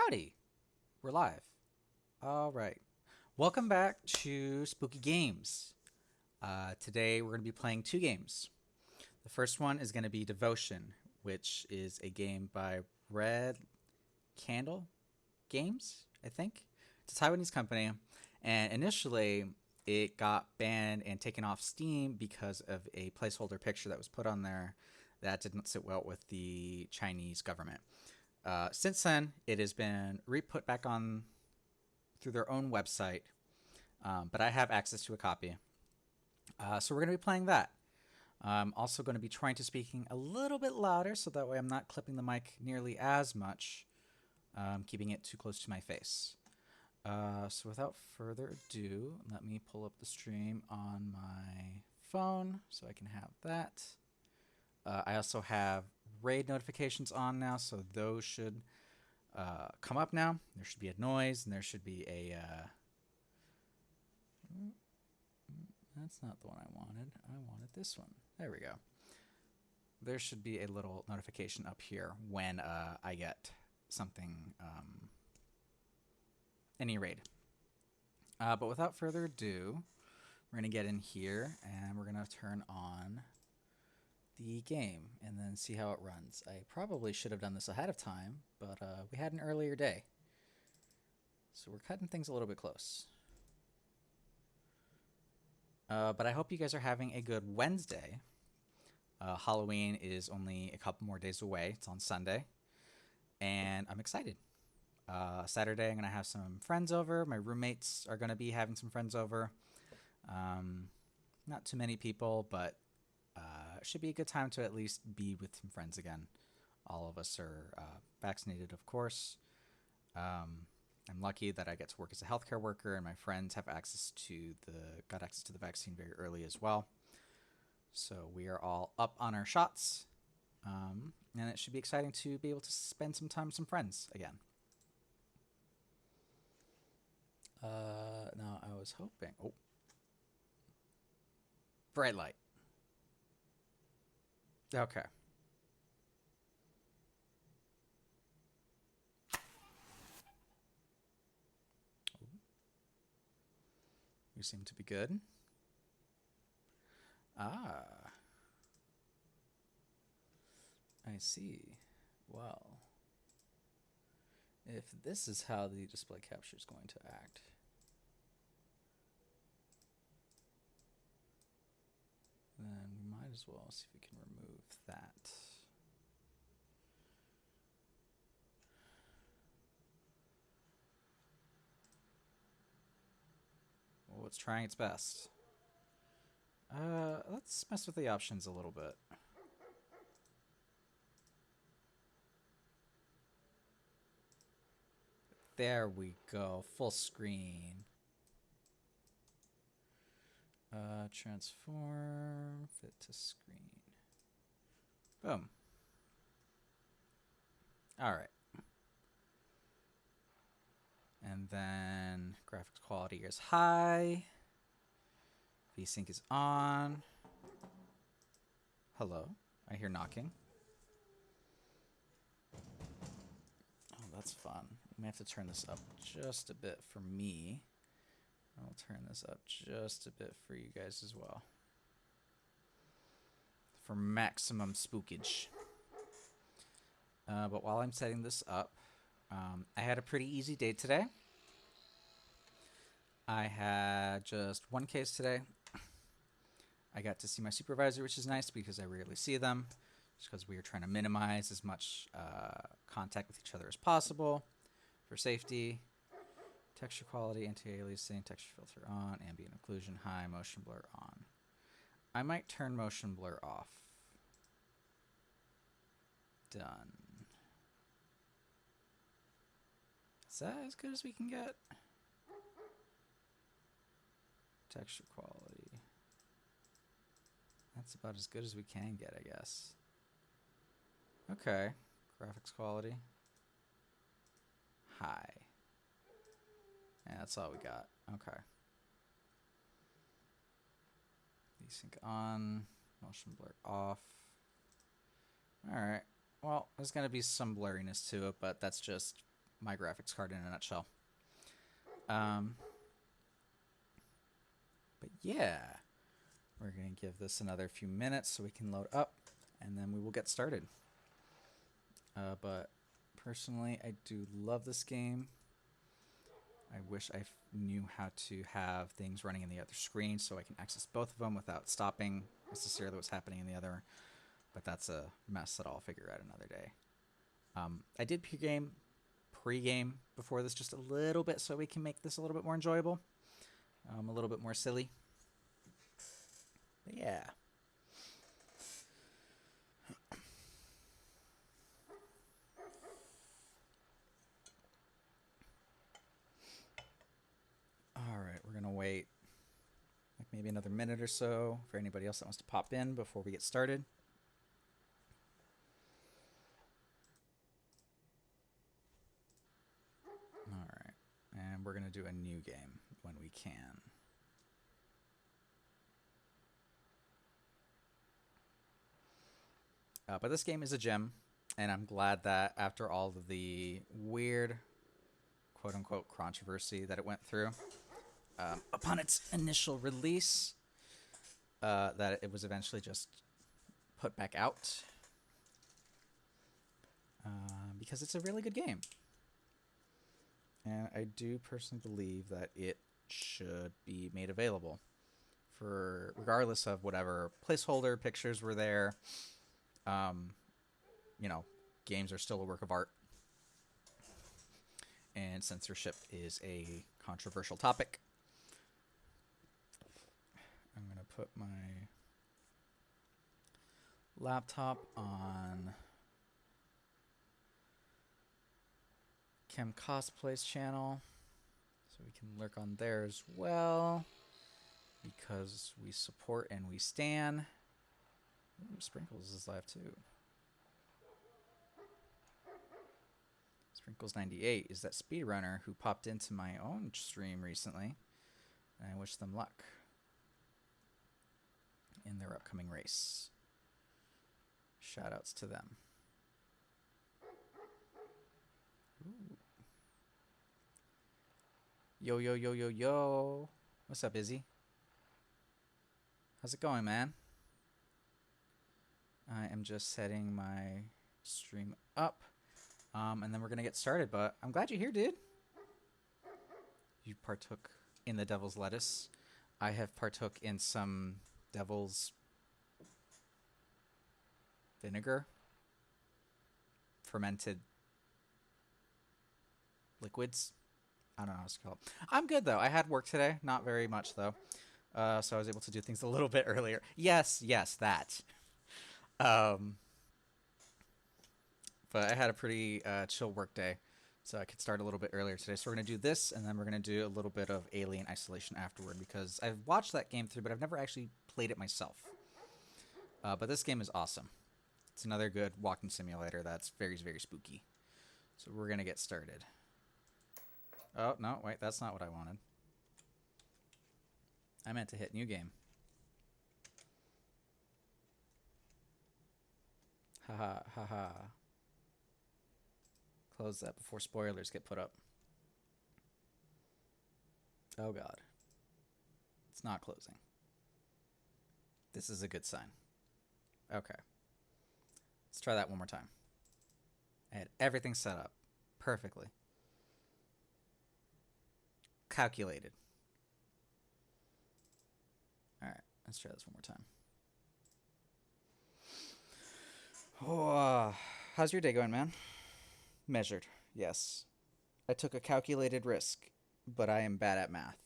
Howdy! We're live. All right. Welcome back to Spooky Games. Today we're going to be playing two games. The first one is going to be Devotion, which is a game by Red Candle Games, I think. It's a Taiwanese company, and initially it got banned and taken off Steam because of a placeholder picture that was put on there that didn't sit well with the Chinese government. Since then, it has been re-put back on through their own website, but I have access to a copy. So we're going to be playing that. I'm also going to be trying to speaking a little bit louder so that way I'm not clipping the mic nearly as much, keeping it too close to my face. So without further ado, let me pull up the stream on my phone so I can have that. I also have raid notifications on now, so those should come up now. There should be a noise, and there should be a... that's not the one I wanted. I wanted this one. There we go. There should be a little notification up here when I get something, any raid. But without further ado, we're going to get in here, and we're going to turn on the game and then see how it runs. I probably should have done this ahead of time, but we had an earlier day. So we're cutting things a little bit close. But I hope you guys are having a good Wednesday. Halloween is only a couple more days away. It's on Sunday. And I'm excited. Saturday, I'm going to have some friends over. My roommates are going to be having some friends over. Not too many people, but it should be a good time to at least be with some friends again. All of us are vaccinated, of course. I'm lucky that I get to work as a healthcare worker, and my friends have got access to the vaccine very early as well. So we are all up on our shots, and it should be exciting to be able to spend some time with some friends again. Now I was hoping. Oh, bright light. Okay. We seem to be good. Ah, I see. Well, if this is how the display capture is going to act, then we might as well see if we can remove that. Well, it's trying its best. Let's mess with the options a little bit. There we go, full screen. Transform, fit to screen. Boom. All right. And then graphics quality is high. VSync is on. Hello. I hear knocking. Oh, that's fun. We may have to turn this up just a bit for me. I'll turn this up just a bit for you guys as well. For maximum spookage. But while I'm setting this up, I had a pretty easy day today. I had just one case today. I got to see my supervisor, which is nice because I rarely see them, just because we are trying to minimize as much contact with each other as possible for safety. Texture quality, anti-aliasing, texture filter on, ambient occlusion high, motion blur on. I might turn motion blur off. Done. Is that as good as we can get? Texture quality. That's about as good as we can get, I guess. Okay. Graphics quality. High. Yeah, that's all we got. Okay. Desync on. Motion blur off. Alright. Well, there's going to be some blurriness to it, but that's just my graphics card in a nutshell. But yeah, we're going to give this another few minutes so we can load up, and then we will get started. But personally, I do love this game. I wish I knew how to have things running in the other screen so I can access both of them without stopping necessarily what's happening in the other. But that's a mess that I'll figure out another day. I did pre-game before this just a little bit so we can make this a little bit more enjoyable. A little bit more silly. But yeah. Alright, we're going to wait like maybe another minute or so for anybody else that wants to pop in before we get started. Alright, and we're going to do a new game when we can. But this game is a gem, and I'm glad that after all of the weird quote-unquote controversy that it went through upon its initial release, that it was eventually just put back out because it's a really good game. And I do personally believe that it should be made available for regardless of whatever placeholder pictures were there. You know, games are still a work of art, and censorship is a controversial topic. I'm going to put my laptop on Chem Cosplay's channel so we can lurk on there as well because we support and we stan. Ooh, Sprinkles is live too. Sprinkles98 is that speedrunner who popped into my own stream recently, and I wish them luck in their upcoming race. Shoutouts to them. Ooh. Yo, yo, yo, yo, yo. What's up, Izzy? How's it going, man? I am just setting my stream up. And then we're going to get started, but I'm glad you're here, dude. You partook in the devil's lettuce. I have partook in some devil's vinegar. Fermented liquids. I don't know how it's called. I'm good, though. I had work today. Not very much, though. So I was able to do things a little bit earlier. Yes, that. But I had a pretty chill work day, so I could start a little bit earlier today. So we're going to do this, and then we're going to do a little bit of Alien Isolation afterward, because I've watched that game through, but I've never actually played it myself. But this game is awesome. It's another good walking simulator that's very, very spooky. So we're going to get started. Oh, no, wait, that's not what I wanted. I meant to hit new game. Haha, haha. Close that before spoilers get put up. Oh god. It's not closing. This is a good sign. Okay. Let's try that one more time. I had everything set up perfectly. Calculated. Alright, let's try this one more time. Oh, how's your day going, man? Measured, yes. I took a calculated risk, but I am bad at math.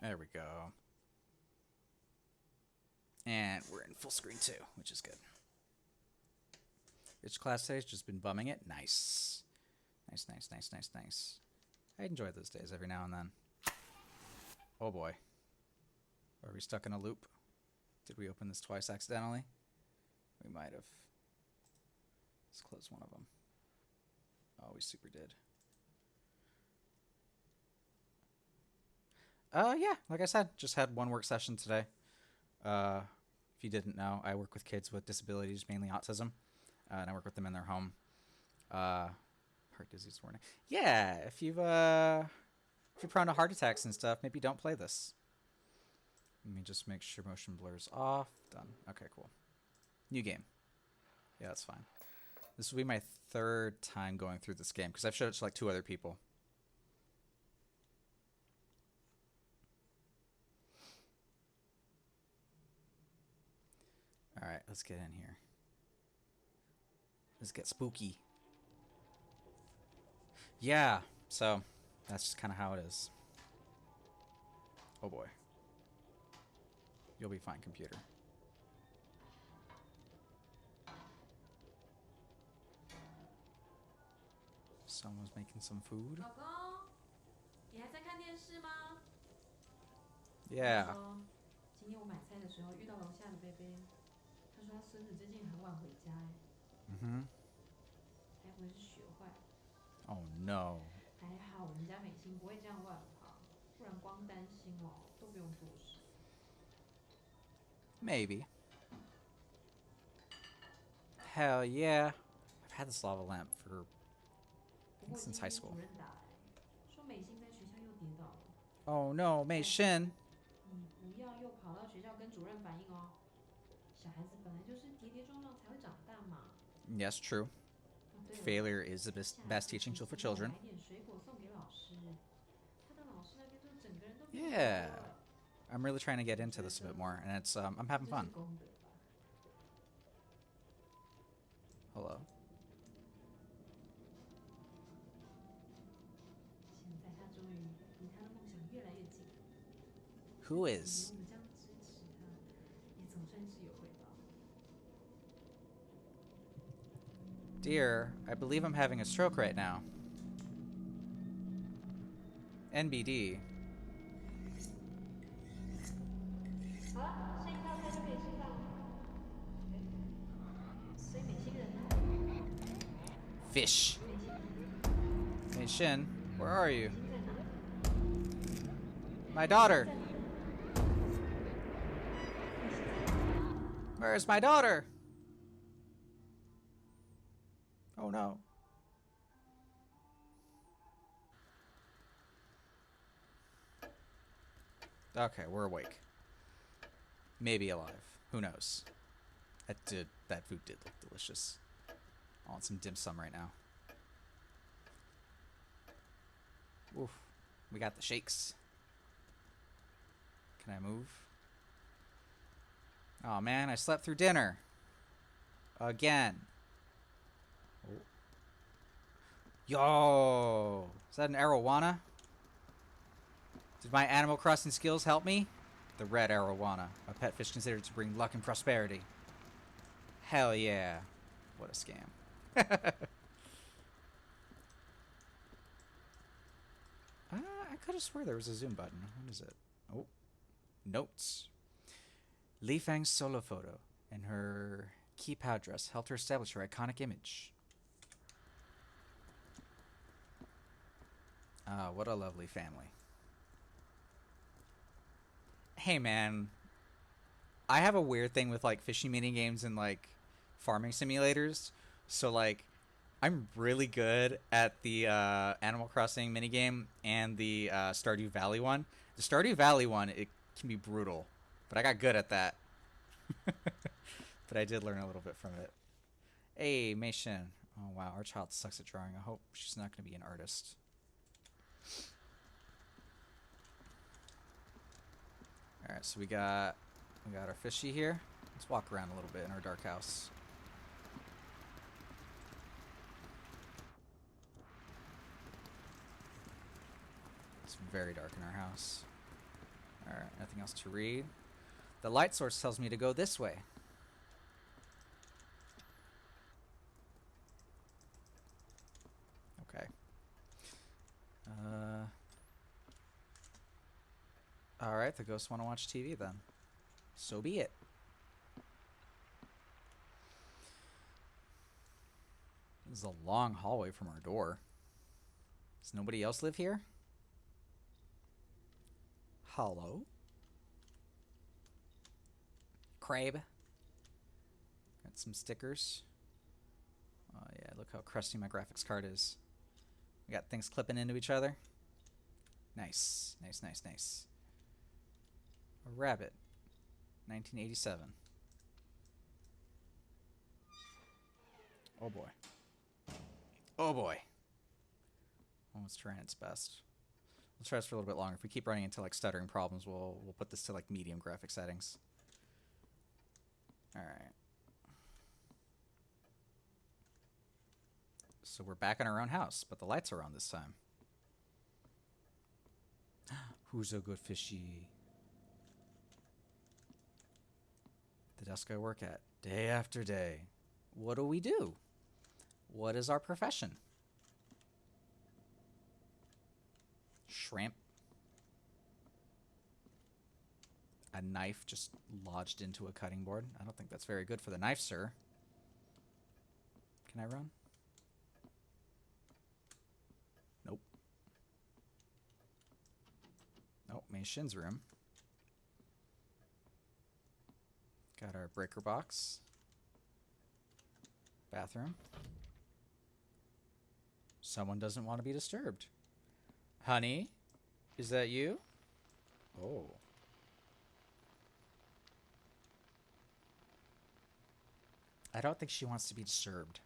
There we go. And we're in full screen too, which is good. Which class today's just been bumming it? Nice. Nice, nice, nice, nice, nice. I enjoy those days every now and then. Oh boy. Are we stuck in a loop? Did we open this twice accidentally? We might have. Let's close one of them. Oh, we super did. Yeah, like I said, just had one work session today. If you didn't know, I work with kids with disabilities, mainly autism, and I work with them in their home. Heart disease warning. Yeah, if you're prone to heart attacks and stuff, maybe don't play this. Let me just make sure motion blur's off. Done. Okay, cool. New game. Yeah, that's fine. This will be my third time going through this game because I've showed it to like 2 other people. All right, let's get in here. Let's get spooky. Yeah, so that's just kind of how it is. Oh boy. You'll be fine, computer. Someone's making some food. 老公，你还在看电视吗？ Yeah. 今天我买菜的时候遇到楼下的贝贝，他说他孙子最近很晚回家，哎，该不会是学坏？ Oh no. 还好我们家美心不会这样乱跑，不然光担心哦都不用做事。Maybe. Hell yeah. I've had this lava lamp for since high school. 主任打来，说美心在学校又跌倒了。 Oh no, Mei Shin. 你不要又跑到学校跟主任反映哦。小孩子本来就是跌跌撞撞才会长大嘛。 Yes, true. Failure is the best teaching tool for children. 买点水果送给老师，他的老师那边都整个人都 Yeah. I'm really trying to get into this a bit more, and it's I'm having fun. Hello. 现在他终于离他的梦想越来越近。 Who is? 你这样支持他，也总算是有回报。 Dear, I believe I'm having a stroke right now. NBD. 好了，声音大开就可以吃饭了。所以美心人呢？ Fish. Mei Shin, where are you? My daughter. Where's my daughter? Oh no. Okay, we're awake. Maybe alive. Who knows? That food did look delicious. I want some dim sum right now. Oof. We got the shakes. Can I move? Oh man, I slept through dinner. Again. Oh. Yo! Is that an arowana? Did my Animal Crossing skills help me? The red arowana, a pet fish considered to bring luck and prosperity. Hell yeah. What a scam. I could have swore there was a zoom button. What is it? Oh. Notes. Li Fang's solo photo and her keypad dress helped her establish her iconic image. Ah, what a lovely family. Hey man, I have a weird thing with like fishing mini games and like farming simulators. So like I'm really good at the Animal Crossing minigame and the Stardew Valley one. The Stardew Valley one, it can be brutal, but I got good at that. But I did learn a little bit from it. Hey, Mei Shin. Oh wow, our child sucks at drawing. I hope she's not going to be an artist. All right, so we got our fishy here. Let's walk around a little bit in our dark house. It's very dark in our house. All right, nothing else to read. The light source tells me to go this way. Okay. Alright, the ghosts want to watch TV then. So be it. This is a long hallway from our door. Does nobody else live here? Hello? Crabe. Got some stickers. Oh yeah, look how crusty my graphics card is. We got things clipping into each other. Nice, nice, nice, nice. A rabbit, 1987. Oh boy. Oh boy. Oh, it's trying its best. Let's try this for a little bit longer. If we keep running into like stuttering problems, we'll put this to like medium graphic settings. All right. So we're back in our own house, but the lights are on this time. Who's a good fishy? The desk I work at, day after day. What do we do? What is our profession? Shrimp. A knife just lodged into a cutting board. I don't think that's very good for the knife, sir. Can I run? Nope. Nope, Mei Shin's room. Got our breaker box. Bathroom. Someone doesn't want to be disturbed. Honey, is that you? Oh. I don't think she wants to be disturbed.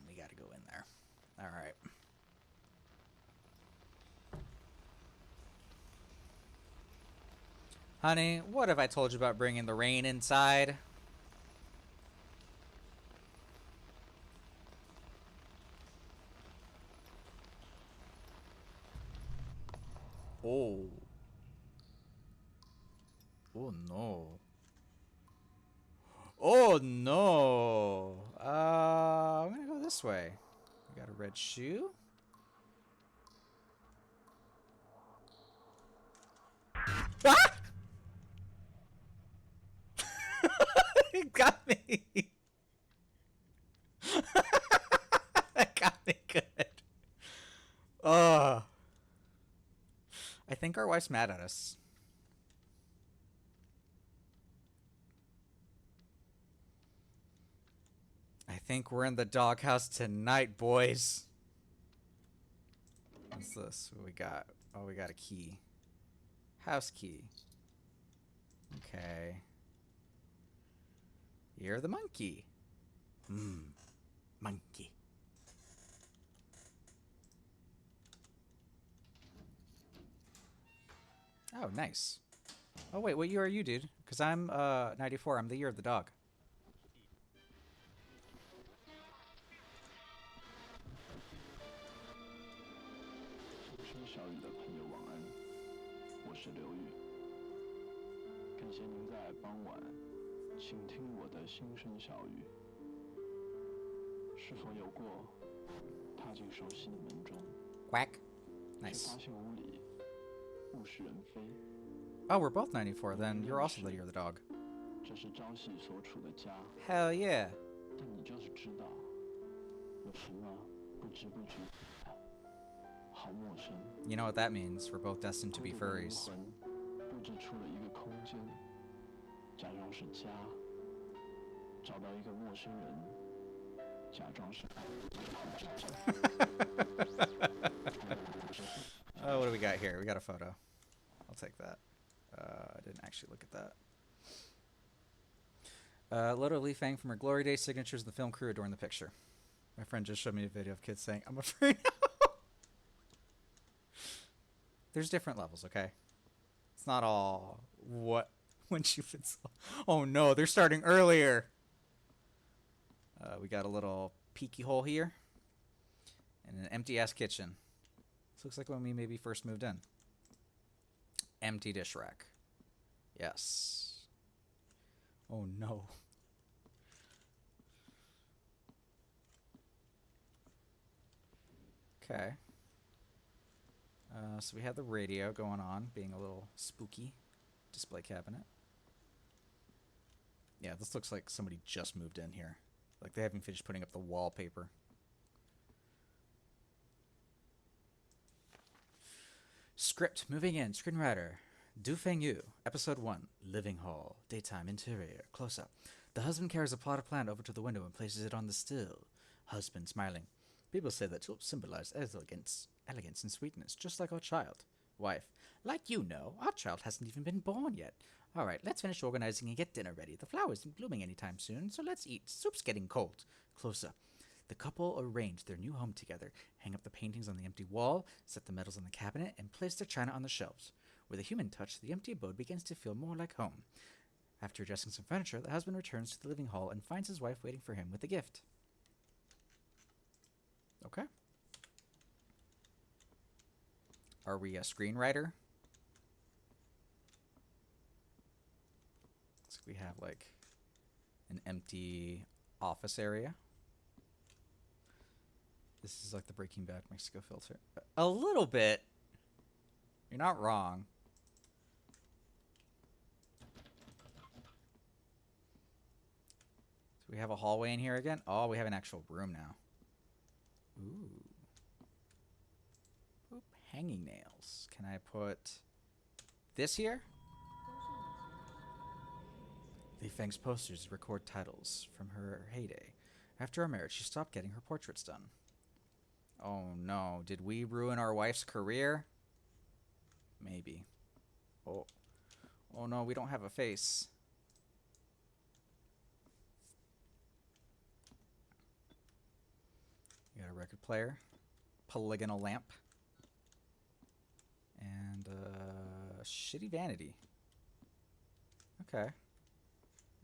We gotta go in there. All right. Honey, what have I told you about bringing the rain inside? Oh. Oh no. Oh no. I'm gonna go this way. We got a red shoe. Ah! It got me. That got me good. I think our wife's mad at us. I think we're in the doghouse tonight, boys. What's this? What we got? Oh, we got a key. House key. Okay. You're the monkey. Monkey. Oh, nice. Oh, wait, what year are you, dude? Because I'm 94. I'm the year of the dog. Quack. Nice. Oh, we're both 94. Then you're also the year of the dog. Hell yeah. You know what that means? We're both destined to be furries. Oh, what do we got here? We got a photo. I'll take that. I didn't actually look at that. Lotta Lee Fang from her Glory Days signatures in the film crew adorn the picture. My friend just showed me a video of kids saying, I'm afraid now. There's different levels, okay? It's not all what when she fits. Oh no, they're starting earlier. We got a little peeky hole here. And an empty ass kitchen. This looks like when we maybe first moved in. Empty dish rack. Yes. Oh no. Okay. So we have the radio going on, being a little spooky. Display cabinet. Yeah, this looks like somebody just moved in here. Like they haven't finished putting up the wallpaper. Script, moving in, screenwriter. Du Feng Yu, Episode 1, Living Hall, Daytime Interior, Close-up. The husband carries a potted plant over to the window and places it on the still. Husband smiling. People say that tulips symbolize elegance and sweetness, just like our child. Wife, like you know, our child hasn't even been born yet. All right, let's finish organizing and get dinner ready. The flower isn't blooming anytime soon, so let's eat. Soup's getting cold. Close-up. The couple arrange their new home together, hang up the paintings on the empty wall, set the medals on the cabinet, and place their china on the shelves. With a human touch, the empty abode begins to feel more like home. After adjusting some furniture, the husband returns to the living hall and finds his wife waiting for him with a gift. Okay. Are we a screenwriter? Looks like we have like an empty office area. This is like the Breaking Bad Mexico filter. A little bit. You're not wrong. So we have a hallway in here again. Oh, we have an actual room now. Ooh. Oop, hanging nails. Can I put this here? Li Feng's posters record titles from her heyday. After our marriage, she stopped getting her portraits done. Oh no, did we ruin our wife's career? Maybe. Oh. Oh no, we don't have a face. We got a record player, polygonal lamp, and shitty vanity. Okay.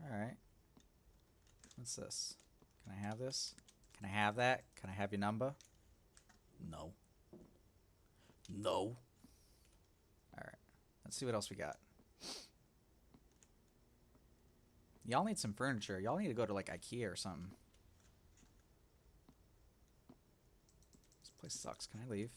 Alright. What's this? Can I have this? Can I have that? Can I have your number? No. No. Alright. Let's see what else we got. Y'all need some furniture. Y'all need to go to like IKEA or something. This place sucks. Can I leave?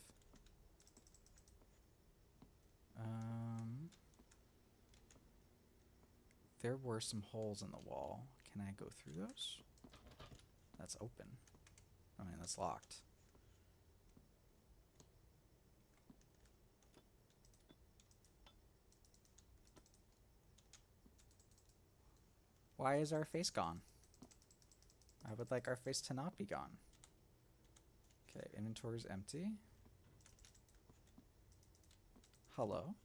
There were some holes in the wall. Can I go through those? That's open. I mean, that's locked. Why is our face gone? I would like our face to not be gone. Okay, inventory is empty. Hello?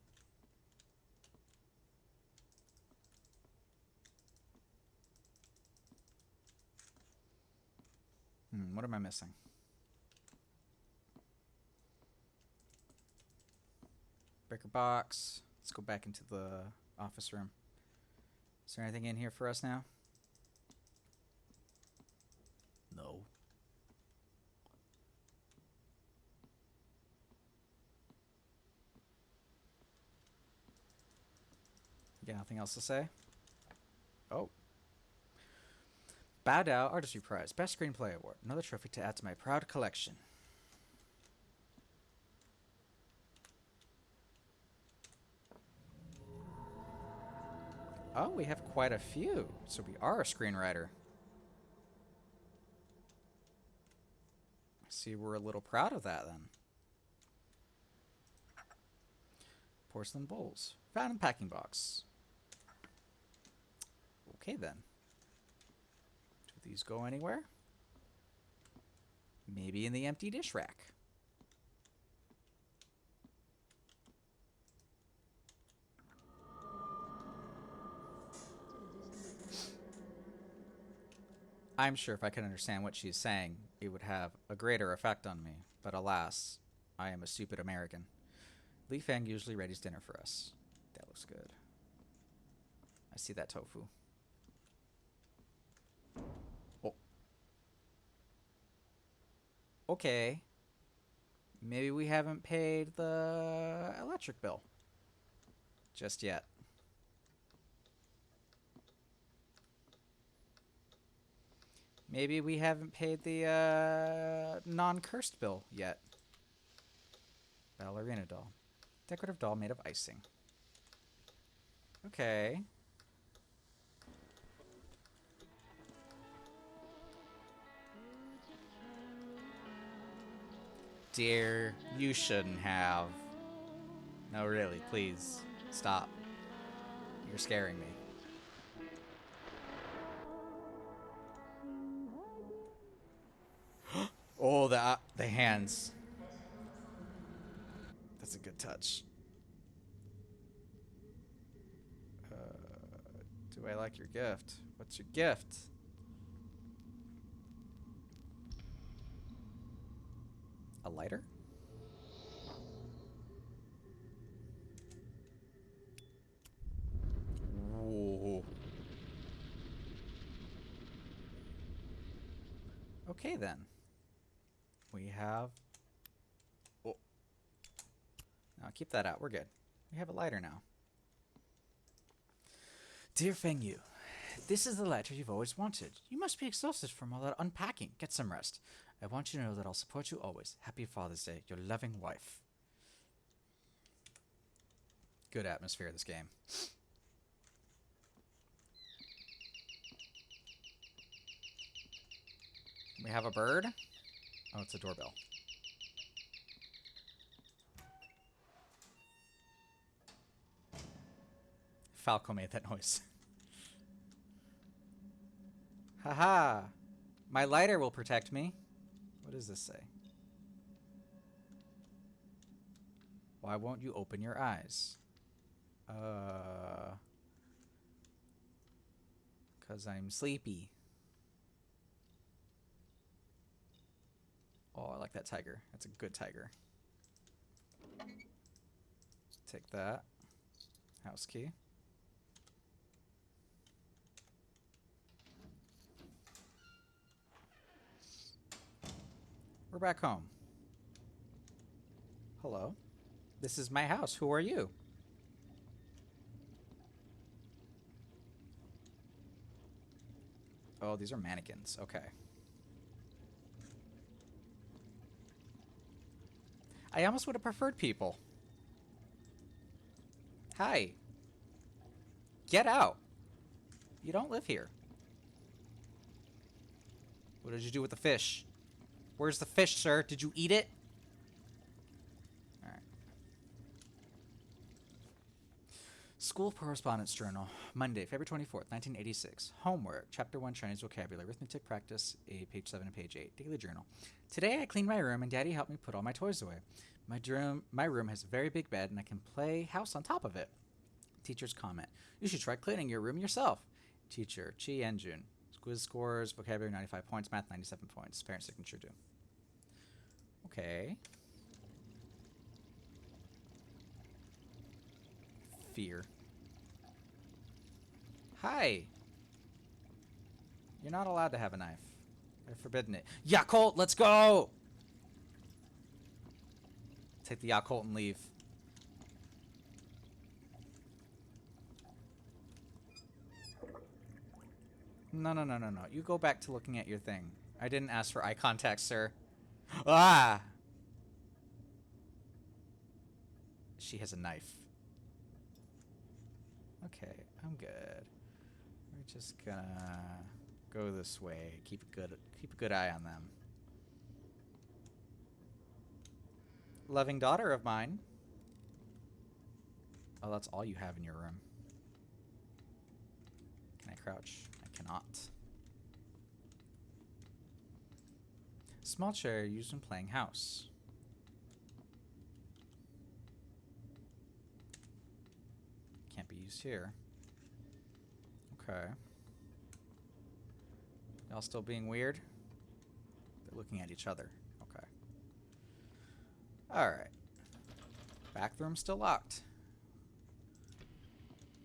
What am I missing? Breaker box. Let's go back into the office room. Is there anything in here for us now? No. You got nothing else to say? Oh. Bao Dao Artistry Prize, Best Screenplay Award. Another trophy to add to my proud collection. Oh, we have quite a few. So we are a screenwriter. I see we're a little proud of that then. Porcelain bowls. Found in packing box. Okay then. Do these go anywhere? Maybe in the empty dish rack. I'm sure if I could understand what she's saying, it would have a greater effect on me. But alas, I am a stupid American. Li Feng usually readies dinner for us. That looks good. I see that tofu. Oh. Okay. Maybe we haven't paid the electric bill just yet. Maybe we haven't paid the non-cursed bill yet. Ballerina doll. Decorative doll made of icing. Okay. Dear, you shouldn't have. No, really, please. Stop. You're scaring me. Oh, the hands. That's a good touch. Do I like your gift? What's your gift? A lighter? Ooh. Okay then. We have... Oh. No, keep that out. We're good. We have a lighter now. Dear Feng Yu, this is the lighter you've always wanted. You must be exhausted from all that unpacking. Get some rest. I want you to know that I'll support you always. Happy Father's Day, your loving wife. Good atmosphere of this game. We have a bird. Oh, it's a doorbell. Falco made that noise. Haha! My lighter will protect me. What does this say? Why won't you open your eyes? 'Cause I'm sleepy. Oh, I like that tiger. That's a good tiger. Take that. House key. We're back home. Hello. This is my house. Who are you? Oh, these are mannequins. Okay. I almost would have preferred people. Hi. Get out. You don't live here. What did you do with the fish? Where's the fish, sir? Did you eat it? Alright. School Correspondence Journal, Monday, February 24th, 1986. Homework, Chapter 1, Chinese Vocabulary, Arithmetic Practice, page 7 and page 8. Daily Journal. Today I cleaned my room and Daddy helped me put all my toys away. My room has a very big bed and I can play house on top of it. Teacher's comment. You should try cleaning your room yourself. Teacher, Chi Enjun. Quiz scores, vocabulary 95 points, math 97 points. Parent signature due. Okay. Fear. Hi. You're not allowed to have a knife. I've forbidden it. Yakult, let's go! Take the Yakult and leave. No, no, no, no, no. You go back to looking at your thing. I didn't ask for eye contact, sir. Ah! She has a knife. Okay, I'm good. We're just gonna go this way. Keep a good eye on them. Loving daughter of mine. Oh, that's all you have in your room. Can I crouch? I cannot. Small chair used when playing house. Can't be used here. Okay. Y'all still being weird? They're looking at each other. Okay. Alright. Back room still locked.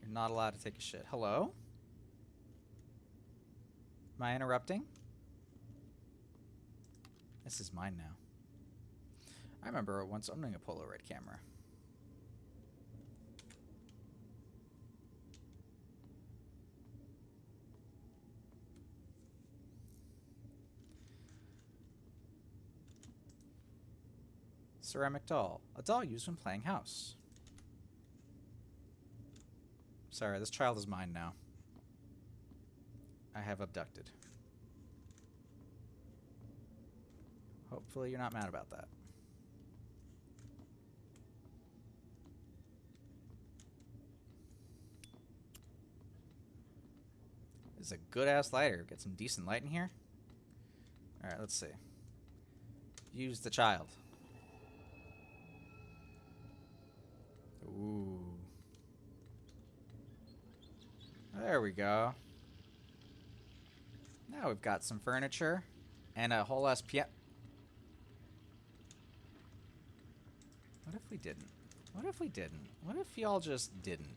You're not allowed to take a shit. Hello? Am I interrupting? This is mine now. I remember once owning a Polaroid camera. Ceramic doll. A doll used when playing house. Sorry, this child is mine now. I have abducted. Hopefully you're not mad about that. This is a good-ass lighter. Get some decent light in here. Alright, let's see. Use the child. Ooh. There we go. Now we've got some furniture and a whole ass piano. What if we didn't? What if we didn't? What if y'all just didn't?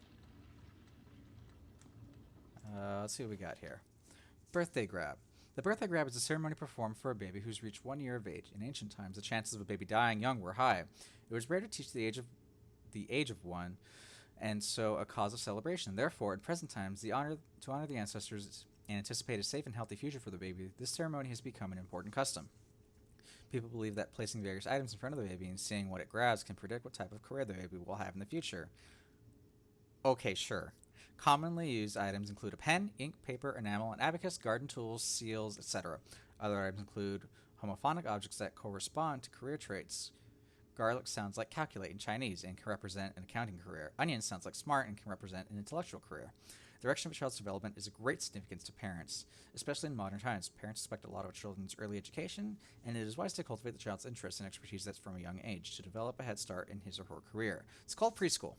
Let's see what we got here. Birthday grab. The birthday grab is a ceremony performed for a baby who's reached 1 year of age. In ancient times, the chances of a baby dying young were high. It was rare to teach the age of one, and so a cause of celebration. Therefore, in present times, to honor the ancestors and anticipate a safe and healthy future for the baby, this ceremony has become an important custom. People believe that placing various items in front of the baby and seeing what it grabs can predict what type of career the baby will have in the future. Okay, sure. Commonly used items include a pen, ink, paper, enamel, an abacus, garden tools, seals, etc. Other items include homophonic objects that correspond to career traits. Garlic sounds like calculate in Chinese and can represent an accounting career. Onion sounds like smart and can represent an intellectual career. The direction of a child's development is of great significance to parents, especially in modern times. Parents expect a lot of children's early education, and it is wise to cultivate the child's interests and expertise that's from a young age to develop a head start in his or her career. It's called preschool.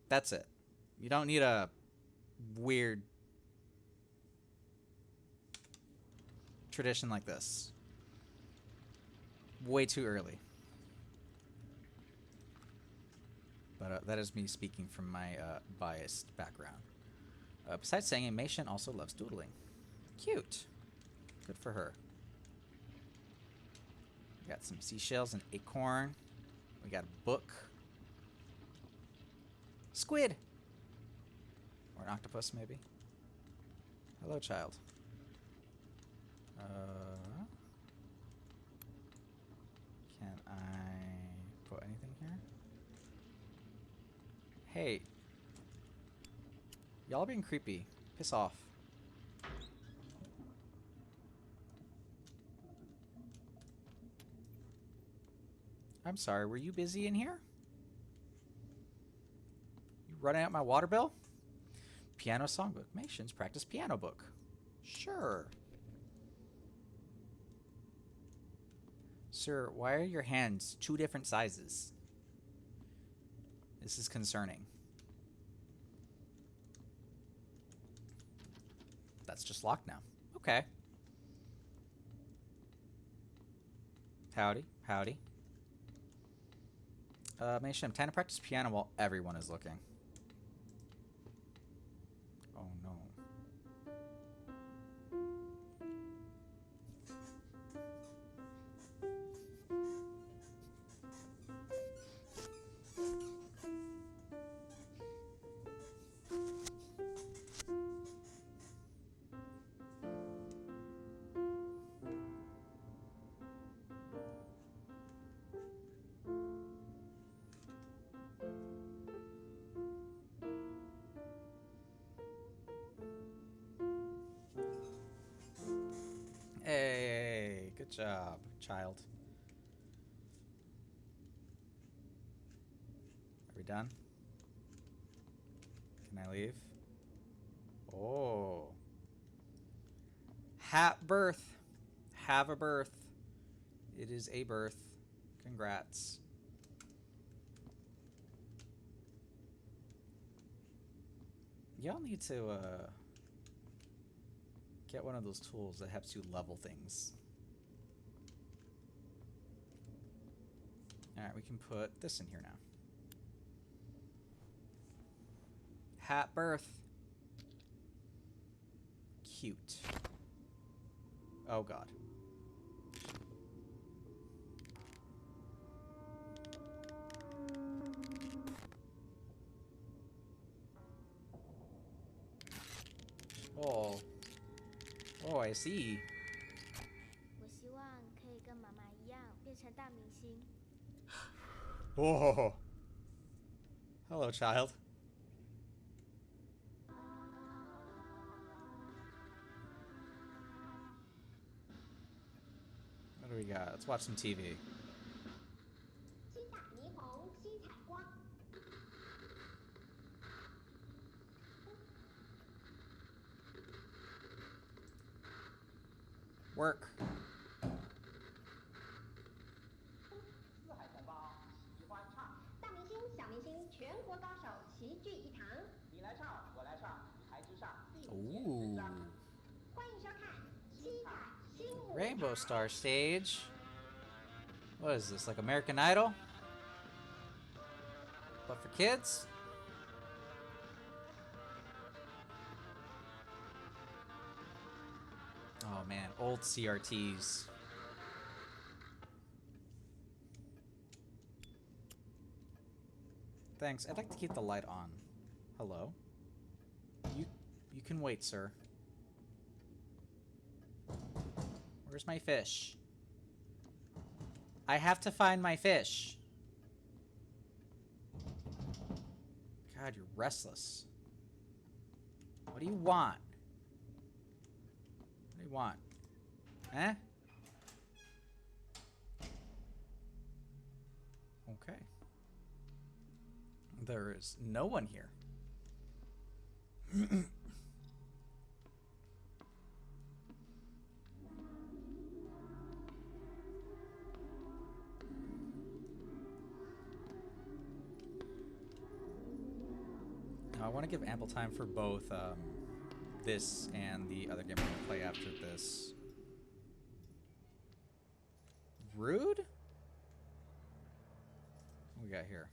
That's it. You don't need a weird tradition like this. Way too early. But that is me speaking from my biased background. Besides singing, Mei Shen also loves doodling. Cute. Good for her. We got some seashells and acorn. We got a book. Squid! Or an octopus, maybe. Hello, child. Can I put anything here? Hey. Y'all are being creepy. Piss off. I'm sorry, were you busy in here? You running out my water bill? Piano songbook. Mei Shen's practice piano book. Sure. Sir, why are your hands 2 different sizes? This is concerning. That's just locked now. Okay. Howdy. Howdy. Mei Shen, time to practice piano while everyone is looking. Oh no. Hey, good job, child. Are we done? Can I leave? Oh. Hat birth. Have a birth. It is a birth. Congrats. Y'all need to, get one of those tools that helps you level things. Alright, we can put this in here now. Hat birth. Cute. Oh god. Oh. Oh, I see. 我希望可以跟妈妈一样变成大明星。 Oh. Hello, child. What do we got? Let's watch some TV. 西打霓虹，西采光。Work. 四海同胞喜欢唱，大明星、小明星、全国高手齐聚一堂。你来唱，我来唱，台之上第五届人章。欢迎收看七彩新舞台。 Rainbow Star Stage. What is this, like American Idol? But for kids? Oh man, old CRTs. Thanks. I'd like to keep the light on. Hello? You can wait, sir. Where's my fish? I have to find my fish. God, you're restless. What do you want? What do you want? Eh? Okay. There is no one here. Now, I want to give ample time for both this and the other game we're going to play after this. Rude? What we got here?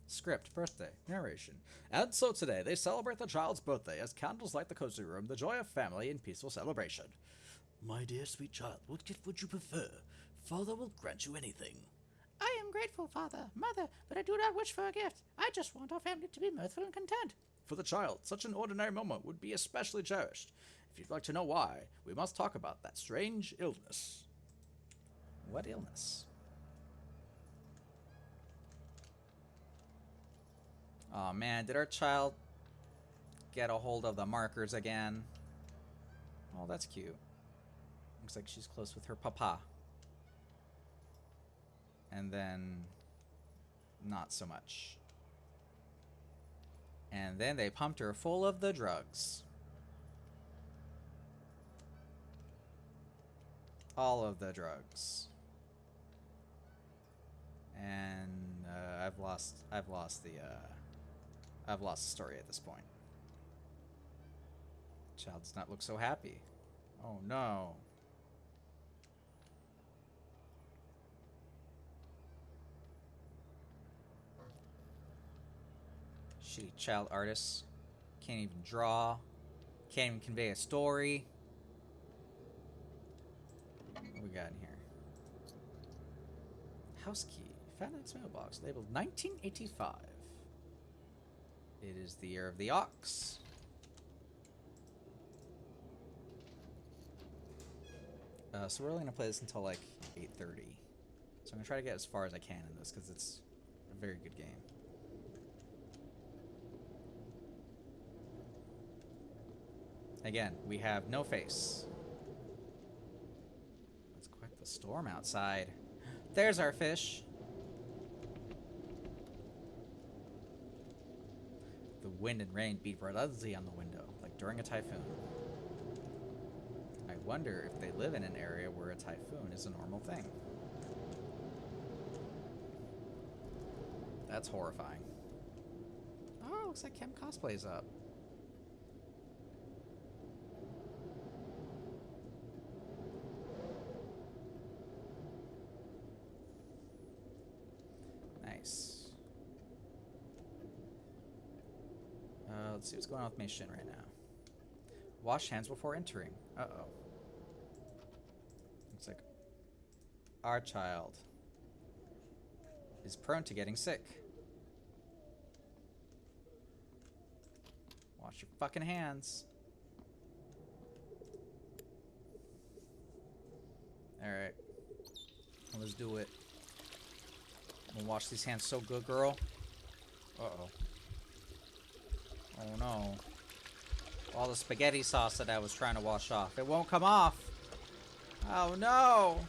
Script, birthday, narration. And so today, they celebrate the child's birthday as candles light the cozy room, the joy of family and peaceful celebration. My dear sweet child, what gift would you prefer? Father will grant you anything. I am grateful, Father, Mother, but I do not wish for a gift. I just want our family to be mirthful and content. For the child, such an ordinary moment would be especially cherished. If you'd like to know why, we must talk about that strange illness. What illness? Oh man, did our child get a hold of the markers again? Oh, that's cute. Looks like she's close with her papa. And then not so much. And then they pumped her full of the drugs. All of the drugs. And I've lost the story at this point. Child does not look so happy. Oh no. Shitty child artists. Can't even draw. Can't even convey a story. What we got in here? House key. Found in its mailbox. Labeled 1985. It is the year of the ox. So we're only going to play this until like 8:30. So I'm going to try to get as far as I can in this because it's a very good game. Again, we have no face. It's quite the storm outside. There's our fish. The wind and rain beat relentlessly on the window, like during a typhoon. I wonder if they live in an area where a typhoon is a normal thing. That's horrifying. Oh, looks like Chem Cosplay's up. Nice. Let's see what's going on with Mei Shin right now. Wash hands before entering. Uh-oh. Looks like our child is prone to getting sick. Wash your fucking hands. Alright. Let's do it. I'm gonna wash these hands so good, girl. Uh-oh. Oh no. All the spaghetti sauce that I was trying to wash off. It won't come off. Oh no.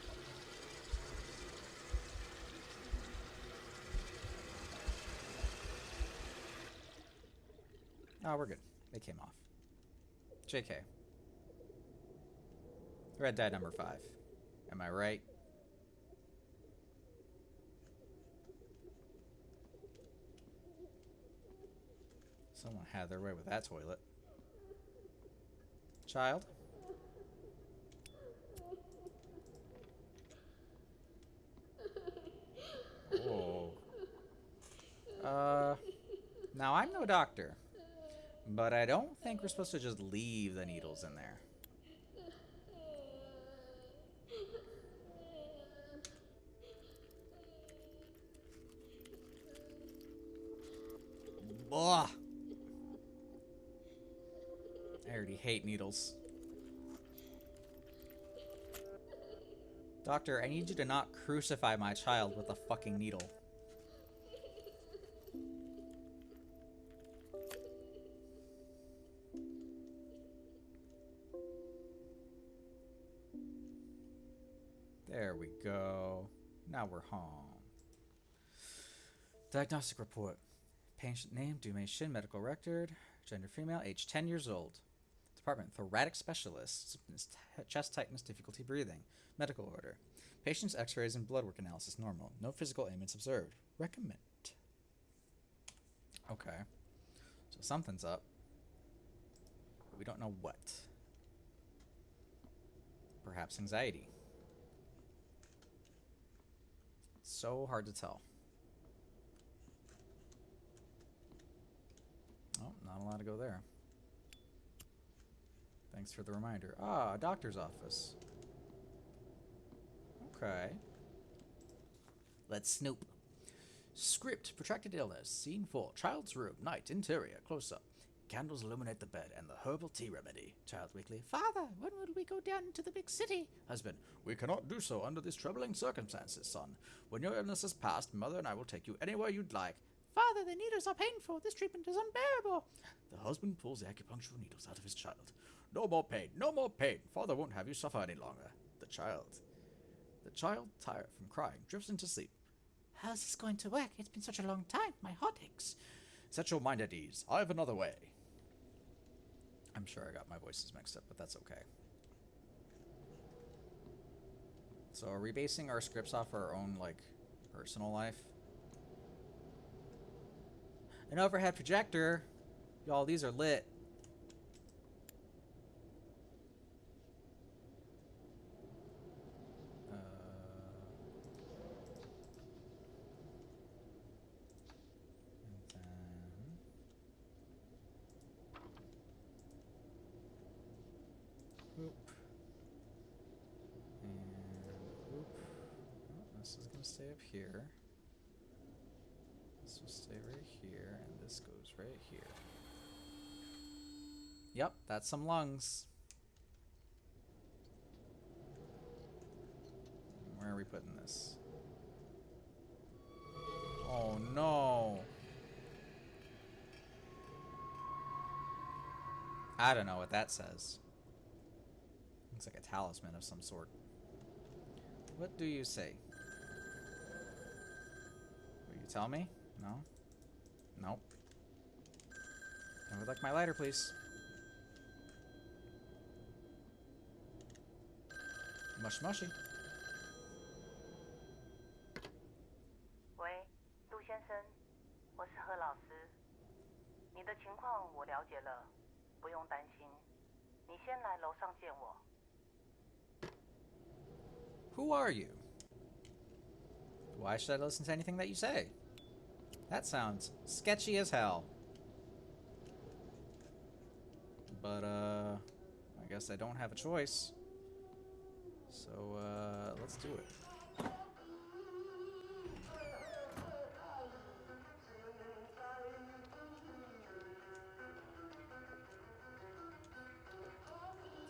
Oh, we're good. It came off. JK. Red dye number 5. Am I right? Someone had their way with that toilet. Child? Oh. Now I'm no doctor, but I don't think we're supposed to just leave the needles in there. Blah. I already hate needles. Doctor, I need you to not crucify my child with a fucking needle. There we go. Now we're home. Diagnostic report. Patient name, Dumei Shin, medical record, gender female, age 10 years old. Department, thoracic specialist, chest tightness, difficulty breathing. Medical order. Patient's x-rays and blood work analysis normal. No physical ailments observed. Recommend. Okay. So something's up. But we don't know what. Perhaps anxiety. It's so hard to tell. Oh, not allowed to go there. Thanks for the reminder. Ah, a doctor's office. Okay. Let's snoop. Script, protracted illness. Scene 4, child's room, night, interior, close-up. Candles illuminate the bed and the herbal tea remedy. Child weakly. Father, when will we go down to the big city? Husband, we cannot do so under these troubling circumstances, son. When your illness is past, Mother and I will take you anywhere you'd like. Father, the needles are painful. This treatment is unbearable. The husband pulls the acupuncture needles out of his child. No more pain, no more pain. Father won't have you suffer any longer. The child, tired from crying, drifts into sleep. How's this going to work? It's been such a long time. My heart aches. Set your mind at ease. I have another way. I'm sure I got my voices mixed up, but that's okay. So are we basing our scripts off our own, like, personal life? An overhead projector. Y'all, these are lit. This is going to stay up here. This will stay right here, and this goes right here. Yep, that's some lungs. Where are we putting this? Oh no! I don't know what that says. Looks like a talisman of some sort. What do you say? Will you tell me? No? Nope. I would like my lighter, please. Mushy mushy. 喂，杜先生，我是贺老师。你的情况我了解了，不用担心。你先来楼上见我。 Who are you? Why should I listen to anything that you say? That sounds sketchy as hell. But, I guess I don't have a choice. So, let's do it.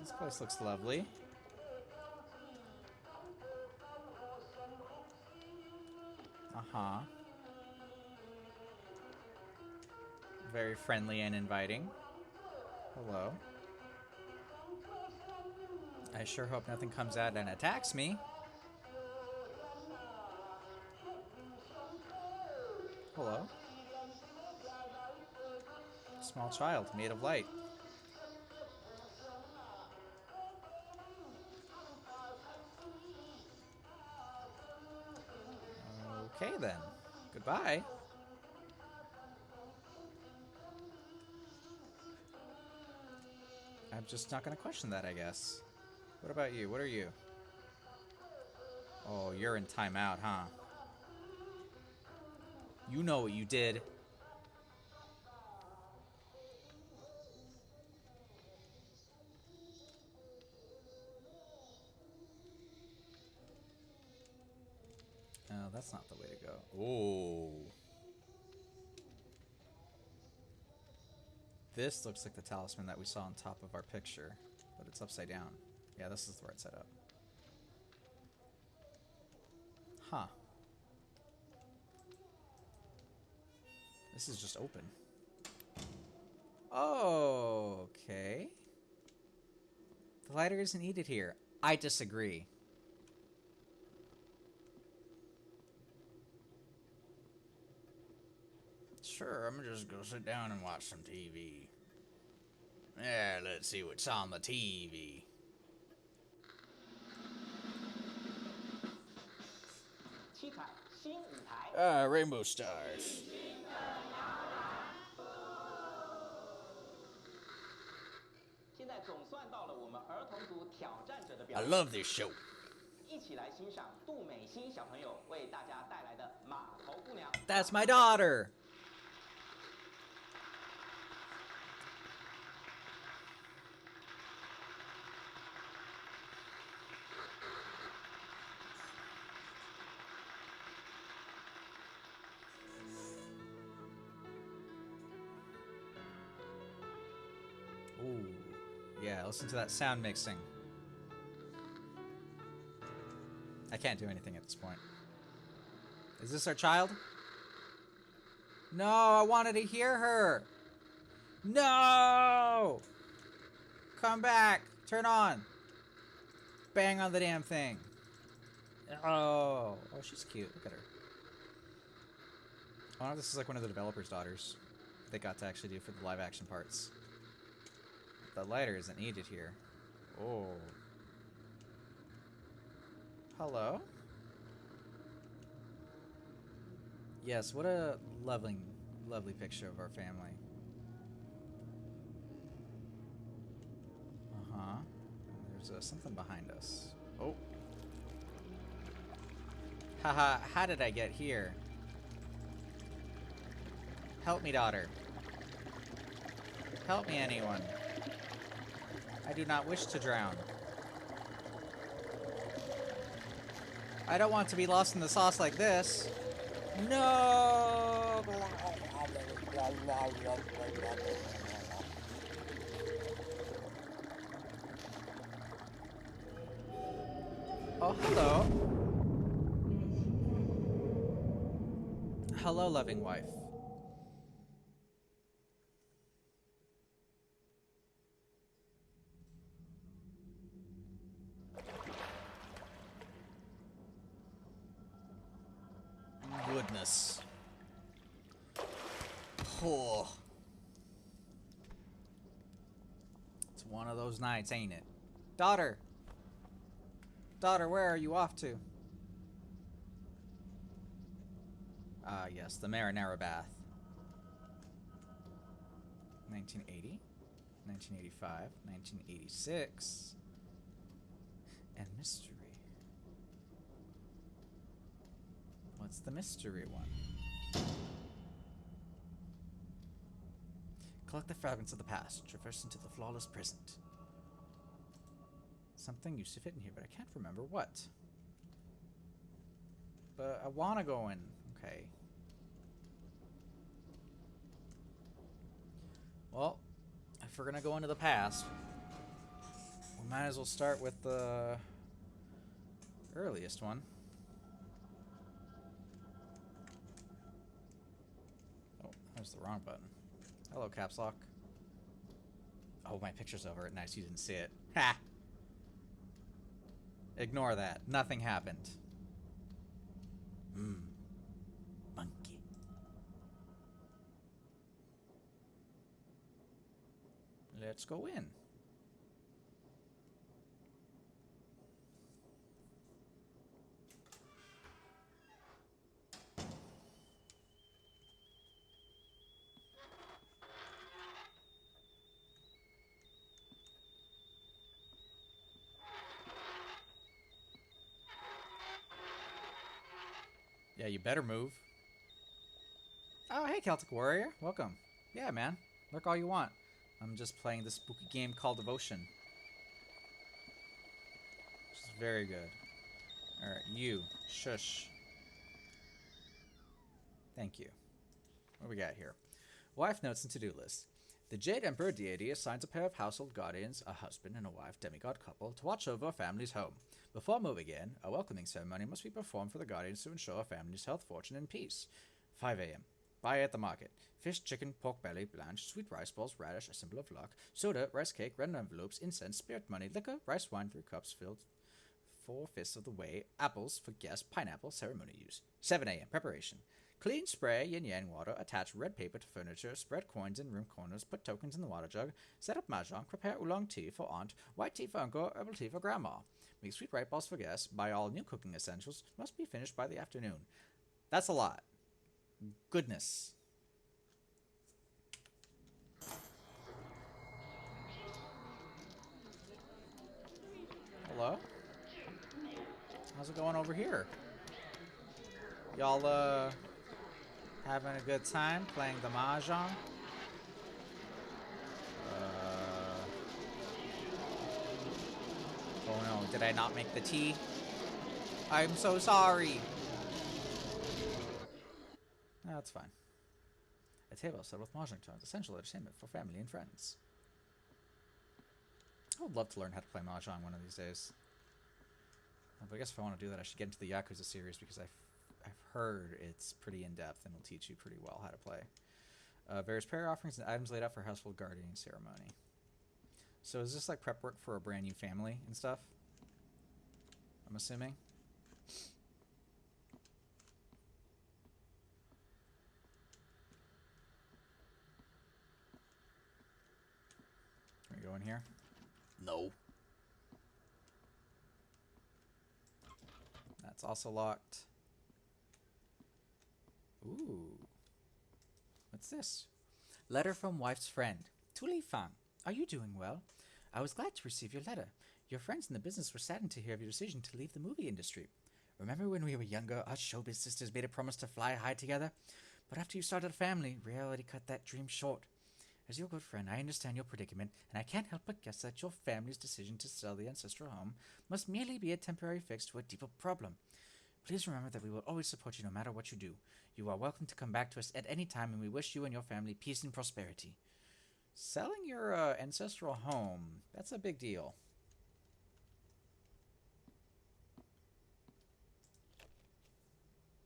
This place looks lovely. Uh-huh. Very friendly and inviting. Hello. I sure hope nothing comes out and attacks me. Hello. Small child made of light. Okay then. Goodbye. I'm just not gonna question that, I guess. What about you? What are you? Oh, you're in timeout, huh? You know what you did. Oh, that's not the way to go. Oh. This looks like the talisman that we saw on top of our picture, but it's upside down. Yeah, this is the right side up. Huh. This is just open. Oh, okay. The lighter isn't needed here. I disagree. Sure, I'm just gonna sit down and watch some TV. Yeah, let's see what's on the TV. Rainbow stars. I love this show. That's my daughter. Ooh, yeah, listen to that sound mixing. I can't do anything at this point. Is this our child? No, I wanted to hear her. No! Come back. Turn on. Bang on the damn thing. Oh, she's cute. Look at her. Oh, this is like one of the developers' daughters. They got to actually do for the live action parts. The lighter isn't needed here. Oh. Hello? Yes, what a lovely, lovely picture of our family. Uh-huh. There's something behind us. Oh. Haha, how did I get here? Help me, daughter. Help me, anyone. I do not wish to drown. I don't want to be lost in the sauce like this. No! Oh, hello. Hello, loving wife. Goodness. Oh. It's one of those nights, ain't it? Daughter! Daughter, where are you off to? Ah, yes, the Marinara Bath. 1980, 1985, 1986, and mystery. What's the mystery one? Collect the fragments of the past, traverse into the flawless present. Something used to fit in here, but I can't remember what. But I want to go in. Okay. Well, if we're going to go into the past, we might as well start with the earliest one. Oh, there's the wrong button. Hello, caps lock. Oh, my picture's over it. Nice, you didn't see it. Ha! Ignore that. Nothing happened. Monkey. Let's go in. Yeah, you better move. Oh, hey, Celtic Warrior. Welcome. Yeah, man. Lurk all you want. I'm just playing this spooky game called Devotion. Which is very good. Alright, you. Shush. Thank you. What do we got here? Wife notes and to-do list. The Jade Emperor deity assigns a pair of household guardians, a husband and a wife demigod couple, to watch over a family's home. Before moving in, a welcoming ceremony must be performed for the guardians to ensure a family's health, fortune, and peace. 5 a.m. Buy at the market. Fish, chicken, pork belly, blanch, sweet rice balls, radish, a symbol of luck, soda, rice cake, red envelopes, incense, spirit money, liquor, rice wine, 3 cups filled 4/5 of the way, apples for guests, pineapple, ceremony use. 7 a.m. Preparation. Clean, spray yin-yang water, attach red paper to furniture, spread coins in room corners, put tokens in the water jug, set up mahjong, prepare oolong tea for aunt, white tea for uncle, herbal tea for grandma. Make sweet rice balls for guests, buy all new cooking essentials, must be finished by the afternoon. That's a lot. Goodness. Hello? How's it going over here? Y'all, having a good time playing the mahjong? Oh no, did I not make the tea? I'm so sorry. That's fine. A table set with mahjong tones, essential entertainment for family and friends. I would love to learn how to play mahjong one of these days. But I guess if I want to do that, I should get into the Yakuza series because I've heard it's pretty in-depth and will teach you pretty well how to play. Various prayer offerings and items laid out for household guardian ceremony. So is this like prep work for a brand new family and stuff? I'm assuming. Can we go in here? No. That's also locked. Ooh. What's this? Letter from wife's friend. To Li Fang. Are you doing well? I was glad to receive your letter. Your friends in the business were saddened to hear of your decision to leave the movie industry. Remember when we were younger, us showbiz sisters made a promise to fly high together? But after you started a family, reality cut that dream short. As your good friend, I understand your predicament, and I can't help but guess that your family's decision to sell the ancestral home must merely be a temporary fix to a deeper problem. Please remember that we will always support you no matter what you do. You are welcome to come back to us at any time, and we wish you and your family peace and prosperity. Selling your ancestral home, that's a big deal.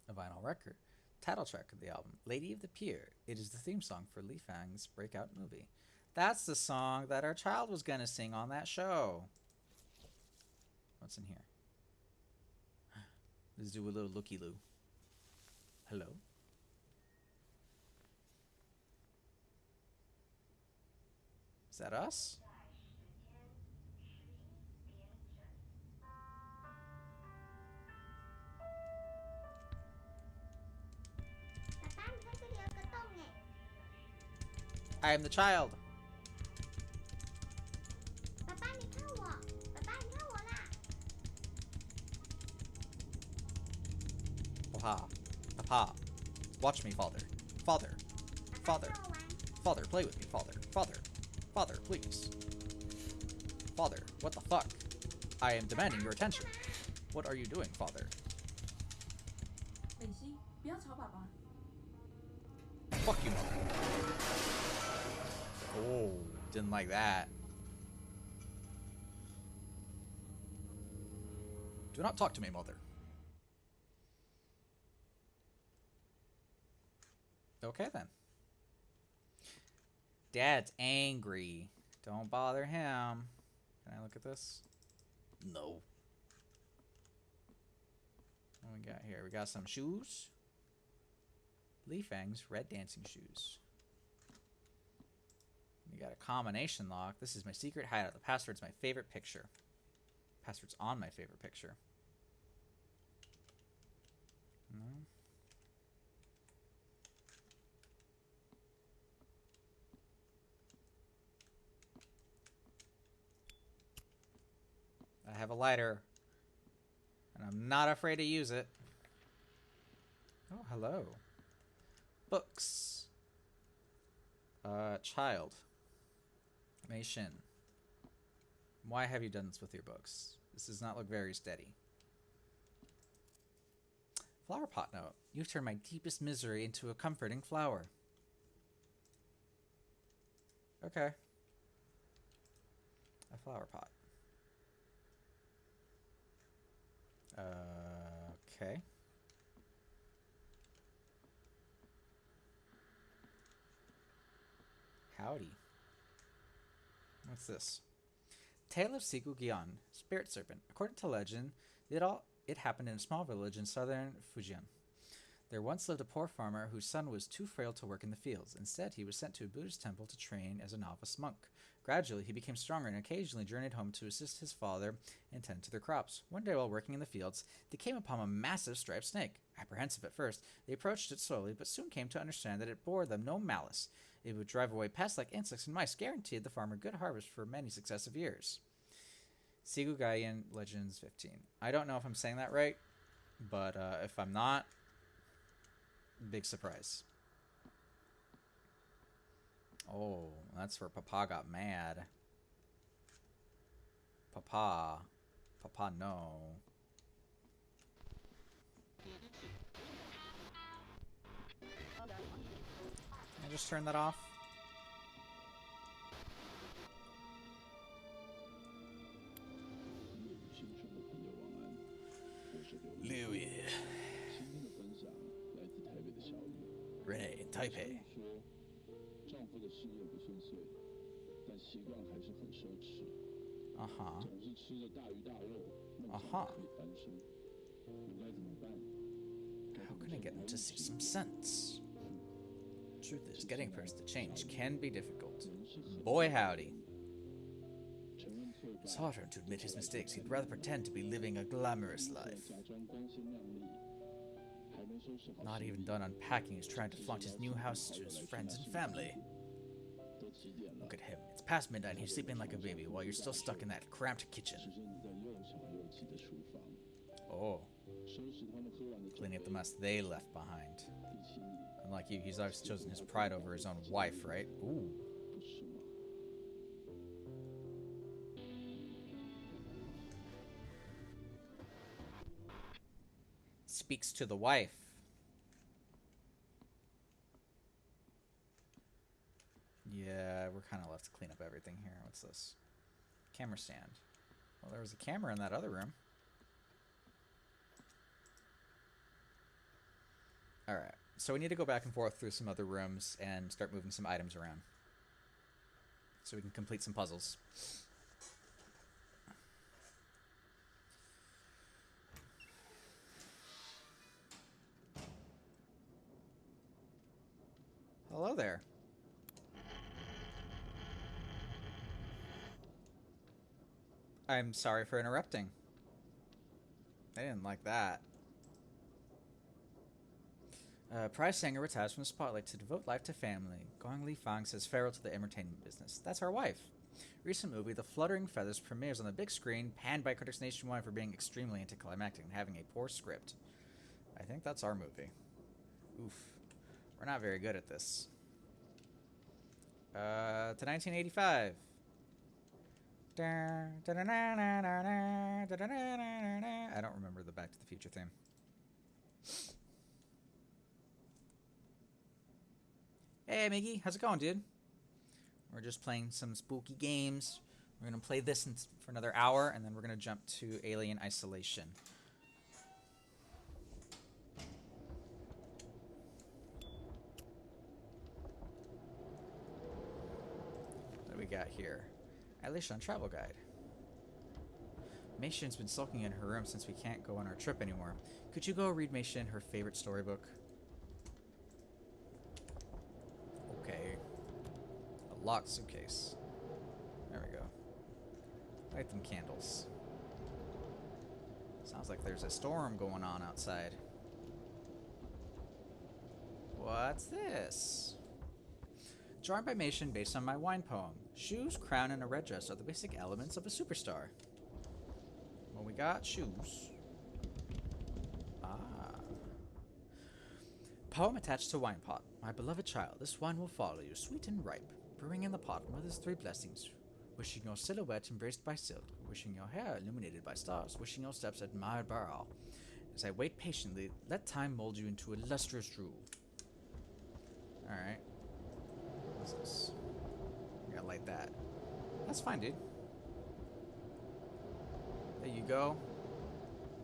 A vinyl record. Title track of the album, Lady of the Pier. It is the theme song for Li Fang's breakout movie. That's the song that our child was gonna sing on that show. What's in here? Let's do a little looky-loo. Hello? Is that us? I am the child. 爸爸，你看我，爸爸，你看我啦！ Papa. Papa. Watch me, father. Father. Father. Father, play with me, father. Father. Father, please. Father, what the fuck? I am demanding your attention. What are you doing, father? 北西，不要吵爸爸。 Fuck you, mother. Oh, didn't like that. Do not talk to me, mother. Okay, then. Dad's angry. Don't bother him. Can I look at this? No. What we got here? We got some shoes. Li Fang's red dancing shoes. We got a combination lock. This is my secret hideout. The password's my favorite picture. Password's on my favorite picture. No. I have a lighter, and I'm not afraid to use it. Oh, hello. Books. Child. Mei Shin. Why have you done this with your books? This does not look very steady. Flower pot note. You've turned my deepest misery into a comforting flower. Okay. A flower pot. Okay. Howdy. What's this? Tale of Sigu Gyan, Spirit Serpent. According to legend, it happened in a small village in southern Fujian. There once lived a poor farmer whose son was too frail to work in the fields. Instead, he was sent to a Buddhist temple to train as a novice monk. Gradually, he became stronger and occasionally journeyed home to assist his father and tend to their crops. One day, while working in the fields, they came upon a massive striped snake. Apprehensive at first, they approached it slowly, but soon came to understand that it bore them no malice. It would drive away pests like insects and mice, guaranteed the farmer good harvest for many successive years. Sigu Gyan Legends 15. I don't know if I'm saying that right, but if I'm not, big surprise. Oh, that's where Papa got mad. Papa, no. Can I just turn that off? Louis. Renee in Taipei. Uh-huh. Uh-huh. How can I get him to see some sense? Truth is, getting a person to change can be difficult. Boy howdy. It's harder to admit his mistakes. He'd rather pretend to be living a glamorous life. Not even done unpacking, he's trying to flaunt his new house to his friends and family. Look at him. It's past midnight and he's sleeping like a baby while you're still stuck in that cramped kitchen. Oh. Cleaning up the mess they left behind. Unlike you, he's always chosen his pride over his own wife, right? Ooh. Speaks to the wife. Yeah, we're kind of left to clean up everything here. What's this? Camera stand. Well, there was a camera in that other room. Alright, so we need to go back and forth through some other rooms and start moving some items around. So we can complete some puzzles. Hello there. I'm sorry for interrupting. I didn't like that. Prize singer retires from the spotlight to devote life to family. Gong Li Fang says farewell to the entertainment business. That's our wife. Recent movie, The Fluttering Feathers, premieres on the big screen, panned by critics nationwide for being extremely anticlimactic and having a poor script. I think that's our movie. Oof. We're not very good at this. To 1985. I don't remember the Back to the Future theme. Hey, Miggy, how's it going, dude? We're just playing some spooky games. We're going to play this for another hour, and then we're going to jump to Alien Isolation. What do we got here? Isolation Travel Guide. Mei Shin's been sulking in her room since we can't go on our trip anymore. Could you go read Mei Shin her favorite storybook? Okay. A locked suitcase. There we go. Light them candles. Sounds like there's a storm going on outside. What's this? Drawing by Mei Shin based on my wine poem. Shoes, crown, and a red dress are the basic elements of a superstar. Well, we got shoes. Ah. Poem attached to wine pot. My beloved child, this wine will follow you, sweet and ripe, brewing in the pot mother's three blessings. Wishing your silhouette embraced by silk, wishing your hair illuminated by stars, wishing your steps admired by all. As I wait patiently, let time mold you into a lustrous jewel. Alright. What's this? I gotta light that. That's fine, dude. There you go.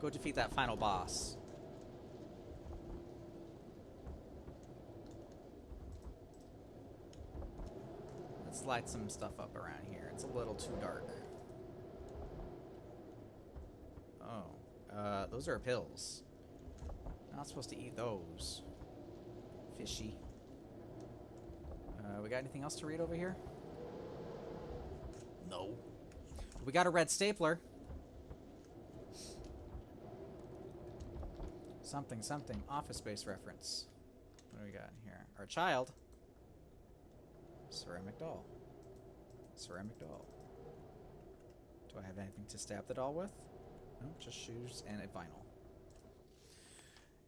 Go defeat that final boss. Let's light some stuff up around here. It's a little too dark. Oh. Those are pills. Not supposed to eat those. Fishy. We got anything else to read over here? No. We got a red stapler. Something, something. Office Space reference. What do we got in here? Our child. Ceramic doll. Ceramic doll. Do I have anything to stab the doll with? No, just shoes and a vinyl.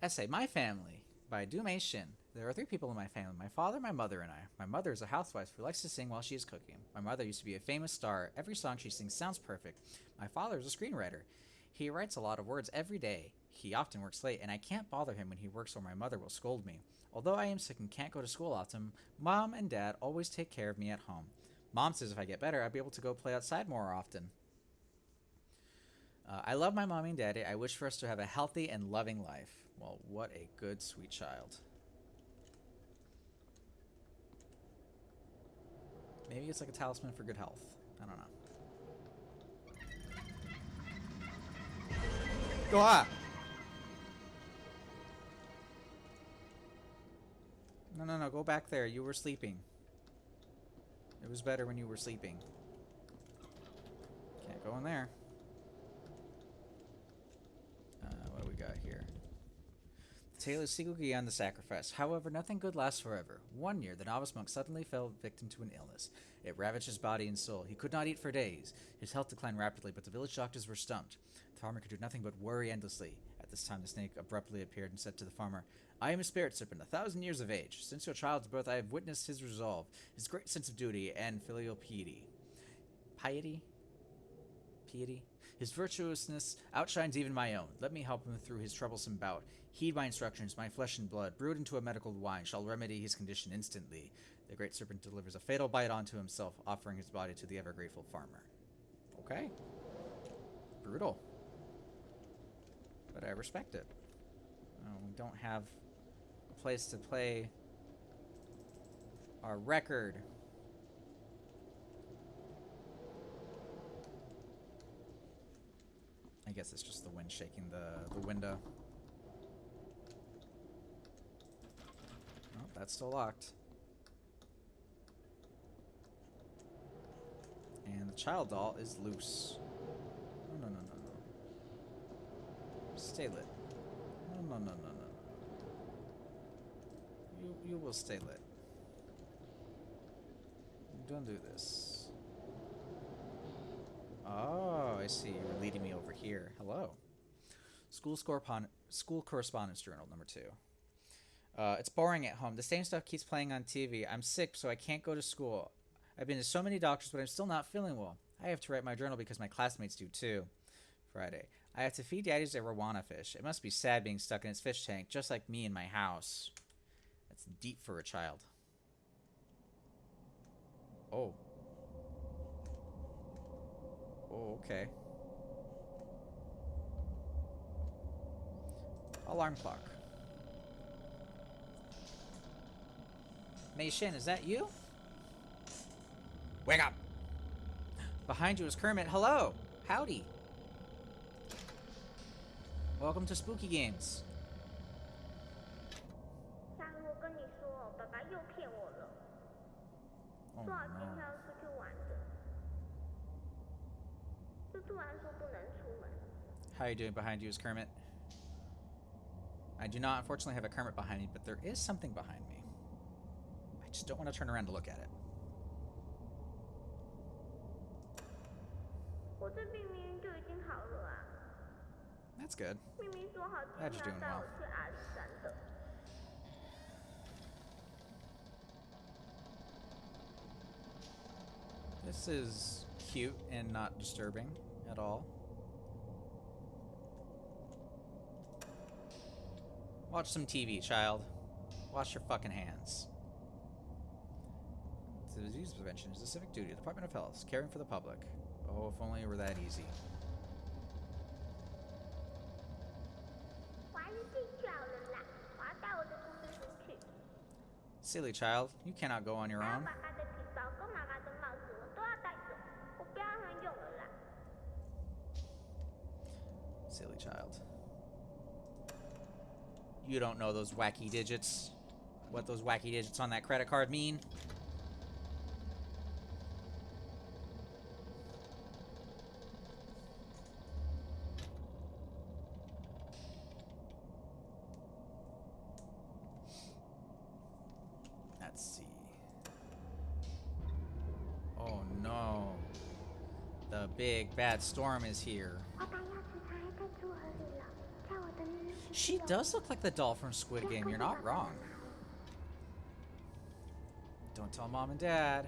Essay, My Family, by Dume Shin. There are 3 people in my family, my father, my mother, and I. My mother is a housewife who likes to sing while she is cooking. My mother used to be a famous star. Every song she sings sounds perfect. My father is a screenwriter. He writes a lot of words every day. He often works late, and I can't bother him when he works or my mother will scold me. Although I am sick and can't go to school often, Mom and Dad always take care of me at home. Mom says if I get better, I'll be able to go play outside more often. I love my mommy and daddy. I wish for us to have a healthy and loving life. Well, what a good, sweet child. Maybe it's like a talisman for good health. I don't know. Ah! No, go back there. You were sleeping. It was better when you were sleeping. Can't go in there. What do we got here? The tale is Sigugi on the sacrifice. However, nothing good lasts forever. One year, the novice monk suddenly fell victim to an illness. It ravaged his body and soul. He could not eat for days. His health declined rapidly, but the village doctors were stumped. The farmer could do nothing but worry endlessly. At this time, the snake abruptly appeared and said to the farmer, I am a spirit serpent, 1,000 years of age. Since your child's birth, I have witnessed his resolve, his great sense of duty, and filial piety. Piety? Piety? His virtuousness outshines even my own. Let me help him through his troublesome bout. Heed my instructions. My flesh and blood, brewed into a medical wine, shall remedy his condition instantly. The great serpent delivers a fatal bite onto himself, offering his body to the ever-grateful farmer. Okay. Brutal. But I respect it. We don't have a place to play our record. I guess it's just the wind shaking the window. Oh, that's still locked. And the child doll is loose. No. Stay lit. No. You will stay lit. Don't do this. Oh, I see. You're leading me over here. Hello. School correspondence journal number 2. It's boring at home. The same stuff keeps playing on TV. I'm sick, so I can't go to school. I've been to so many doctors, but I'm still not feeling well. I have to write my journal because my classmates do too. Friday. I have to feed Daddy's arowana fish. It must be sad being stuck in its fish tank, just like me in my house. That's deep for a child. Oh. Oh, okay. Alarm clock. Mei Shin, is that you? Wake up! Behind you is Kermit. Hello! Howdy! Welcome to Spooky Games. 下次我跟你说，爸爸又骗我了， Oh 说好今天 no. 要出去玩的，就突然说不能出门。 How are you doing? Behind you is Kermit. I do not unfortunately have a Kermit behind me, but there is something behind me. I just don't want to turn around to look at it. 我这病明明就已经好了啊， That's good. 明明说好今 Glad 天 you're 要 doing 带 well. 我去阿里山的。This is cute and not disturbing at all. Watch some TV, child. Wash your fucking hands. Disease prevention is a civic duty. Department of Health, caring for the public. Oh, if only it were that easy. Silly child, you cannot go on your own. Silly child. You don't know those wacky digits. What those wacky digits on that credit card mean. Let's see. Oh no. The big bad storm is here. She does look like the doll from Squid Game. You're not wrong. Don't tell Mom and Dad.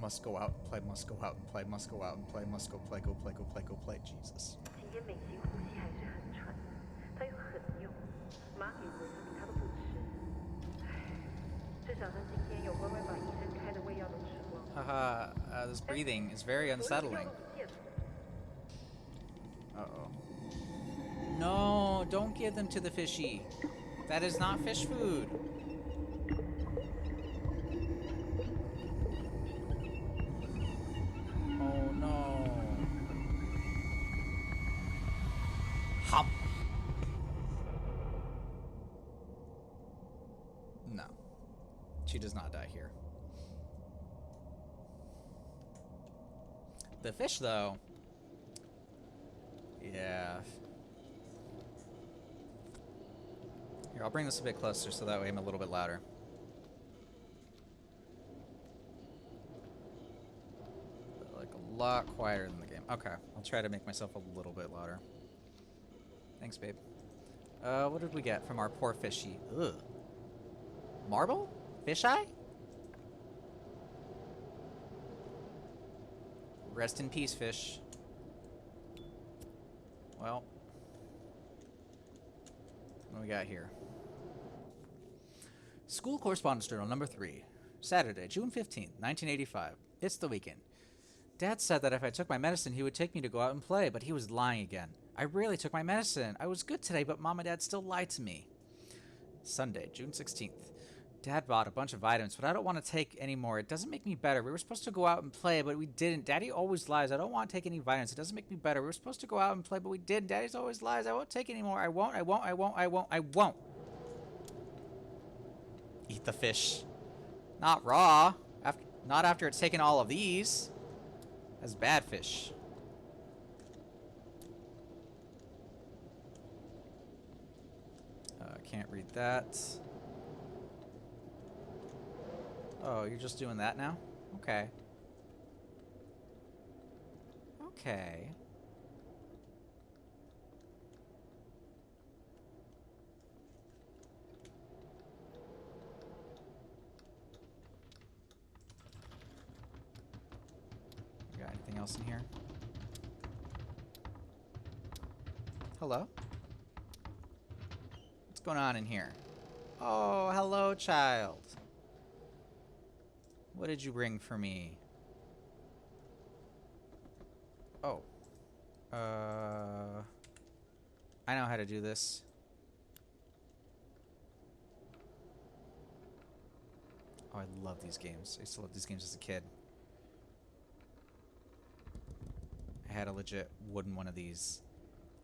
Must go out and play, must go out and play, must go out and play, must go play, go play, go play, go play. Jesus. Haha, this breathing is very unsettling. Uh-oh. No, don't give them to the fishy. That is not fish food. Oh no. Hop. No. She does not die here. The fish, though. Yeah. Here, I'll bring this a bit closer so that way I'm a little bit louder. Like a lot quieter than the game. Okay, I'll try to make myself a little bit louder. Thanks, babe. What did we get from our poor fishy? Ugh. Marble? Fish eye? Rest in peace, fish. Well, what do we got here? School Correspondence Journal number 3. Saturday, June 15th, 1985. It's the weekend. Dad said that if I took my medicine, he would take me to go out and play, but he was lying again. I rarely took my medicine. I was good today, but Mom and Dad still lied to me. Sunday, June 16th. Dad bought a bunch of vitamins, but I don't want to take any more. It doesn't make me better. We were supposed to go out and play, but we didn't. Daddy always lies. I don't want to take any vitamins. It doesn't make me better. We were supposed to go out and play, but we didn't. Daddy's always lies. I won't take any more. I won't. I won't. I won't. I won't. I won't. Eat the fish. Not raw. Not after it's taken all of these. That's bad fish. Can't read that. Oh, you're just doing that now? Okay. Okay. You got anything else in here? Hello? What's going on in here? Oh, hello, child. What did you bring for me? Oh. I know how to do this. Oh, I love these games. I used to love these games as a kid. I had a legit wooden one of these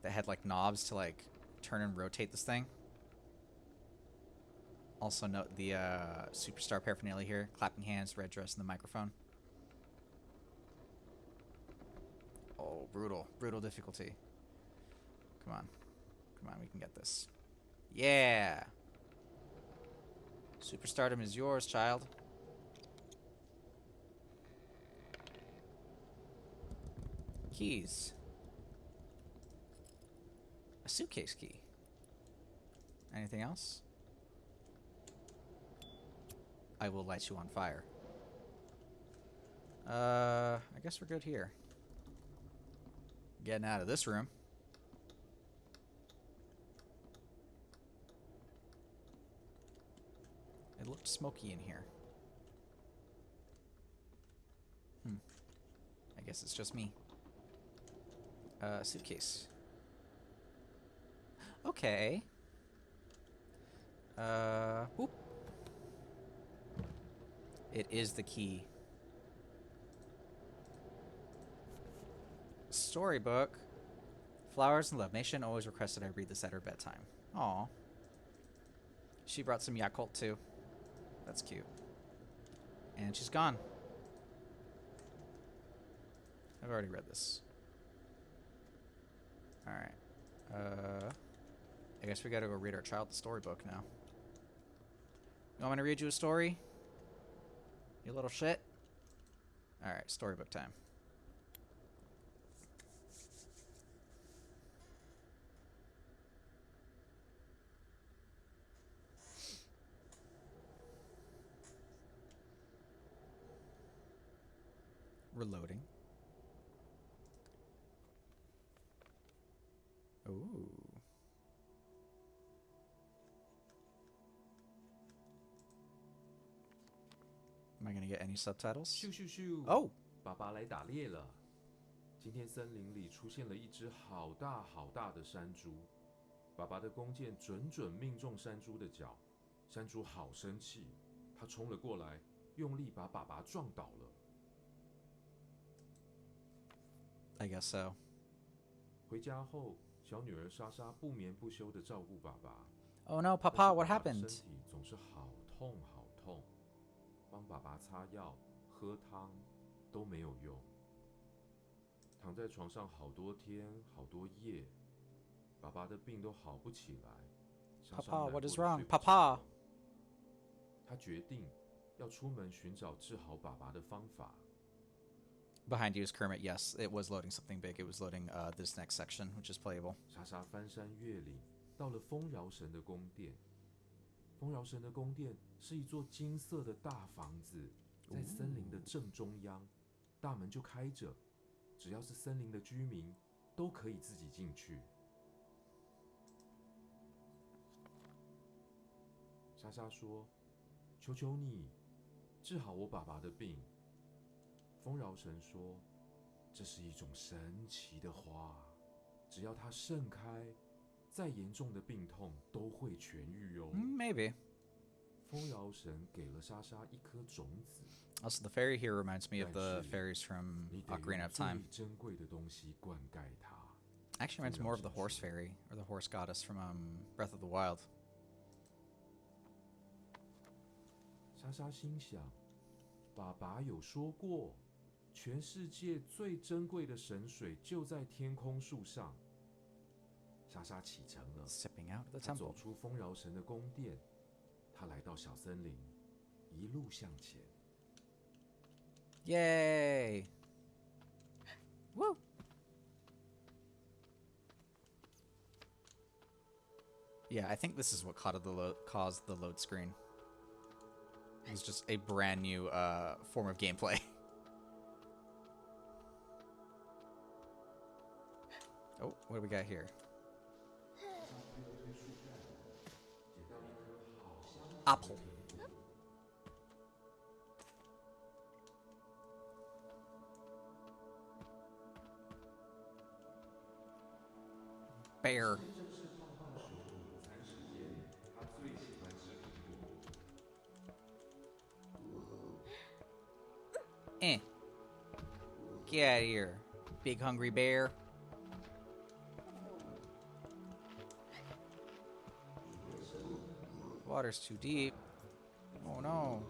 that had like knobs to like turn and rotate this thing. Also note the superstar paraphernalia here. Clapping hands, red dress, and the microphone. Oh, brutal. Brutal difficulty. Come on. Come on, we can get this. Yeah! Superstardom is yours, child. Keys. A suitcase key. Anything else? I will light you on fire. I guess we're good here. Getting out of this room. It looked smoky in here. I guess it's just me. Suitcase. Okay. Whoop. It is the key. Storybook. Flowers and Love. Nation always requested I read this at her bedtime. Aw. She brought some Yakult too. That's cute. And she's gone. I've already read this. Alright. I guess we gotta go read our child the storybook now. You want me to read you a story? You little shit? Alright, storybook time. Reloading. Ooh. Am I gonna get any subtitles? 咻咻咻！ Oh! 爸爸来打猎了。今天森林里出现了一只好大好大的山猪，爸爸的弓箭准准命中山猪的脚，山猪好生气，它冲了过来，用力把爸爸撞倒了。 I guess so. 回家后，小女儿莎莎不眠不休地照顾爸爸。 Oh no, 但是 Papa, what 爸爸的 happened? 身体总是好痛好痛，帮爸爸擦药、喝汤都没有用。躺在床上好多天、好多夜，爸爸的病都好不起来。莎莎 Papa, 难 what 过 is 得 wrong? 睡不着 Papa! 他决定要出门寻找治好爸爸的方法。 Behind you is Kermit. Yes, it was loading something big. It was loading this next section, which is playable. 莎莎翻山越岭，到了丰饶神的宫殿。丰饶神的宫殿是一座金色的大房子，在森林的正中央，大门就开着，只要是森林的居民都可以自己进去。莎莎说：“求求你，治好我爸爸的病。”丰饶神说：“这是一种神奇的花，只要它盛开，再严重的病痛都会痊愈哦。” Maybe. 丰饶神给了莎莎一颗种子。 Also, the fairy here reminds me of the 但是 fairies from 你得 Ocarina 用 of 最 Time. 珍贵的东西灌溉它。 Actually reminds me more of the horse fairy, or the horse goddess from Breath of the Wild. 莎莎心想，爸爸有说过，全世界最珍贵的神水就在天空树上。莎莎启程了， Stepping out of the 她走 temple. 出丰饶神的宫殿，她来到小森林，一路向前。 Yay! Woo! Yeah, I think this is what caused the load screen. It was just a brand new form of gameplay. Oh, what do we got here? Apple. Bear. Eh. Get out of here, big hungry bear. Water's too deep. Oh no.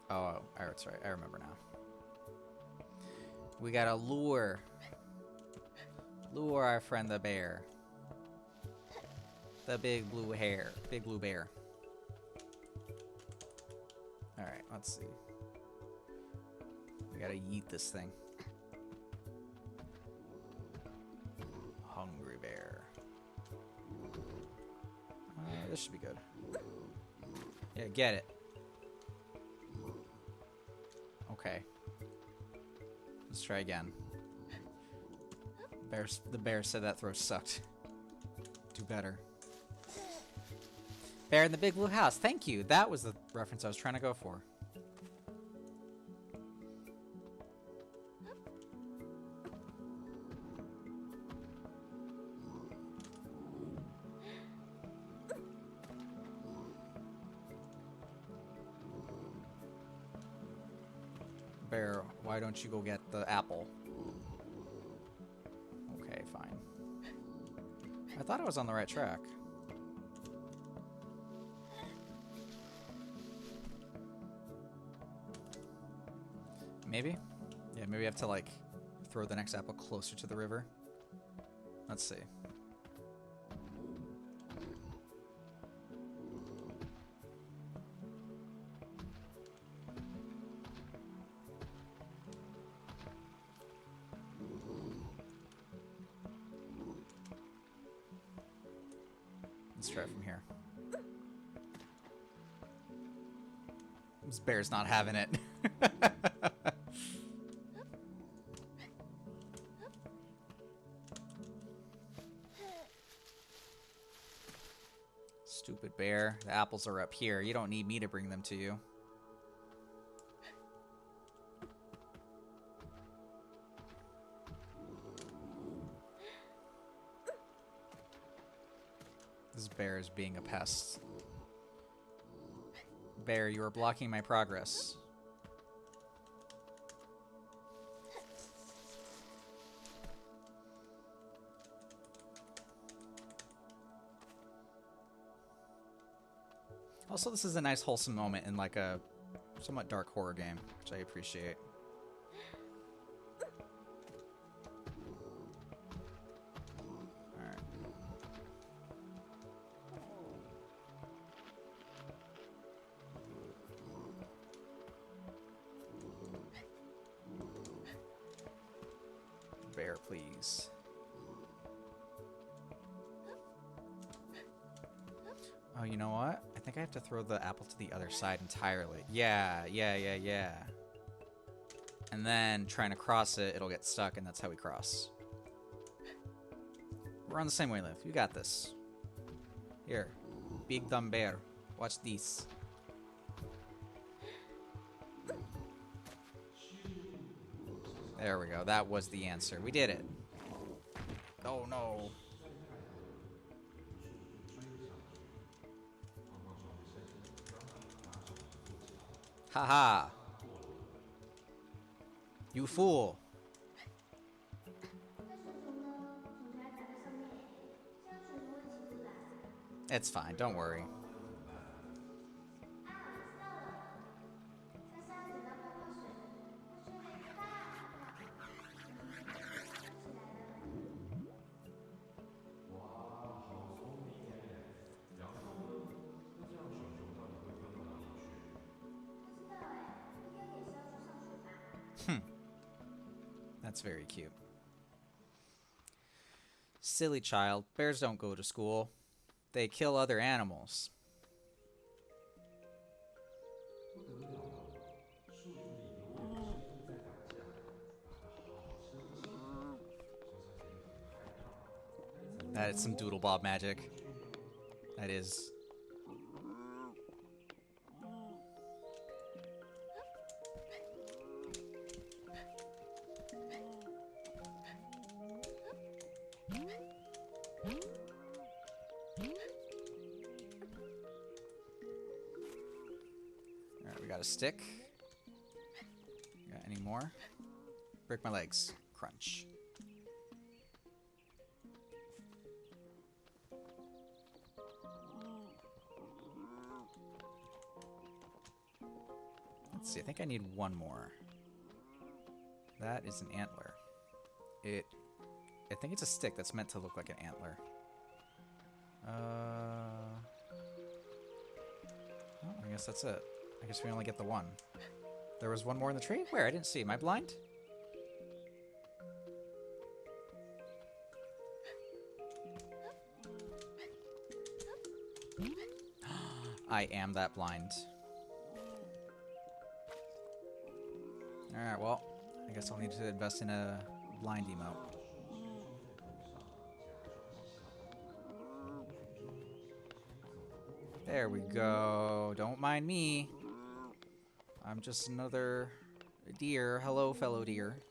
Oh, that's right. I remember now. We gotta lure our friend the bear. The big blue hair. Big blue bear. Alright, let's see. We gotta yeet this thing. Hungry bear. This should be good. Yeah, get it. Okay. Let's try again. The bear said that throw sucked. Do better. Bear in the Big Blue House. Thank you. That was the reference I was trying to go for. Bear, why don't you go get the apple? Okay, fine. I thought I was on the right track. Maybe? Yeah, maybe I have to, like, throw the next apple closer to the river. Let's see. Let's try it from here. This bear's not having it. Stupid bear. The apples are up here. You don't need me to bring them to you. This bear is being a pest. Bear, you are blocking my progress. Also, this is a nice wholesome moment in like a somewhat dark horror game, which I appreciate. Alright. Bear, please. Oh, you know what? I think I have to throw the apple to the other side entirely. Yeah. And then trying to cross it, it'll get stuck, and that's how we cross. We're on the same wavelength. You got this. Here. Big dumb bear. Watch this. There we go. That was the answer. We did it. Oh, no. Haha. You fool. It's fine, don't worry. That's very cute. Silly child. Bears don't go to school. They kill other animals. That is some Doodle Bob magic. That is. Alright, we got a stick. Got any more? Break my legs. Crunch. Let's see, I think I need one more. That is an antler. I think it's a stick that's meant to look like an antler. Oh, I guess that's it. I guess we only get the one. There was one more in the tree? Where? I didn't see. Am I blind? I am that blind. Alright, well, I guess I'll need to invest in a blind emote. There we go. Don't mind me. I'm just another deer. Hello, fellow deer.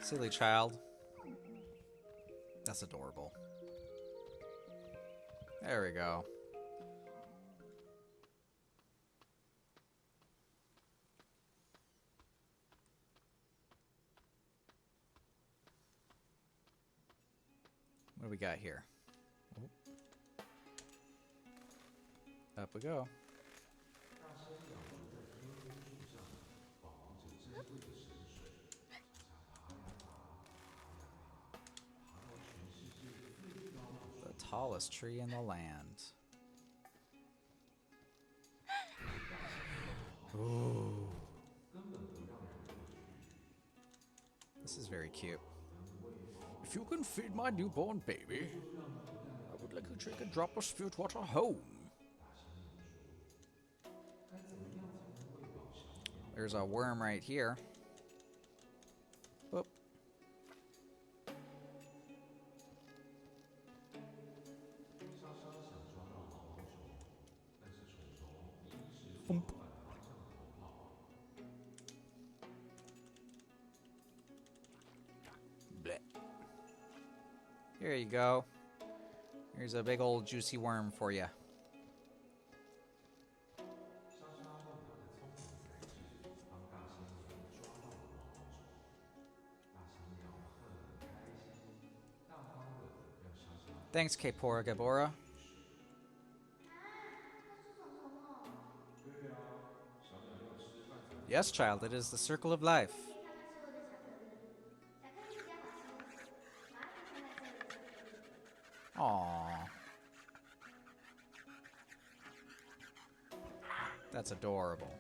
Silly child. That's adorable. There we go. What do we got here? Oh. Up we go. The tallest tree in the land. Ooh. This is very cute. If you can feed my newborn baby, I would like to take a drop of spirit water home. There's a worm right here. Whoop. Thump. Blech. Here you go. Here's a big old juicy worm for you. Thanks, Kapora Gabora. Yes, child, it is the circle of life. Aww. That's adorable.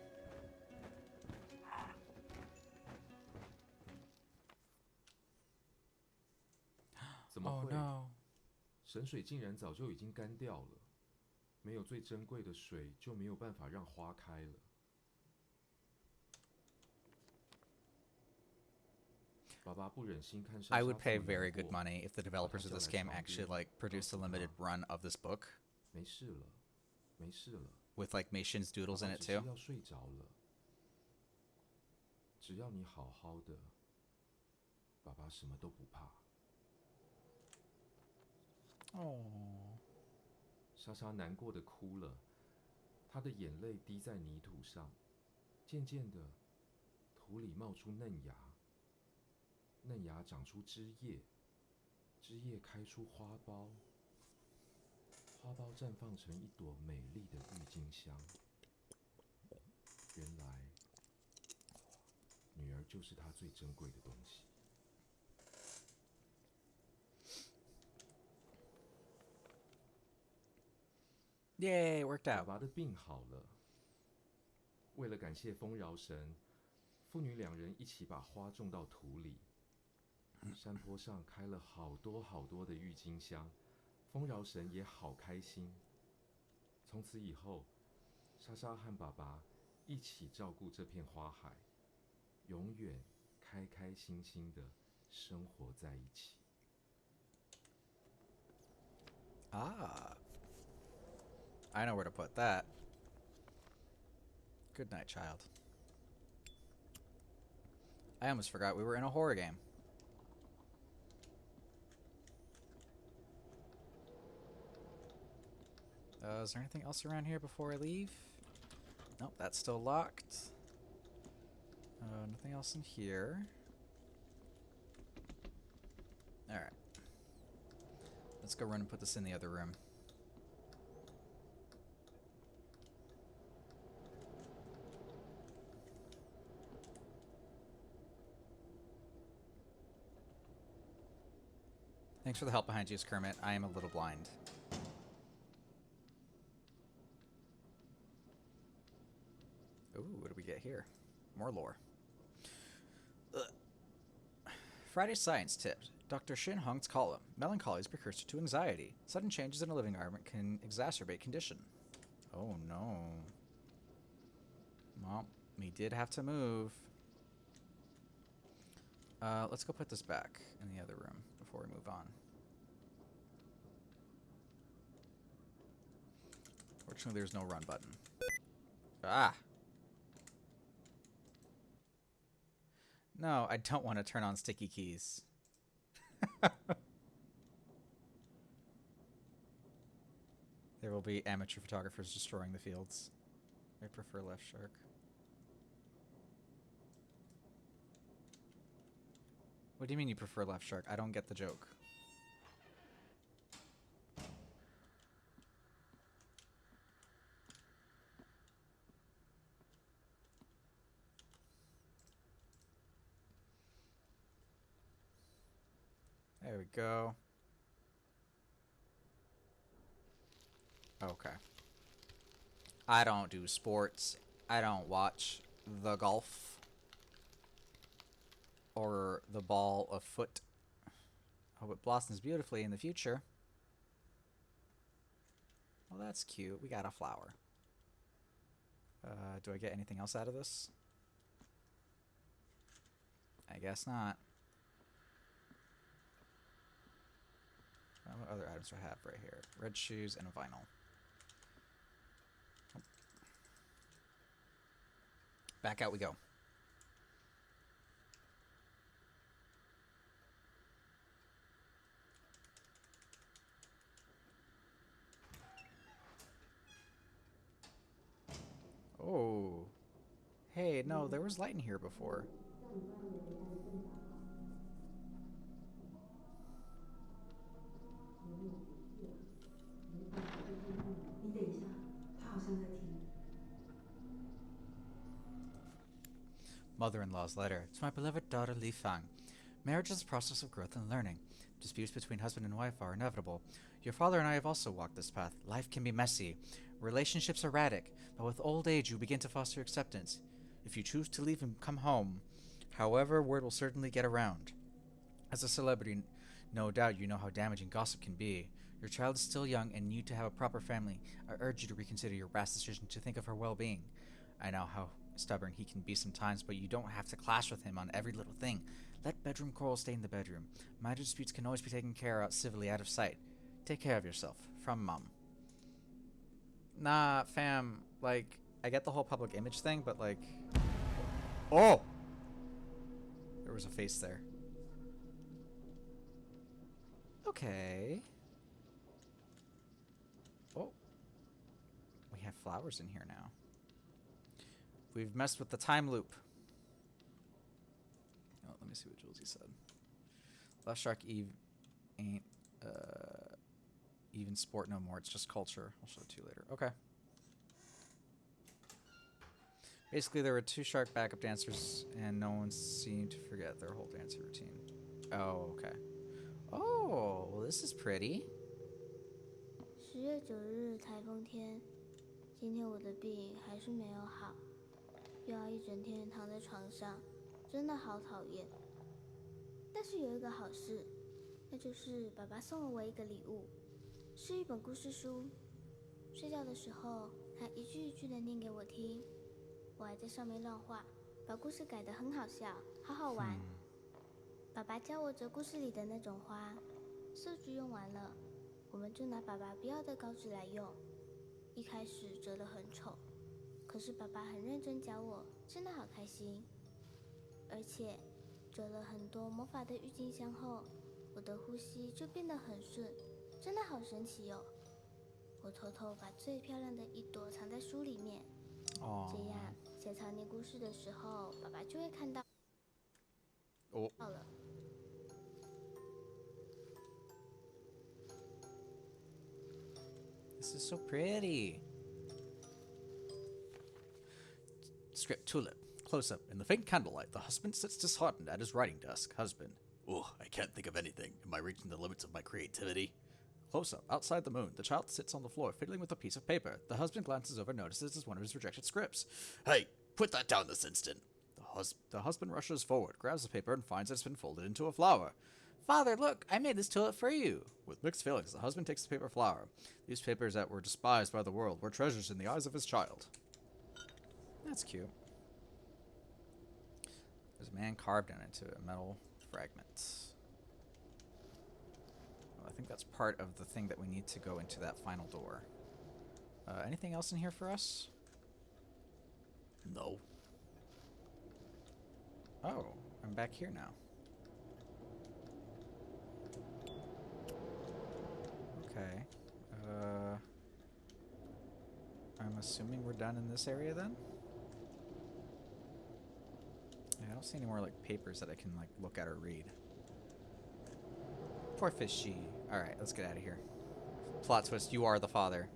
Oh no. 神水竟然早就已经干掉了，没有最珍贵的水，就没有办法让花开了。爸爸不忍心看莎莎 I would pay 这么难 very good 过 money if the developers of this game actually like produced a limited run of this book 没事了，没事了， with like Meishin's 爸 doodles 爸 in it 只是 too. 要睡着了。只要你好好的，爸爸什么都不怕。 Oh. 莎莎难过的哭了，她的眼泪滴在泥土上，渐渐的，土里冒出嫩芽，嫩芽长出枝叶，枝叶开出花苞，花苞绽放成一朵美丽的郁金香。原来，女儿就是她最珍贵的东西。 Yay, it worked 爸 out. 爸的病好了。为了感谢丰饶神，父女两人一起把花种到土里。山坡上开了好多好多的郁金香，丰饶神也好开心。从此以后，莎莎和爸爸一起照顾这片花海，永远开开心心的生活在一起。 Ah. I know where to put that. Good night, child. I almost forgot we were in a horror game. Is there anything else around here before I leave? Nope, that's still locked. Nothing else in here. Alright. Let's go run and put this in the other room. Thanks for the help behind you, Kermit. I am a little blind. Ooh, what do we get here? More lore. Ugh. Friday's science tips. Dr. Shin Hong's column. Melancholy is precursor to anxiety. Sudden changes in a living environment can exacerbate condition. Oh no. Well, we did have to move. Let's go put this back in the other room before we move on. Fortunately, there's no run button. Ah! No, I don't want to turn on sticky keys. There will be amateur photographers destroying the fields. I prefer left shark. What do you mean you prefer left shark? I don't get the joke. There we go. Okay. I don't do sports. I don't watch the golf. Or the ball of foot. Hope it blossoms beautifully in the future. Well, that's cute. We got a flower. Do I get anything else out of this? I guess not. What other items do I have right here? Red shoes and a vinyl. Oh. Back out we go. Oh. Hey, no, there was light in here before. Mother-in-law's letter. To my beloved daughter Li Fang. Marriage is a process of growth and learning. Disputes between husband and wife are inevitable. Your father and I have also walked this path. Life can be messy. Relationships erratic. But with old age, you begin to foster acceptance. If you choose to leave and come home, however, word will certainly get around. As a celebrity, no doubt you know how damaging gossip can be. Your child is still young and need to have a proper family. I urge you to reconsider your rash decision to think of her well-being. I know how stubborn he can be sometimes, but you don't have to clash with him on every little thing. Let bedroom quarrels stay in the bedroom. Minor disputes can always be taken care of civilly out of sight. Take care of yourself. From Mom. Nah, fam, like, I get the whole public image thing, but like... Oh! There was a face there. Okay. Oh. We have flowers in here now. We've messed with the time loop. Oh, let me see what Julesy said. Left Shark Eve ain't even sport no more. It's just culture. I'll show it to you later. Okay. Basically, there were 2 shark backup dancers, and no one seemed to forget their whole dancing routine. Oh, okay. Oh, well, this is pretty. 10月9日台风天，今天我的病还是没有好，又要一整天躺在床上，真的好讨厌。但是有一个好事，那就是爸爸送了我一个礼物，是一本故事书。睡觉的时候，他一句一句的念给我听，我还在上面乱画，把故事改得很好笑，好好玩。爸爸教我折故事里的那种花，色纸用完了，我们就拿爸爸不要的稿纸来用。一开始折得很丑，可是爸爸很认真教我，真的好开心。而且折了很多魔法的郁金香后，我的呼吸就变得很顺，真的好神奇哦。我偷偷把最漂亮的一朵藏在书里面，哦。这样写藏念故事的时候，爸爸就会看到哦。了。This is so pretty. Script Tulip. Close up. In the faint candlelight, the husband sits disheartened at his writing desk. Husband. Oh, I can't think of anything. Am I reaching the limits of my creativity? Close up. Outside the moon, the child sits on the floor, fiddling with a piece of paper. The husband glances over, notices it's one of his rejected scripts. Hey, put that down this instant. The husband rushes forward, grabs the paper, and finds it's been folded into a flower. Father, look, I made this tulip for you. With mixed feelings, the husband takes the paper flower. These papers that were despised by the world were treasures in the eyes of his child. That's cute. There's a man carved into a metal fragment. Well, I think that's part of the thing that we need to go into that final door. Anything else in here for us? No. Oh, I'm back here now. Okay. I'm assuming we're done in this area then? Yeah, I don't see any more like papers that I can like look at or read. Poor fishy. Alright, let's get out of here. Plot twist, you are the father.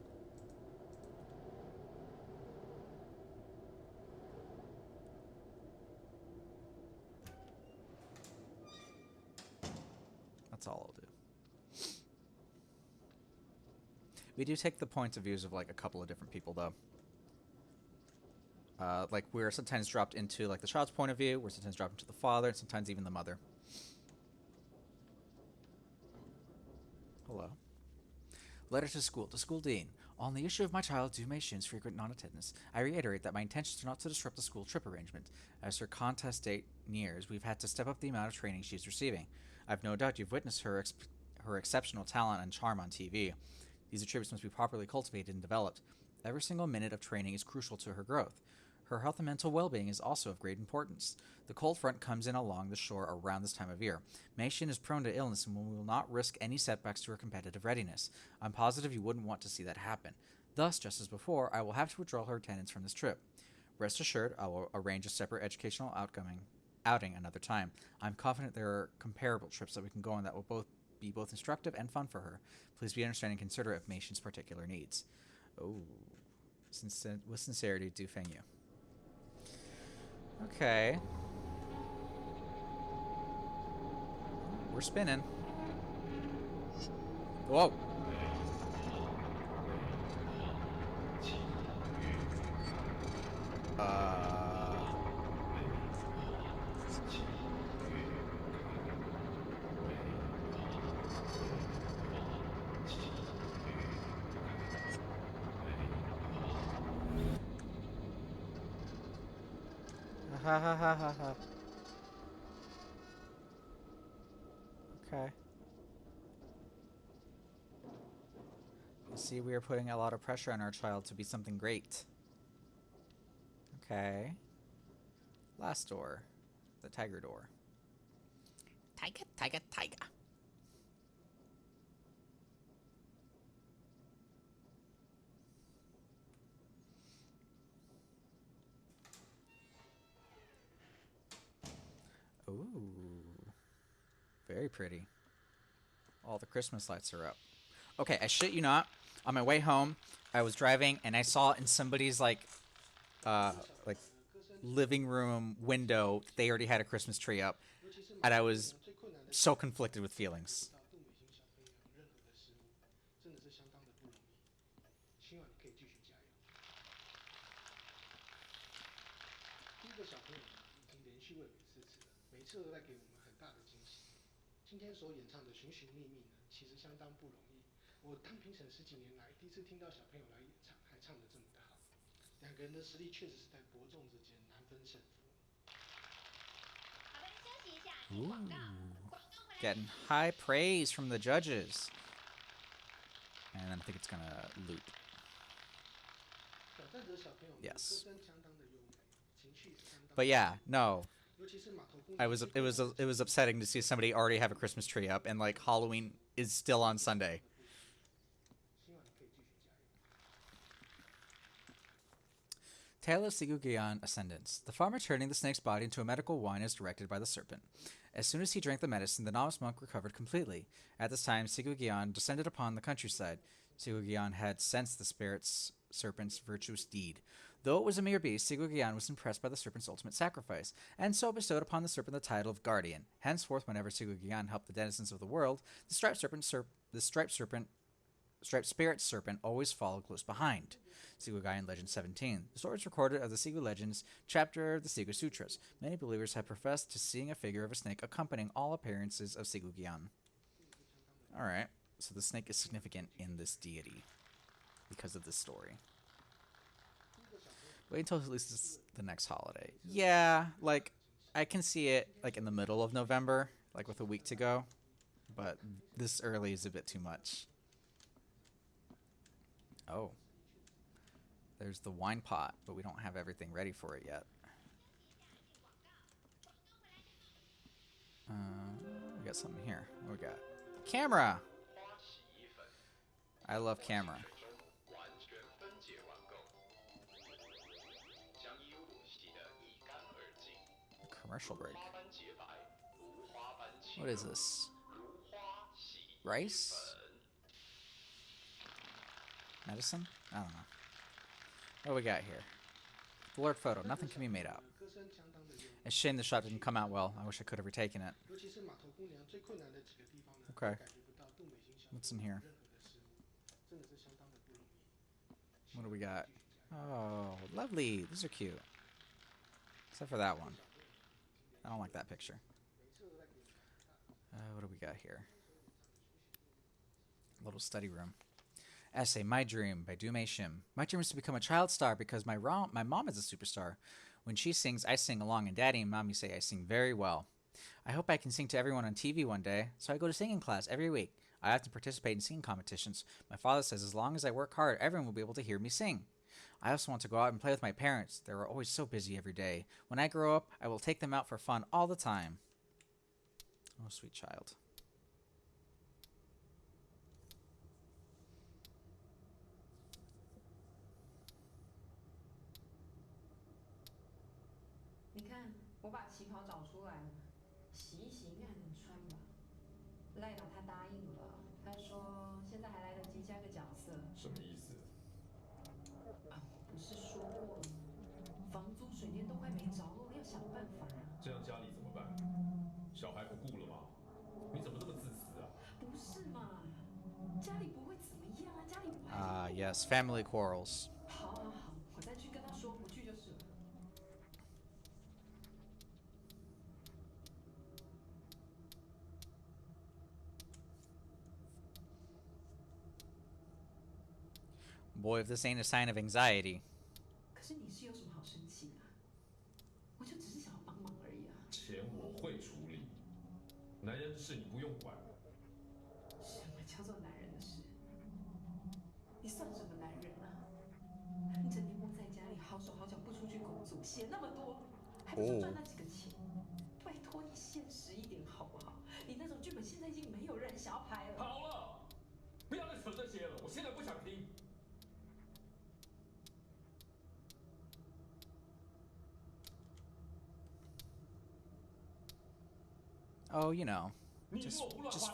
That's all I'll do. We do take the points of views of like a couple of different people though. Like we're sometimes dropped into like the child's point of view, we're sometimes dropped into the father, and sometimes even the mother. Hello. Letter to school. To school dean. On the issue of my child Du Mei Xun's frequent non-attendance, I reiterate that my intentions are not to disrupt the school trip arrangement. As her contest date nears, we've had to step up the amount of training she's receiving. I've no doubt you've witnessed her exceptional talent and charm on TV. These attributes must be properly cultivated and developed. Every single minute of training is crucial to her growth. Her health and mental well-being is also of great importance. The cold front comes in along the shore around this time of year. Mei Xin is prone to illness and we will not risk any setbacks to her competitive readiness. I'm positive you wouldn't want to see that happen. Thus, just as before, I will have to withdraw her attendance from this trip. Rest assured, I will arrange a separate educational outing another time. I'm confident there are comparable trips that we can go on that will be both instructive and fun for her. Please be understanding and considerate of Mei Xin's particular needs. Oh, with sincerity, Du Fengyu. Okay. We're spinning. Whoa. Ha ha ha ha ha. Okay. You see, we are putting a lot of pressure on our child to be something great. Okay. Last door. The tiger door. Tiger, tiger, tiger. Ooh. Very pretty. All the Christmas lights are up. Okay, I shit you not. On my way home, I was driving and I saw in somebody's like living room window they already had a Christmas tree up, and I was so conflicted with feelings. Ooh. Getting high praise from the judges. And I think it's gonna loop. Yes. But yeah, no. It was upsetting to see somebody already have a Christmas tree up and like Halloween is still on Sunday. Tale of Sigugyan Ascendants. The farmer turning the snake's body into a medical wine is directed by the serpent. As soon as he drank the medicine, the novice monk recovered completely. At this time, Sigugyan descended upon the countryside. Sigugyan had sensed the serpent's virtuous deed. Though it was a mere beast, Sigugyan was impressed by the serpent's ultimate sacrifice, and so bestowed upon the serpent the title of guardian. Henceforth, whenever Sigugyan helped the denizens of the world, the striped spirit serpent always followed close behind. Sigugyan Legend 17. The story is recorded of the Sigu Legends chapter of the Sigu Sutras. Many believers have professed to seeing a figure of a snake accompanying all appearances of Sigugyan. Alright, so the snake is significant in this deity because of this story. Wait until at least the next holiday. Yeah, like, I can see it like in the middle of November, like with a week to go, but this early is a bit too much. Oh. There's the wine pot, but we don't have everything ready for it yet. We got something here. What we got? Camera! I love camera. Commercial break. What is this? Rice? Medicine? I don't know. What do we got here? Blurred photo. Nothing can be made out. It's a shame the shot didn't come out well. I wish I could have retaken it. Okay. What's in here? What do we got? Oh, lovely. These are cute. Except for that one. I don't like that picture. What do we got here? Little study room. Essay, My Dream by Dume Shim. My dream is to become a child star because my mom is a superstar. When she sings, I sing along, and Daddy and Mommy say I sing very well. I hope I can sing to everyone on TV one day, so I go to singing class every week. I often participate in singing competitions. My father says as long as I work hard, everyone will be able to hear me sing. I also want to go out and play with my parents. They are always so busy every day. When I grow up, I will take them out for fun all the time. Oh, sweet child.赖导他答应了，他说现在还来得及加个角色。什么意思？不是说过了吗？房租、水电都快没着落了，要想办法啊。这样家里怎么办？小孩不顾了吗？你怎么这么自私啊？不是嘛？家里不会怎么样啊，家里我还是yes, family quarrels. 好，我再去跟他说，不去就是了。Boy, if this ain't a sign of anxiety. 可是你是有什么好生气的？我就只是想要帮忙而已啊。钱我会处理，男人的事你不用管。什么叫做男人的事？你算什么男人啊？你整天窝在家里，好手好脚不出去工作，写那么多，还不就赚那几个钱？拜托你现实一点好不好？你那种剧本现在已经没有人想要拍了。好了，不要再扯这些了，我现在不想听。Oh, you know, just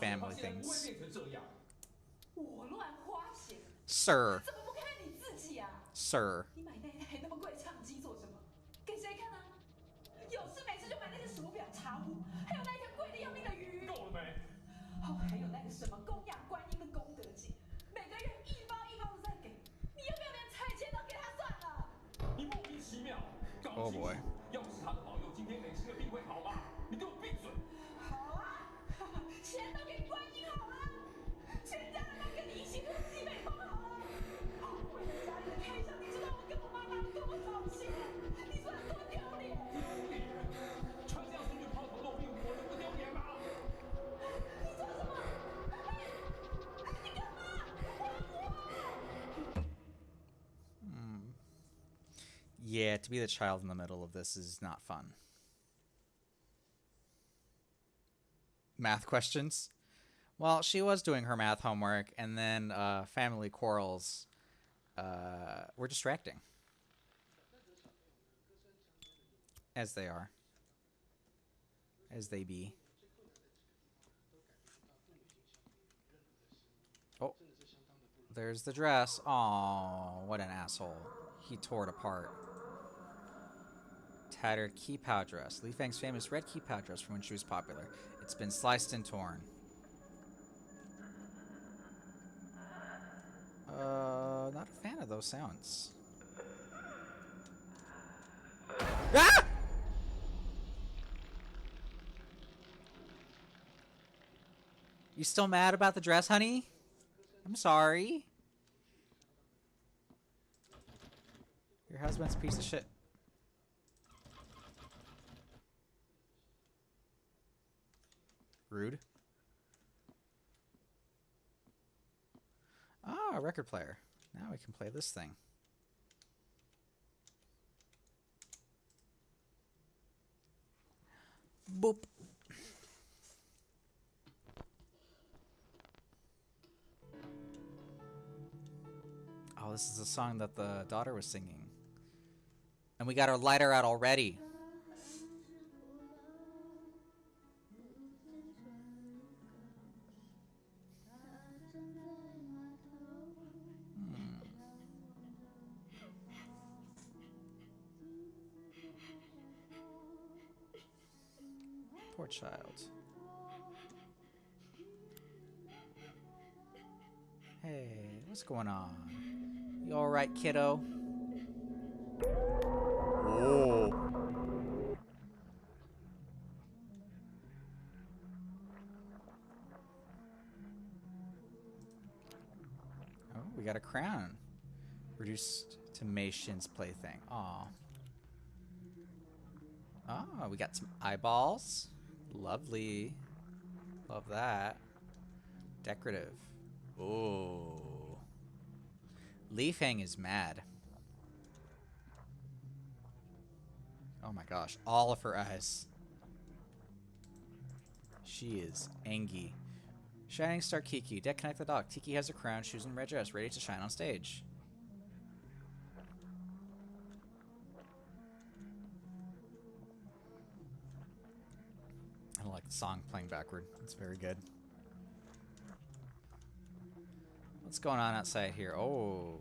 family things. 我乱花钱， Sir, 怎么不看你自己啊？ sir. 你买那台那么贵的相机做什么？给谁看啊？有事没事就买那些手表、茶壶，还有那一条贵的要命的鱼。够了没？哦，还有那个什么供养观音的功德金，每个月一包一包的在给，你要不要连菜钱都给他算了？你莫名其妙，搞 Oh 清楚 boy. 要不是他的保佑，今天累积的病会好吗？你给我闭嘴！好啊，钱都给观音好了，全家人都跟你一起喝西北风好了。为了家里的开销，你知道我跟我妈拿了多少钱？你说有多丢脸？丢脸！穿这样出去抛头露面，活得不丢脸吗？你做什么？哎，你干嘛？还我！ Yeah, to be the child in the middle of this is not fun. Math questions? Well, she was doing her math homework, and then family quarrels were distracting. As they are. As they be. Oh. There's the dress. Oh, what an asshole. He tore it apart. Tattered Key-Pow dress. Li Fang's famous red Key-Pow dress from when she was popular. It's been sliced and torn. Not a fan of those sounds. Ah! You still mad about the dress, honey? I'm sorry. Your husband's a piece of shit. Rude. Ah, a record player. Now we can play this thing. Boop. Oh, this is a song that the daughter was singing. And we got our lighter out already. Poor child. Hey, what's going on? You alright, kiddo? Oh. Oh, we got a crown. Reduced to Mei Shin's plaything. Aw. Oh, we got some eyeballs. Lovely. Love that. Decorative. Oh. Li Fang is mad. Oh my gosh. All of her eyes. She is angry. Shining Star Kiki. Deck connect the dock. Tiki has a crown, shoes, and red dress, ready to shine on stage. I like the song playing backward. It's very good. What's going on outside here? Oh.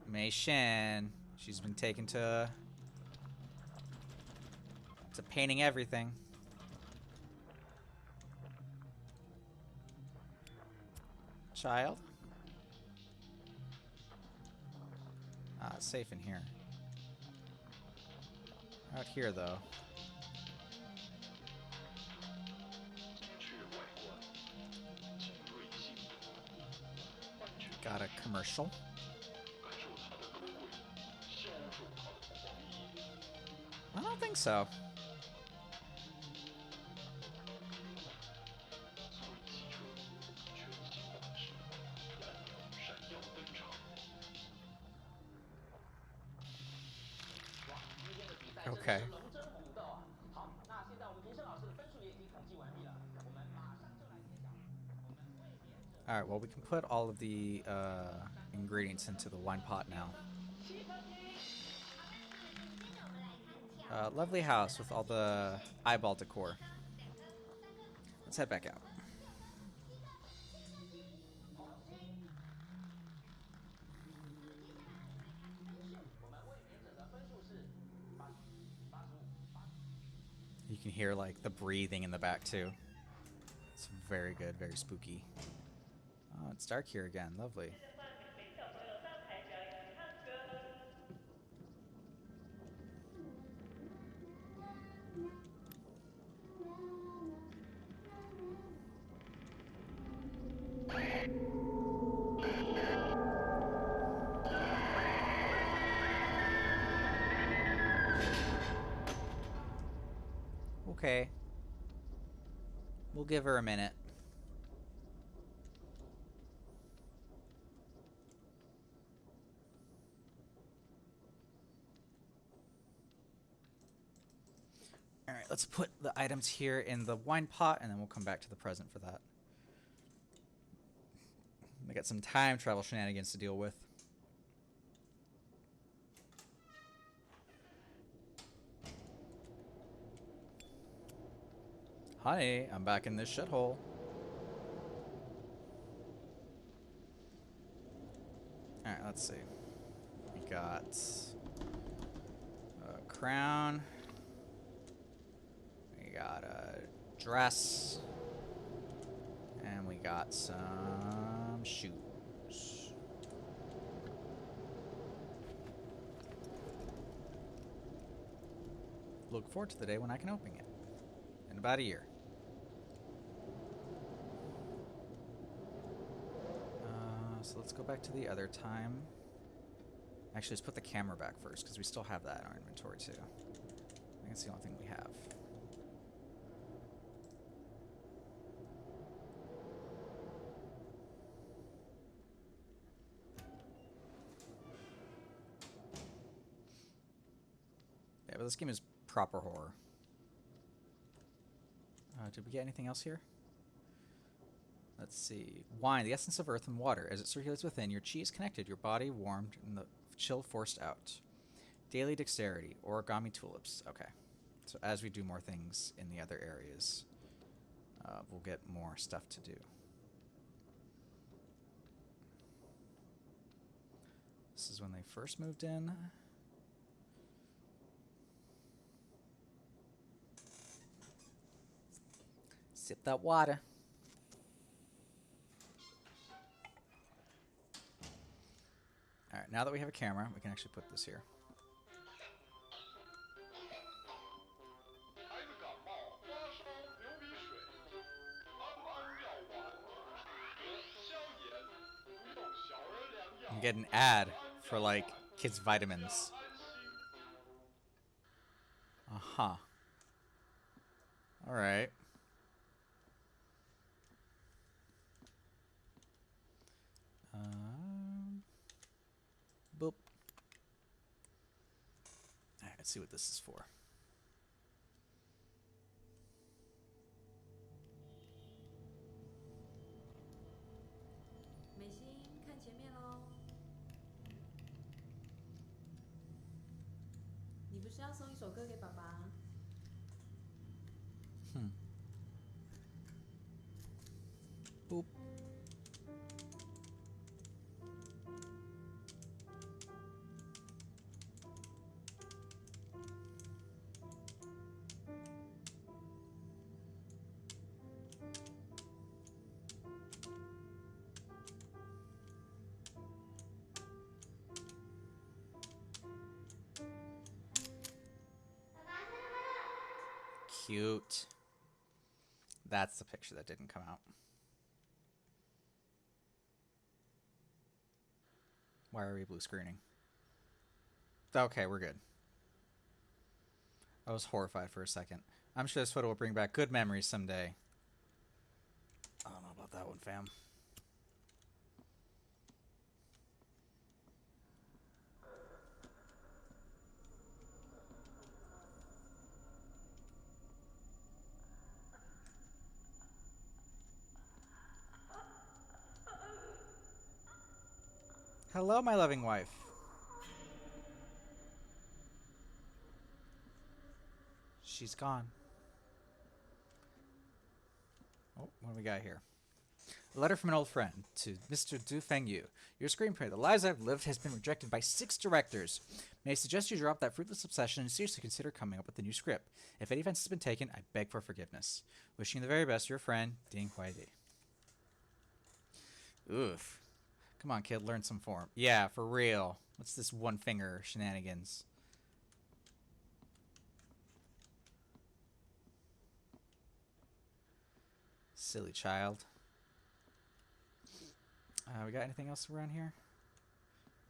Mei Shin. She's been taken to painting everything. Child? Ah, it's safe in here. Out here, though. Got a commercial. I don't think so. Okay. Alright, well, we can put all of the ingredients into the wine pot now. Lovely house with all the eyeball decor. Let's head back out. You can hear like the breathing in the back too. It's very good, very spooky. Oh, it's dark here again. Lovely. Okay. We'll give her a minute. Alright, let's put the items here in the wine pot, and then we'll come back to the present for that. We got some time travel shenanigans to deal with. Hi, I'm back in this shithole. Alright, let's see. We got a crown. We got a dress. And we got some shoes. Look forward to the day when I can open it. In about a year. So let's go back to the other time. Actually, let's put the camera back first, because we still have that in our inventory, too. I think it's the only thing we have. Yeah, but this game is proper horror. Did we get anything else here? Let's see. Wine, the essence of earth and water. As it circulates within, your chi is connected, your body warmed, and the chill forced out. Daily dexterity, origami tulips. Okay. So as we do more things in the other areas, we'll get more stuff to do. This is when they first moved in. Sip that water. Alright, now that we have a camera, we can actually put this here. You get an ad for, like, kids' vitamins. Uh-huh. Alright. Boop. Alright, let's see what this is for. Boop. Cute. That's the picture that didn't come out. Why are we blue screening? Okay, we're good. I was horrified for a second. I'm sure this photo will bring back good memories someday. I don't know about that one, fam. Hello, my loving wife. She's gone. Oh, what do we got here? A letter from an old friend to Mr. Du Fengyu. Your screenplay, The Lives I've Lived, has been rejected by 6 directors. May I suggest you drop that fruitless obsession and seriously consider coming up with a new script. If any offense has been taken, I beg for forgiveness. Wishing you the very best, your friend, Ding Huaidi. Oof. Come on, kid, learn some form. Yeah, for real. What's this one finger shenanigans? Silly child. We got anything else around here?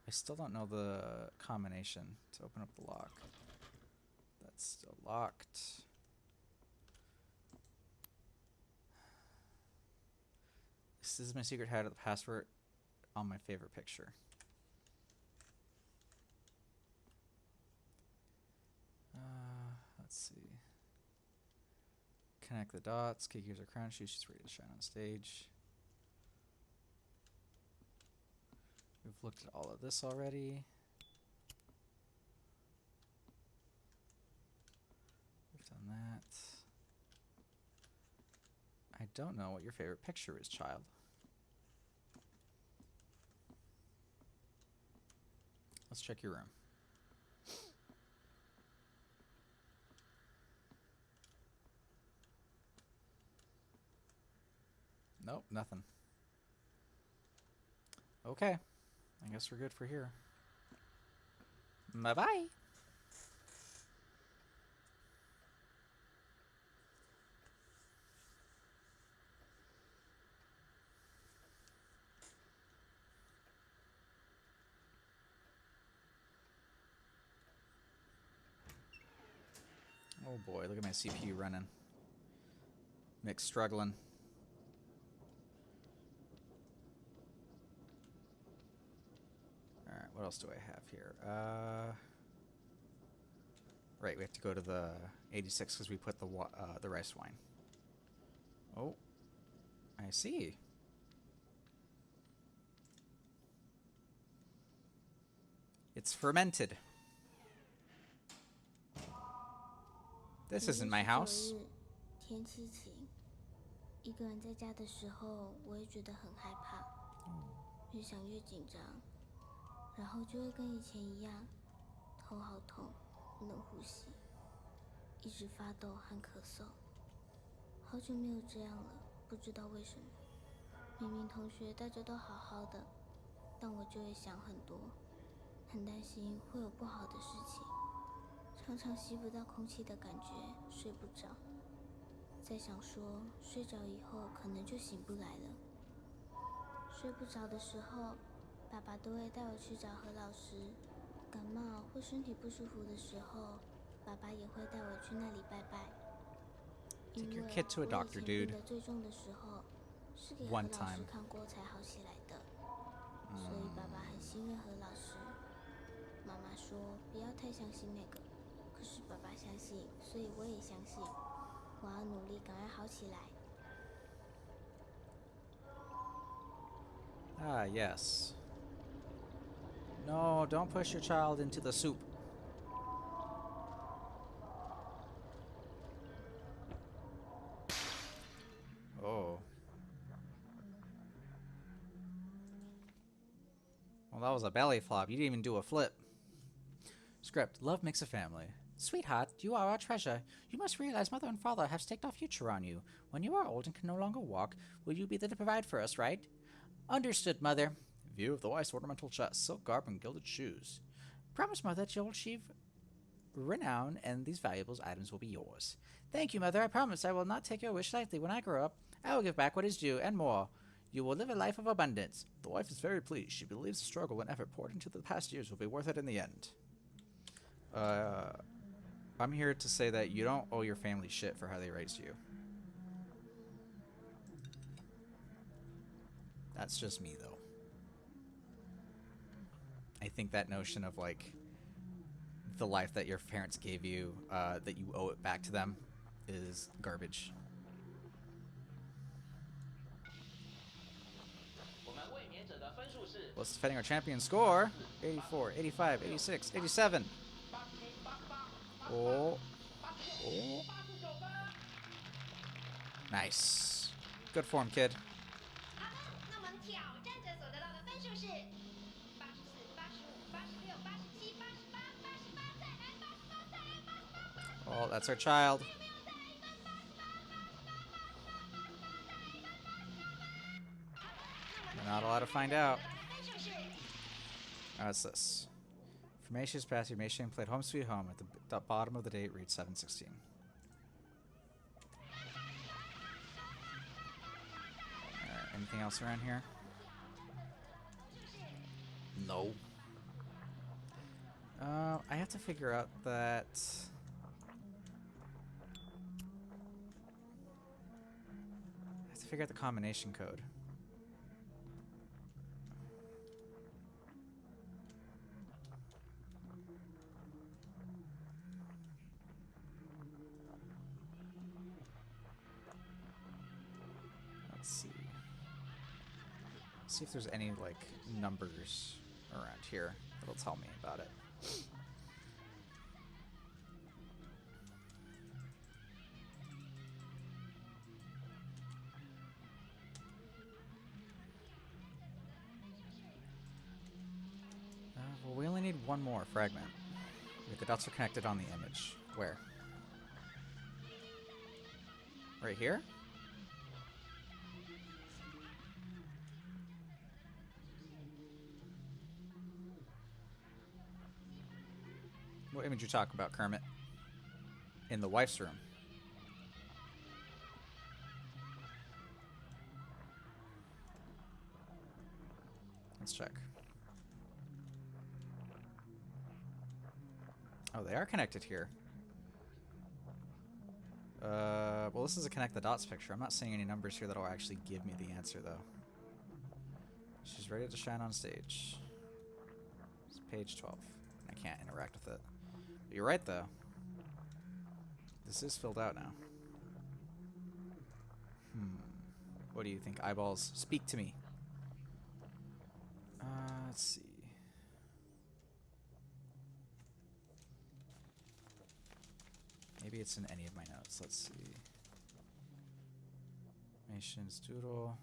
I still don't know the combination to open up the lock. That's still locked. This is my secret hide of the password on my favorite picture. Let's see. Connect the dots. Kiki gives her crown shoes. She's ready to shine on stage. We've looked at all of this already. We've done that. don't know what your favorite picture is, child. Let's check your room. Nope, nothing. Okay. I guess we're good for here. Bye-bye. Oh boy, look at my CPU running. Mick's struggling. Alright, what else do I have here? Right, we have to go to the 86 because we put the rice wine. Oh, I see. It's fermented. This isn't my house. 天气晴，一个人在家的时候，我也觉得很害怕，越想越紧张，然后就会跟以前一样，头好痛，不能呼吸，一直发抖和咳嗽。好久没有这样了，不知道为什么。明明同学大家都好好的，但我就会想很多，很担心会有不好的事情。常常吸不到空气的感觉，睡不着。在想说，睡着以后可能就醒不来了。睡不着的时候，爸爸都会带我去找何老师。感冒或身体不舒服的时候，爸爸也会带我去那里拜拜。因为我以前病得最重的时候，是给何老师看过才好起来的，所以爸爸很信任何老师。妈妈说不要太相信那个。可是爸爸相信，所以我也相信。我要努力，赶快好起来。Ah, yes. No, don't push your child into the soup. Oh. Well, that was a belly flop. You didn't even do a flip. Script. Love makes a family. Sweetheart, you are our treasure. You must realize Mother and Father have staked our future on you. When you are old and can no longer walk, will you be there to provide for us, right? Understood, Mother. View of the wife's ornamental chest, silk garb, and gilded shoes. Promise, Mother, that you'll achieve renown, and these valuable items will be yours. Thank you, Mother. I promise I will not take your wish lightly. When I grow up, I will give back what is due, and more. You will live a life of abundance. The wife is very pleased. She believes the struggle and effort poured into the past years will be worth it in the end. I'm here to say that you don't owe your family shit for how they raised you. That's just me, though. I think that notion of, like, the life that your parents gave you, that you owe it back to them, is garbage. Let's defending our champion score. 84, 85, 86, 87. Oh. Oh. Nice. Good form, kid. Oh, that's our child. We're not allowed to find out. What's this? Formation is passed. Formation played Home Sweet Home. At the bottom of the date, read 7/16. Anything else around here? No. I have to figure out that... I have to figure out the combination code. Let's see. See if there's any, like, numbers around here that'll tell me about it. need one more fragment. Wait, the dots are connected on the image. Where? Right here? What image you talking about, Kermit? In the wife's room. Let's check. Oh, they are connected here. Well, this is a connect the dots picture. I'm not seeing any numbers here that'll actually give me the answer, though. She's ready to shine on stage. It's page 12. I can't interact with it. But you're right, though. This is filled out now. What do you think, eyeballs? Speak to me. Let's see. Maybe it's in any of my notes. Let's see. Nations doodle.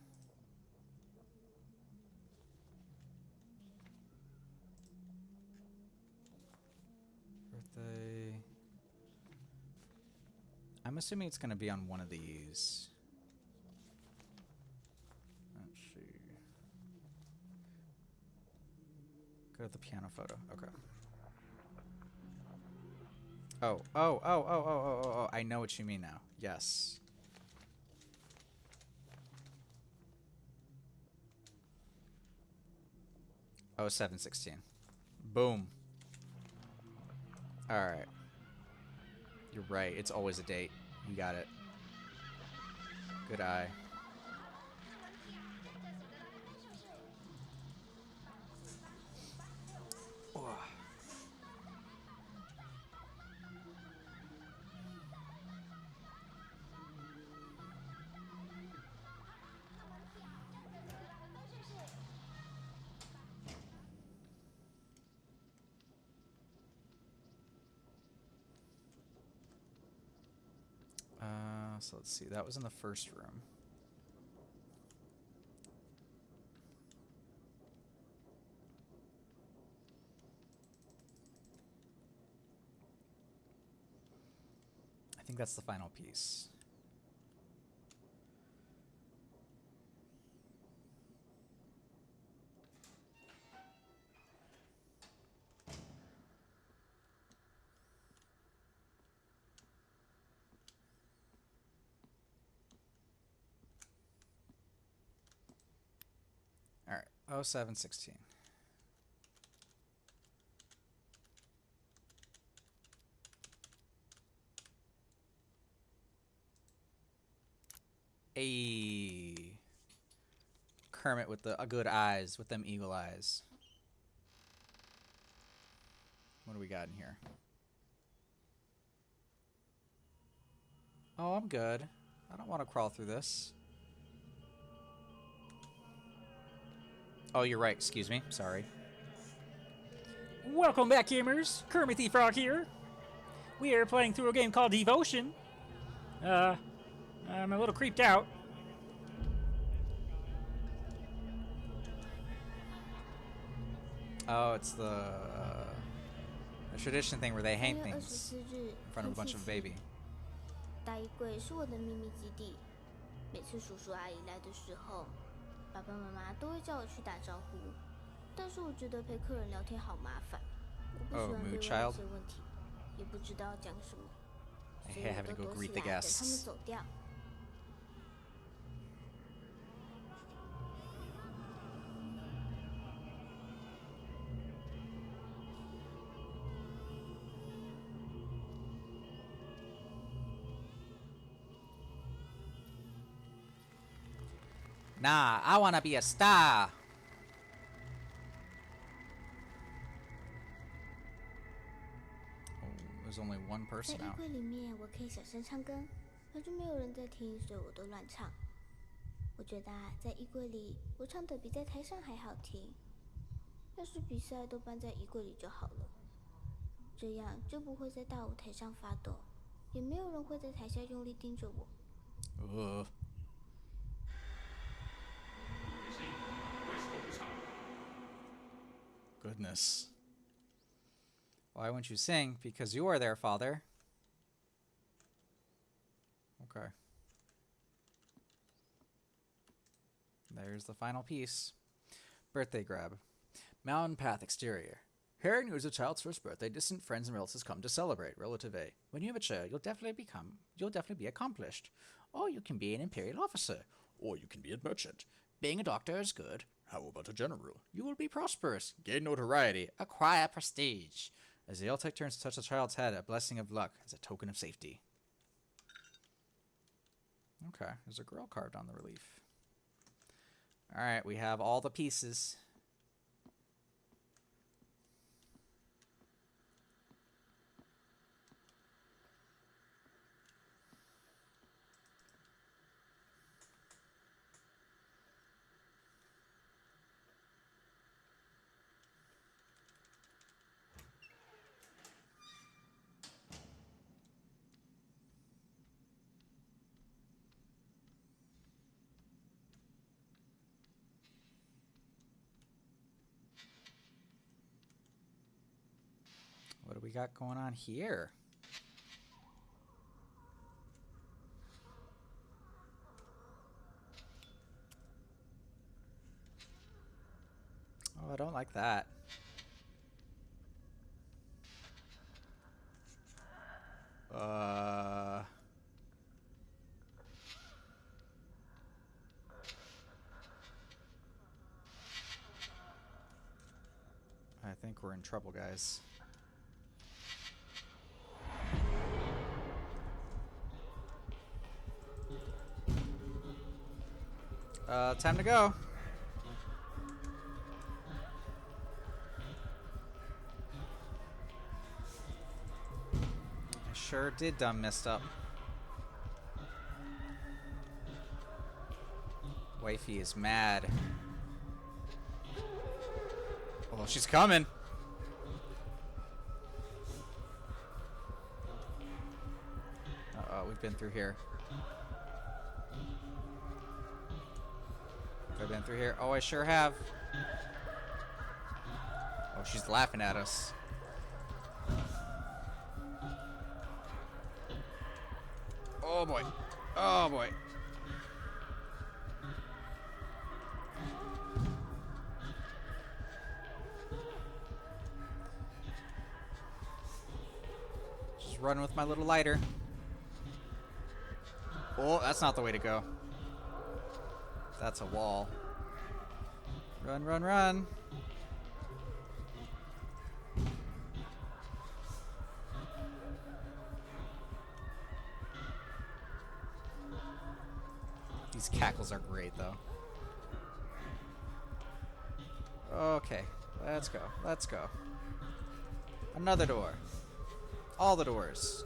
Birthday. I'm assuming it's going to be on one of these. Let's see. Go to the piano photo. Okay. Oh. I know what you mean now. Yes. Oh, 7/16. Boom. Alright. You're right. It's always a date. You got it. Good eye. Oh. So let's see. That was in the first room. I think that's the final piece. All right. 07/16. A Kermit with the good eyes, with them eagle eyes. What do we got in here? Oh, I'm good. I don't want to crawl through this. Oh, you're right. Excuse me. Sorry. Welcome back, gamers. Kermit the Frog here. We are playing through a game called Devotion. I'm a little creeped out. Oh, it's the tradition thing where they hang things 3月24日 in front of a bunch of baby. 大衣柜是我的秘密基地，每次叔叔阿姨来的时候，爸爸妈妈都会叫我去打招呼。但是我觉得陪客人聊天好麻烦，我不喜欢被问一些问题，也不知道讲什么，所以我都躲起来等他们走掉。Nah, I wanna be a star. Oh, there's only one 在 person 衣 out. 柜里面，我可以小声唱歌，反正没有人在听，所以我都乱唱。我觉得在衣柜里，我唱的比在台上还好听。要是比赛都办在衣柜里就好了，这样就不会在大舞台上发抖，也没有人会在台下用力盯着我。Goodness. Why won't you sing? Because you are their father. Okay. There's the final piece. Birthday grab. Mountain path exterior. Hearing news of a child's first birthday, distant friends and relatives come to celebrate. Relative A. When you have a child, you'll definitely be accomplished. Or you can be an imperial officer. Or you can be a merchant. Being a doctor is good. How about a general? You will be prosperous, gain notoriety, acquire prestige. As the Eltec turns to touch the child's head, a blessing of luck as a token of safety. Okay, there's a girl carved on the relief. Alright, we have all the pieces. What do we got going on here? Oh, I don't like that. I think we're in trouble, guys. Time to go. I sure did dumb messed up. Wifey is mad. Oh, she's coming. Uh-oh, we've been through here. Have I been through here? Oh, I sure have. Oh, she's laughing at us. Oh boy. Oh boy. Just running with my little lighter. Oh, that's not the way to go. That's a wall. Run, run, run. These cackles are great, though. Okay, let's go. Let's go. Another door. All the doors.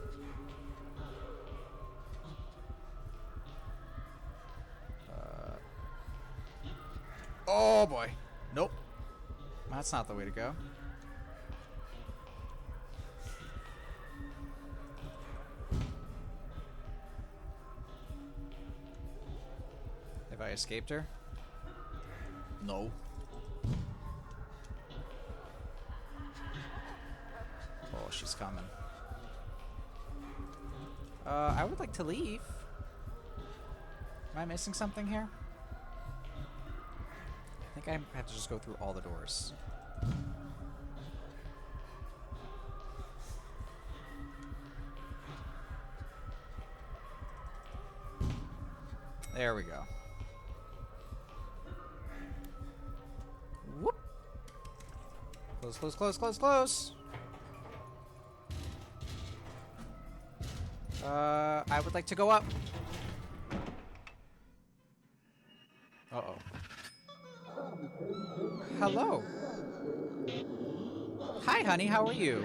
Oh boy. Nope. That's not the way to go. Have I escaped her? No. Oh, she's coming. I would like to leave. Am I missing something here? I think I have to just go through all the doors. There we go. Whoop! Close, close, close, close, close! I would like to go up. Uh-oh. Hello. Hi, honey. How are you?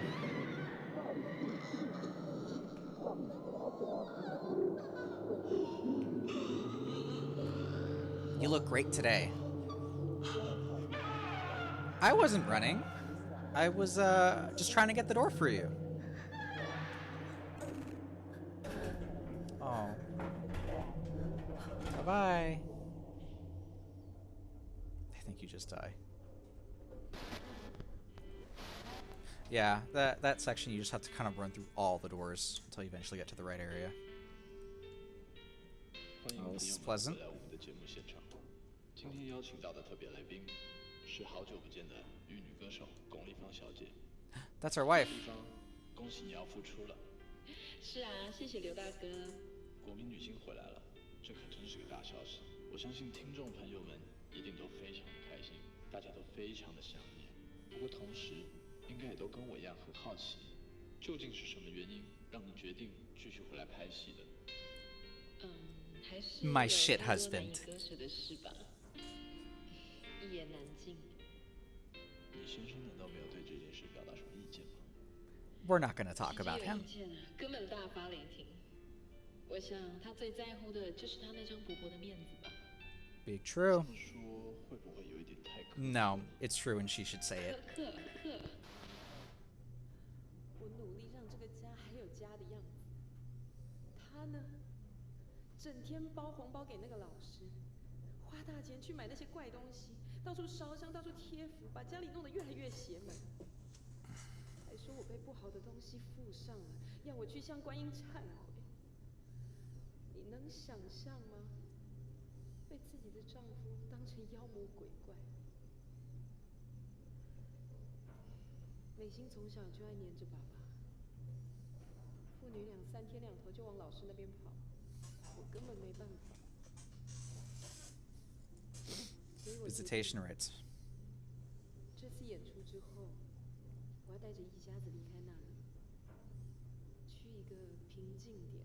You look great today. I wasn't running. I was, just trying to get the door for you. Oh. Bye-bye. I think you just die. Yeah, that section you just have to kind of run through all the doors until you eventually get to the right area. 欢迎 Oh, 朋 this 友 is 们 pleasant. 回来我们的节目现场。今天邀请到的特别来宾是好久不见的玉女歌手巩俐芳小姐。 That's our wife. 俐芳，恭喜你要复出了。是啊，谢谢刘大哥。国民女星回来了，这可真是个大消息。我相信听众朋友们一定都非常的开心，大家都非常的想念。不过同时，应该也都跟我一样很好奇，究竟是什么原因让你决定继续回来拍戏的？还是 My 有 shit 太多 husband 难以割舍的事吧，一言难尽。你先生难道没有对这件事表达什么意见吗？ We're not going to talk 直接 about 有 him. 意见根本大发雷霆。我想他最在乎的就是他那张薄薄的面子吧。Big 这 true. 么说会不会有一点太苛刻？ No, it's true and she should say it. 克，我努力让这个家还有家的样子。他呢，整天包红包给那个老师，花大钱去买那些怪东西，到处烧香，到处贴符，把家里弄得越来越邪门。还说我被不好的东西附上了，要我去向观音忏悔。你能想象吗？被自己的丈夫当成妖魔鬼怪。美心从小就爱黏着爸爸，父女俩3天2头就往老师那边跑，我根本没办法。所以我决定 Visitation rights. 这次演出之后，我要带着一家子离开那里，去一个平静点、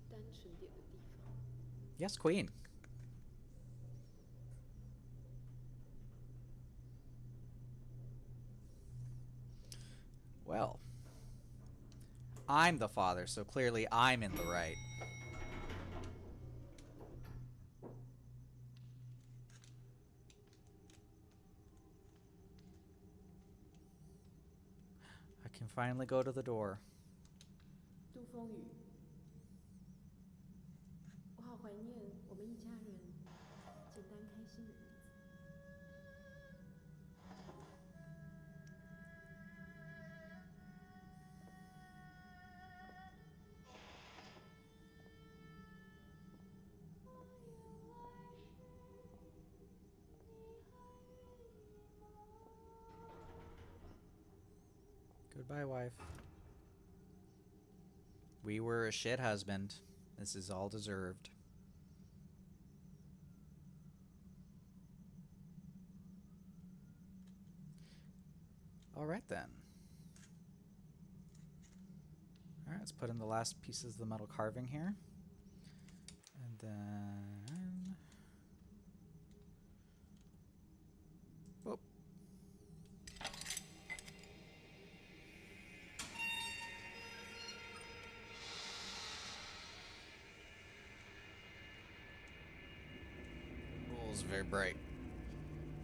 单纯点的地方。 Yes, queen. Well, I'm the father, so clearly I'm in the right. I can finally go to the door. 杜风雨，我好怀念我们一家人简单开心的日子。Goodbye, wife. We were a shit husband. This is all deserved. All right, then. All right, let's put in the last pieces of the metal carving here. And then... Whoop. Oh, it's very bright.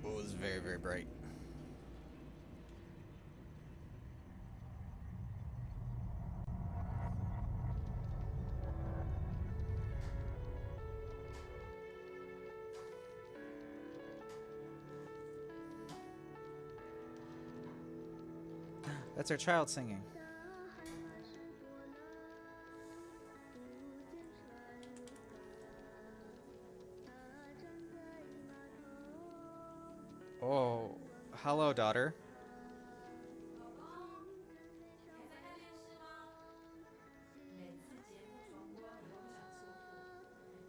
Oh, it's very, very bright. That's our child singing. Oh, hello, daughter. 老公，你还在看电视吗？每次节目重播你都不想错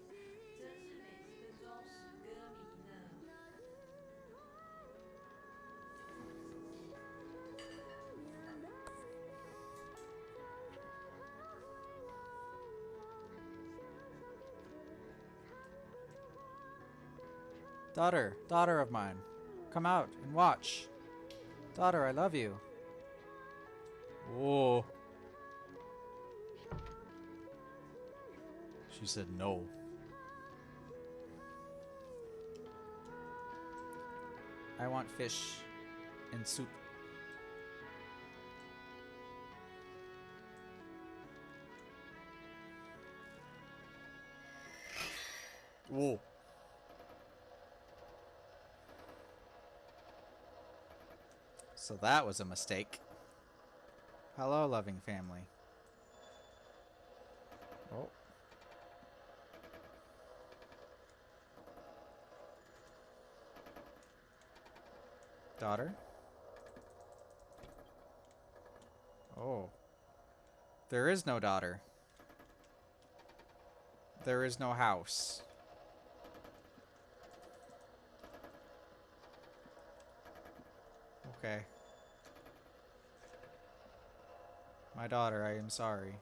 过，真是美姬的忠实歌迷呢。Daughter, daughter of mine, come out and watch. Daughter, I love you. Whoa. She said no. I want fish and soup. Whoa. So that was a mistake. Hello, loving family. Oh. Daughter? Oh. There is no daughter. There is no house. Okay. My daughter, I am sorry.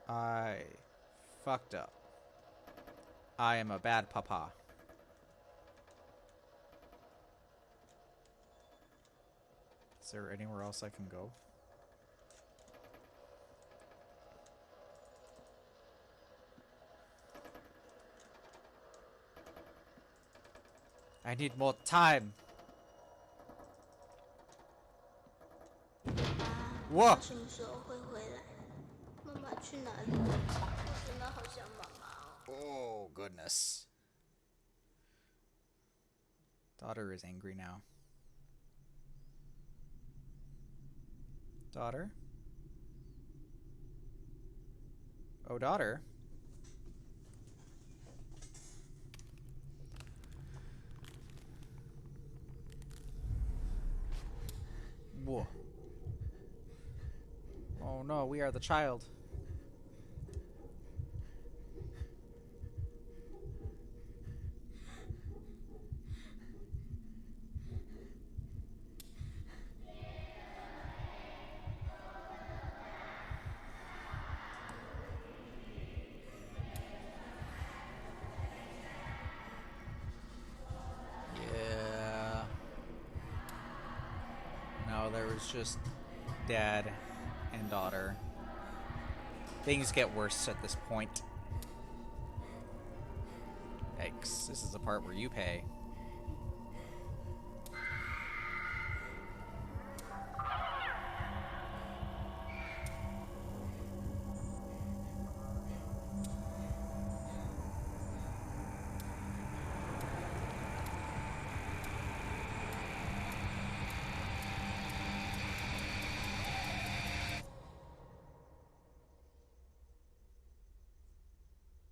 I fucked up. I am a bad papa. Is there anywhere else I can go? I need more time. 哇他什么时候会回来？妈妈去哪里？我真的好想妈妈哦。 Oh, goodness. Daughter is angry now. Daughter? Oh, daughter? Whoa. Oh no, we are the child. Yeah. No, there was just dad and daughter. Things get worse at this point. Yikes, this is the part where you pay.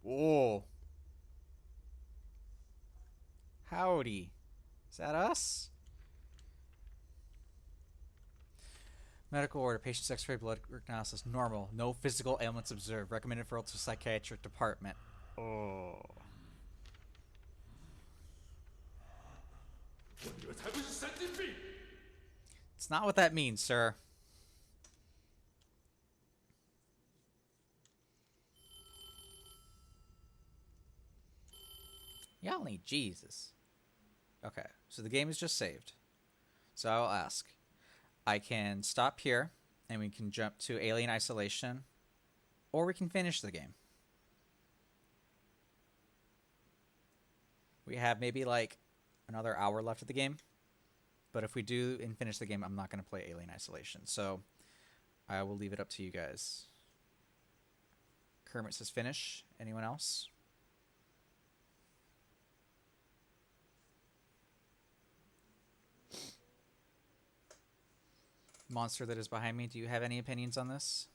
Whoa. Howdy. Is that us? Medical order. Patient's x-ray blood analysis. Normal. No physical ailments observed. Recommended referral to psychiatric department. Oh. It's not what that means, sir. Y'all need Jesus. Okay, so the game is just saved. So I'll ask. I can stop here, and we can jump to Alien Isolation, or we can finish the game. We have maybe like another hour left of the game, but if we do and finish the game, I'm not going to play Alien Isolation. So I will leave it up to you guys. Kermit says finish. Anyone else? Monster that is behind me, do you have any opinions on this?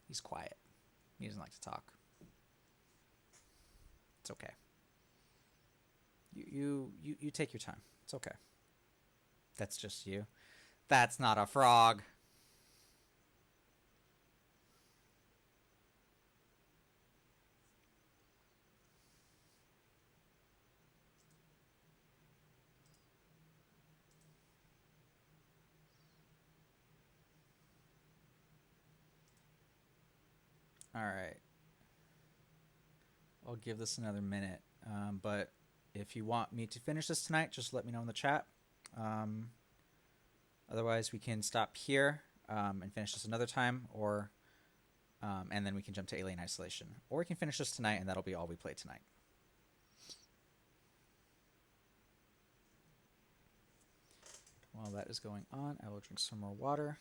He's quiet. He doesn't like to talk. It's okay. You take your time. It's okay. That's just you. That's not a frog. All right. I'll give this another minute. But if you want me to finish this tonight, just let me know in the chat. Otherwise, we can stop here and finish this another time, or and then we can jump to Alien Isolation. Or we can finish this tonight, and that'll be all we play tonight. while that is going on, I will drink some more water.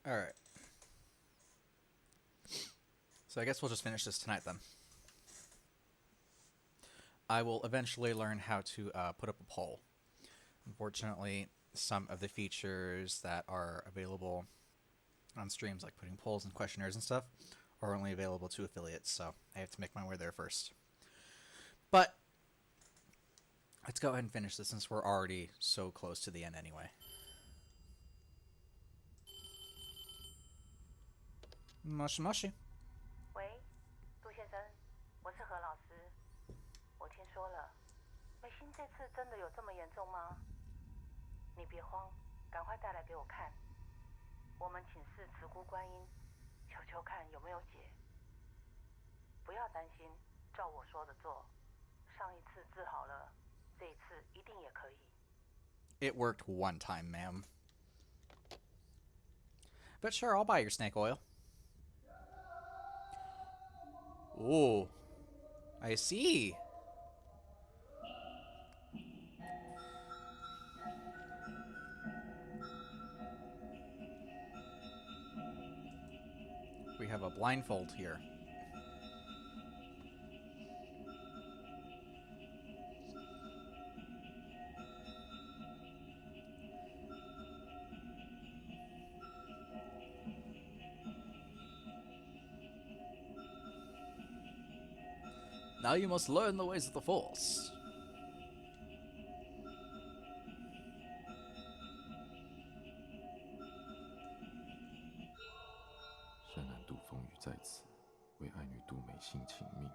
All right. So I guess we'll just finish this tonight then. I will eventually learn how to put up a poll. Unfortunately, some of the features that are available on streams, like putting polls and questionnaires and stuff, are only available to affiliates, so I have to make my way there first. But let's go ahead and finish this since we're already so close to the end anyway. Moshi moshi. 喂，杜先生，我是何老师。我听说了，美心这次真的有这么严重吗？你别慌，赶快带来给我看。我们请示慈姑观音，求求看有没有解。不要担心，照我说的做。上一次治好了，这一次一定也可以。It worked one time, ma'am. But sure, I'll buy your snake oil. Oh, I see. We have a blindfold here. Now you must learn the ways of the Force. 善男杜风雨在此，为爱女杜美心请命。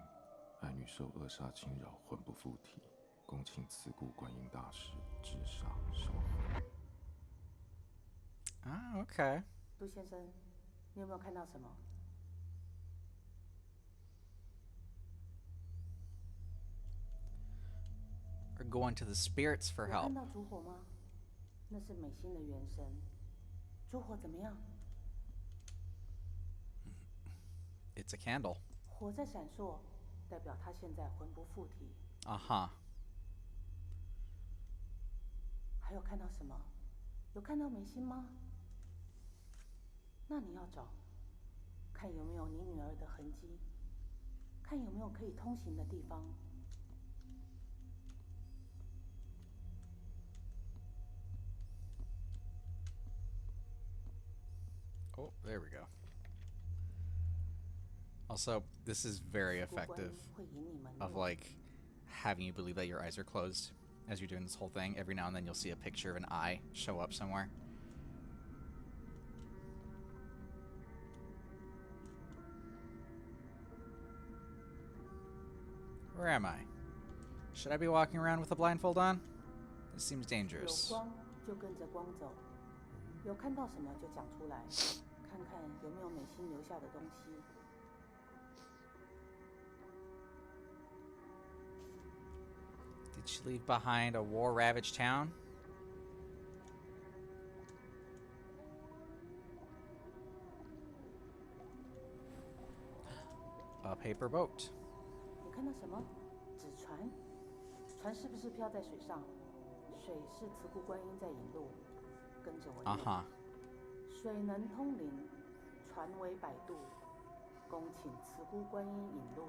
爱女受扼杀侵扰，魂不附体，恭请慈姑观音大士治煞烧魂。Ah, okay. 杜先生，你有没有看到什么？ We're going to the spirits for 有 help. 看到烛火吗？那是美心的元神。烛火怎么样？ It's a candle. 火在闪烁，代表他现在魂不附体。Uh-huh. 还有看到什么？有看到美心吗？那你要找，看有没有你女儿的痕迹，看有没有可以通行的地方。 Oh, there we go. Also, this is very effective of like having you believe that your eyes are closed as you're doing this whole thing. Every now and then you'll see a picture of an eye show up somewhere. Where am I? Should I be walking around with a blindfold on? This seems dangerous. 有光就跟着光走，有看到什么就讲出来，看看有没有美心留下的东西。 Did she leave behind a war-ravaged town? A paper boat. 你看到什么？纸船？船是不是漂在水上？水是慈姑观音在引路，跟着我。Uh-huh. 水能通灵，船为摆渡，恭请慈姑观音引路。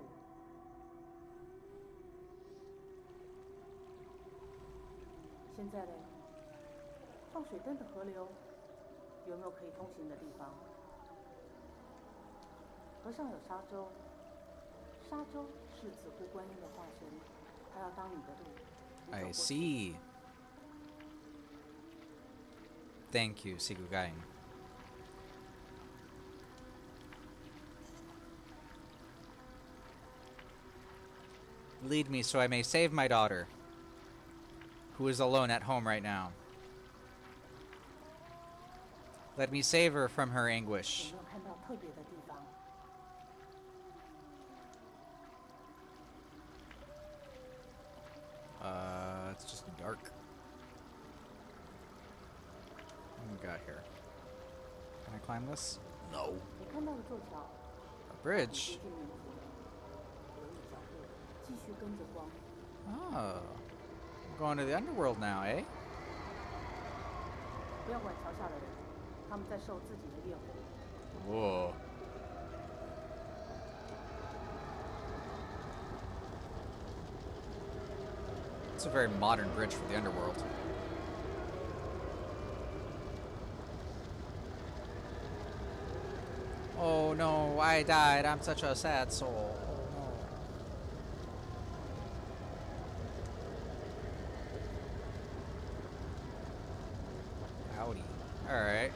现在嘞，放水灯的河流有没有可以通行的地方？河上有沙洲，沙洲是慈湖观音的化身，它要当你的路。I see. Thank you, Sigugain. Lead me so I may save my daughter, who is alone at home right now. Let me save her from her 有 anguish. 没有看到特别的地方？ It's just dark. What we got here? Can I climb this? No. 你看到的座桥， A 接 bridge. 近民族，有一角落，继续跟着光。 Oh. I'm going to the underworld now, eh? 不要管桥下的人，他们在受自己的业火。 Whoa. It's a very modern bridge for the underworld. Oh no, I died. I'm such a sad soul. Oh no. Howdy. Alright.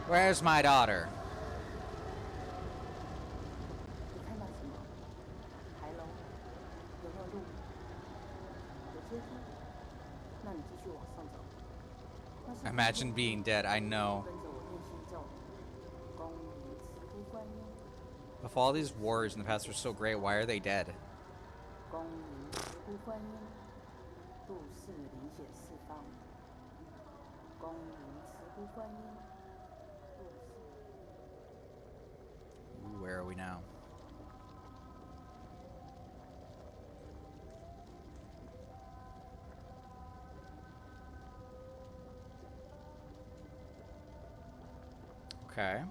Where's my daughter? 你看到什么？牌楼？有没有路？有阶梯？那你继续往上走。那是 Imagine being dead, I know. 跟着我念心咒，恭迎慈湖观音， If all these warriors in the past were so great, why are they dead? 恭迎慈湖观音，度世灵显四方。恭迎慈湖观音，度世。 Ooh, where are we now? Okay.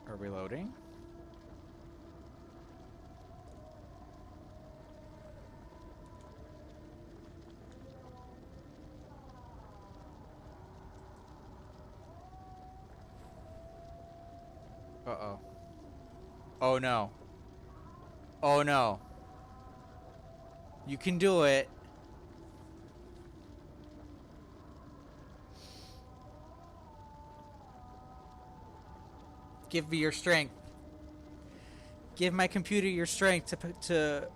Are we loading? Uh-oh. Oh no. Oh no. You can do it. Give me your strength. Give my computer your strength to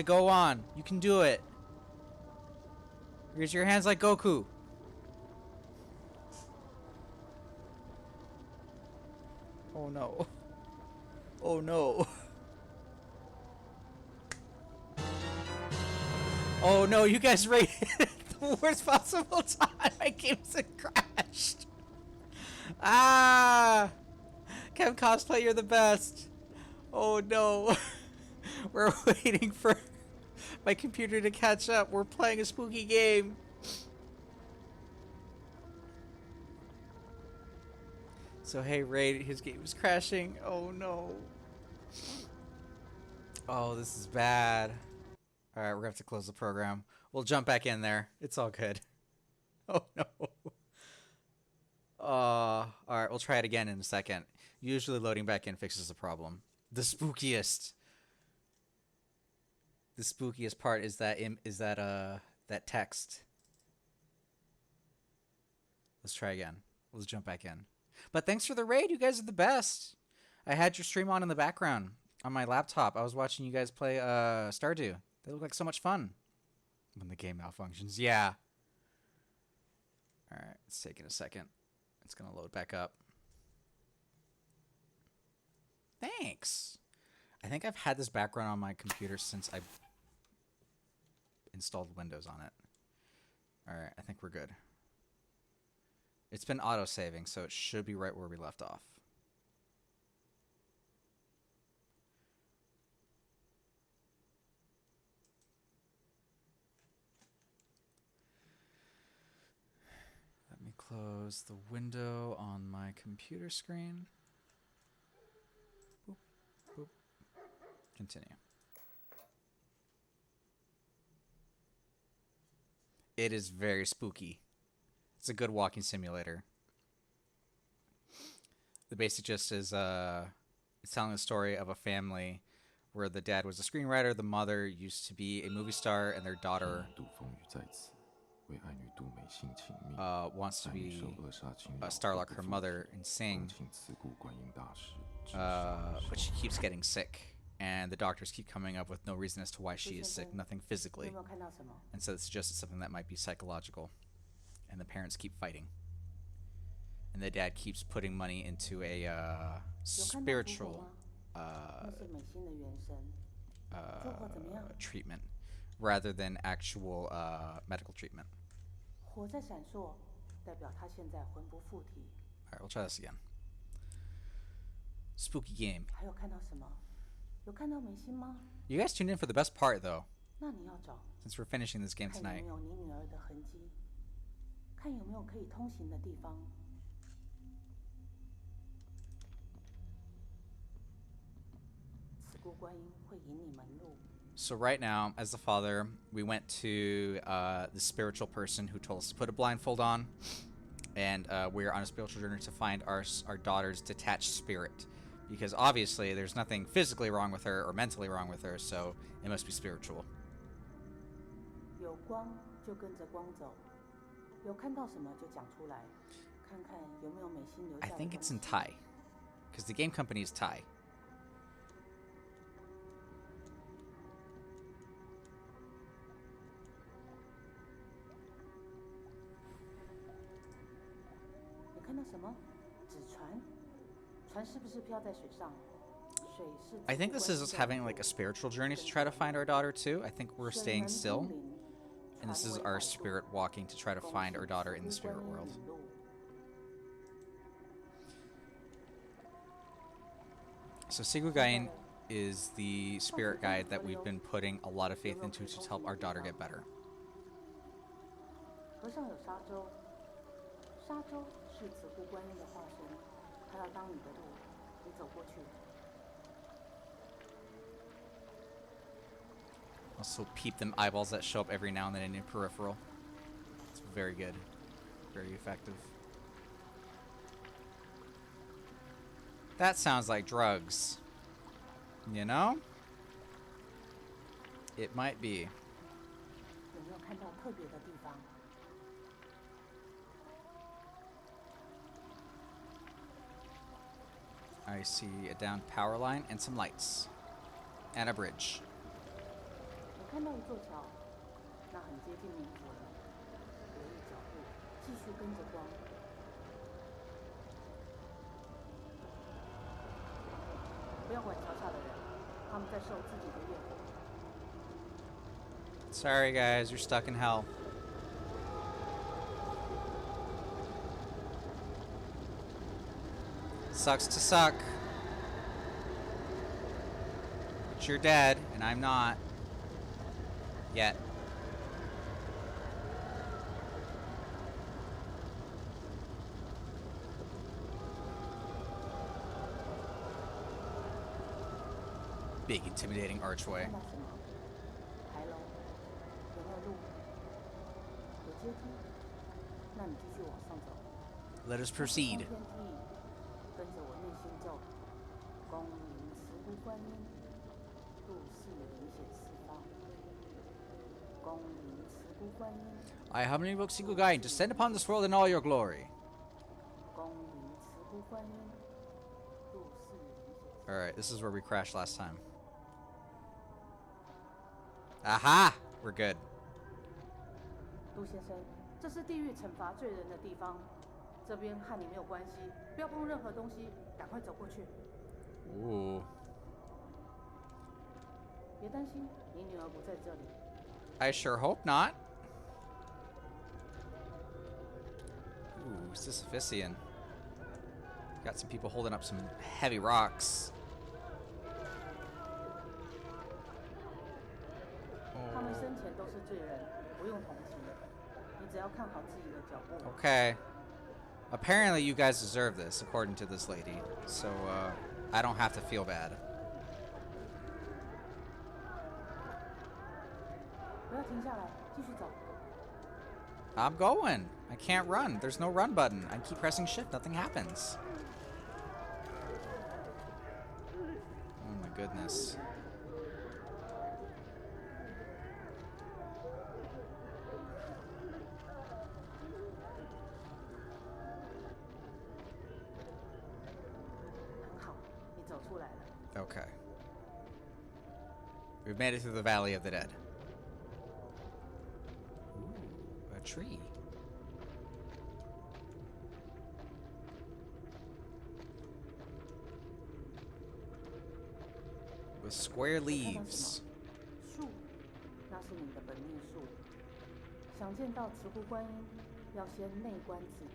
go on. You can do it. Raise your hands like Goku. Oh no. Oh no. Oh no, you guys rated the worst possible time. My game's crashed. Ah! Kev Cosplay, you're the best. Oh no. We're waiting for my computer to catch up. We're playing a spooky game. So hey, Raid, his game is crashing. Oh no. Oh, this is bad. Alright, we're gonna have to close the program. We'll jump back in there. It's all good. Oh no. Alright, we'll try it again in a second. Usually loading back in fixes the problem. The spookiest part is that text. Let's try again. Let's jump back in. But thanks for the raid. You guys are the best. I had your stream on in the background on my laptop. I was watching you guys play Stardew. They look like so much fun. When the game malfunctions. Yeah. Alright, it's taking a second. It's going to load back up. Thanks. I think I've had this background on my computer since I installed Windows on it. Alright, I think we're good. It's been auto-saving, so it should be right where we left off. Let me close the window on my computer screen. Boop, boop. Continue. It is very spooky. It's a good walking simulator. The basic gist is it's telling the story of a family where the dad was a screenwriter, the mother used to be a movie star, and their daughter wants to be a star like her mother and sing, but she keeps getting sick, and the doctors keep coming up with no reason as to why she is sick, nothing physically, and so it's just something that might be psychological, and the parents keep fighting. And the dad keeps putting money into a spiritual treatment rather than actual medical treatment. Alright, we'll try this again. Spooky game. You guys tuned in for the best part, though, since we're finishing this game tonight. So right now, as the father, we went to the spiritual person who told us to put a blindfold on, and we're on a spiritual journey to find our daughter's detached spirit, because obviously there's nothing physically wrong with her or mentally wrong with her, so it must be spiritual. I think it's in Thai, because the game company is Thai. I think this is us having like a spiritual journey to try to find our daughter too. I think we're staying still, and this is our spirit walking to try to find our daughter in the spirit world. So Sigugain is the spirit guide that we've been putting a lot of faith into to help our daughter get better. Also peep them eyeballs that show up every now and then in your peripheral. It's very good. Very effective. That sounds like drugs. You know? It might be. I see a downed power line and some lights. And a bridge. Sorry guys, you're stuck in hell. Sucks to suck. But you're dead, and I'm not. Yet. Big, intimidating archway. Let us proceed. I humbly invoke Sigugain, descend upon this world in all your glory. Alright, this is where we crashed last time. Aha! We're good. Ooh. I sure hope not. Ooh, Sisyphusian. Got some people holding up some heavy rocks. Okay. Apparently you guys deserve this, according to this lady. So, I don't have to feel bad. I'm going. I can't run. There's no run button. I keep pressing shift. Nothing happens. Oh my goodness. Okay. We've made it through the Valley of the Dead. Ooh, a tree. With square leaves. 树，那是你的本命树。想见到慈姑观音，要先内观自己。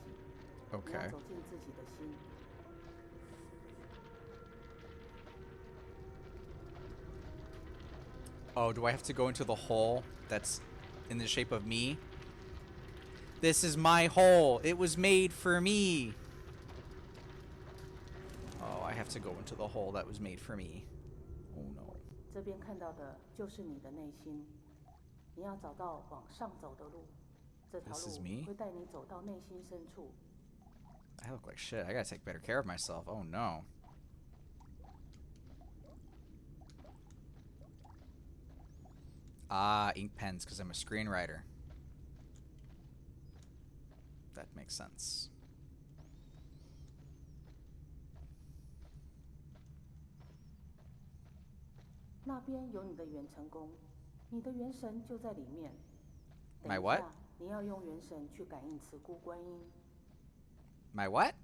你要 Okay. 走进自己的心。 Oh, do I have to go into the hole that's in the shape of me? This is my hole. It was made for me. Oh, I have to go into the hole that was made for me. Oh no. 这边看到的就是你的内心，你要找到往上走的路，这条 This is 路 me? 会带你走到内心深处。 I look like shit. I gotta take better care of myself. Oh no. Ah, ink pens, because I'm a screenwriter. That makes sense. 那边有你的元成功，你的元神就在里面。等 My 一 what? 下，你要用元神去感应慈姑观音。 My what?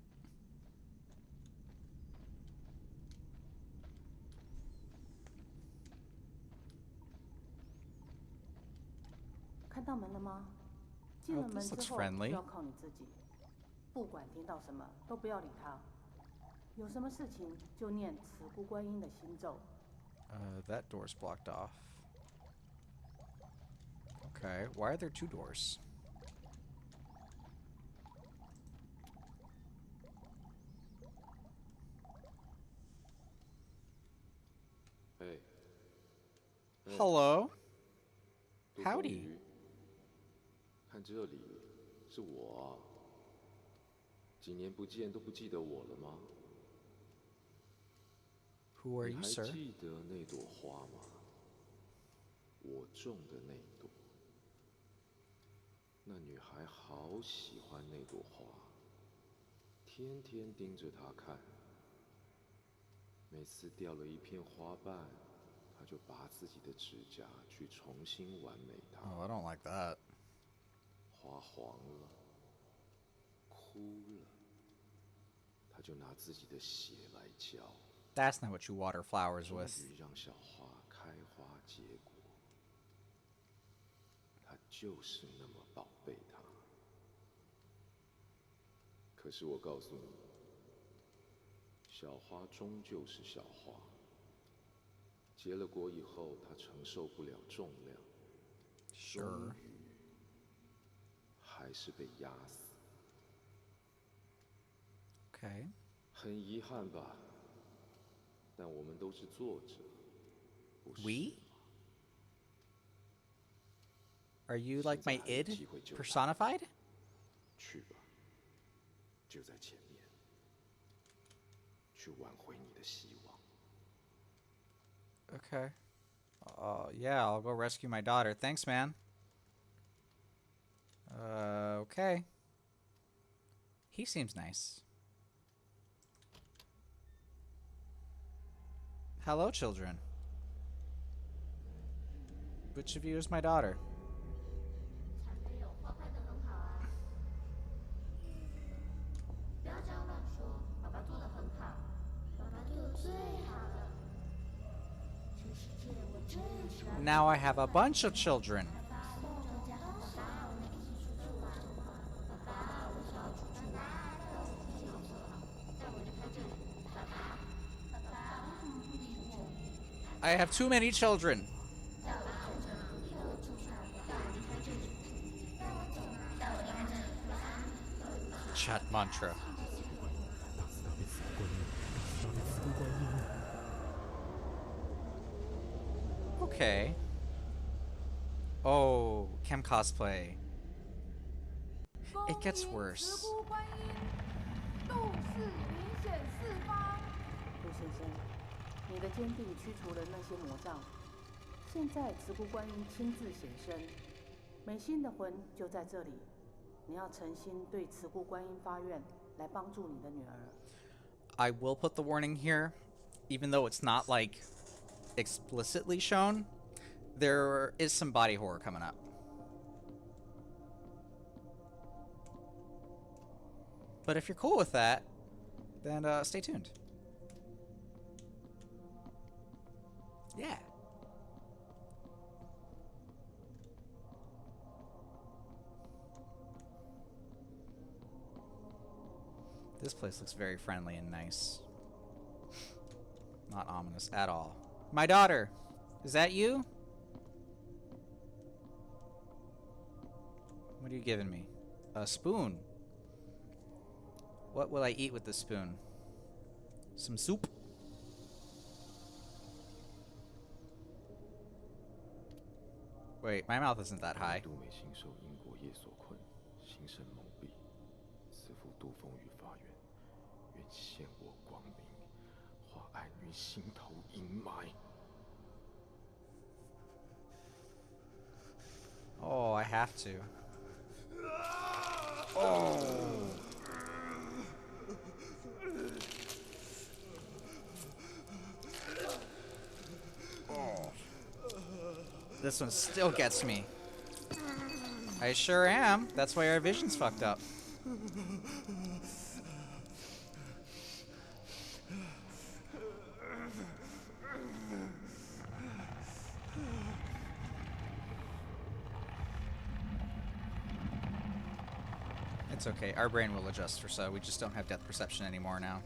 看到门了吗？进了 Oh, 门 this 之 looks 后 friendly. 就要靠你自己，不管听到什么都不要理他，有什么事情就念慈姑观音的心咒。 That door's blocked off. Okay, why are there two doors? Hey. Hello. 杜 Howdy 风雨，看这里，是我啊。几年不见都不记得我了吗？ Who are 你 you, 还 sir? 记得那朵花吗？我种的那朵。那女孩好喜欢那朵花，天天盯着它看。每次掉了一片花瓣，她就拔自己的指甲去重新完美它。 Oh, I don't like that. 花黄了，枯了，她就拿自己的血来浇。 That's not what you water flowers 终 with. 于让小花开花结果，她就是那么宝贝它。可是我告诉你，小花终究是小花，结了果以后，它承受不了重量， Sure. 终于还是被压死。 Okay. 很遗憾吧，但我们都是作者，不是 We? 吗？ Are you like my 现在还有 id 机会救它。 personified? 去吧，就在前面，去挽回你的希望。 Okay. Yeah, I'll go rescue my daughter. Thanks, man. Okay. He seems nice. Hello, children. Which of you is my daughter? 不要这样乱说，爸爸做得很好，爸爸对我最好了。这世界我真喜欢。 Now I have a bunch of children. 爸，我们一起出去玩。爸，我想要出去玩。一起好不好？带我离开这里。爸爸，为什么不理我？ I have too many children. 带我出去，带我离开这里。带我走，带我离开这里。 Chat mantra. Okay. Oh, chem cosplay. It gets worse. 陆先生，你的坚定驱除了那些魔障。现在慈姑观音亲自显身，美心的魂就在这里。你要诚心对慈姑观音发愿，来帮助你的女儿。I will put the warning here, even though it's not like explicitly shown. There is some body horror coming up. But if you're cool with that, then stay tuned. Yeah. This place looks very friendly and nice. Not ominous at all. My daughter! Is that you? What are you giving me? A spoon. What will I eat with the spoon? Some soup? Wait, my mouth isn't that high. Oh, I have to. Oh. This one still gets me. I sure am. That's why our vision's fucked up. It's okay. Our brain will adjust for so. We just don't have depth perception anymore now.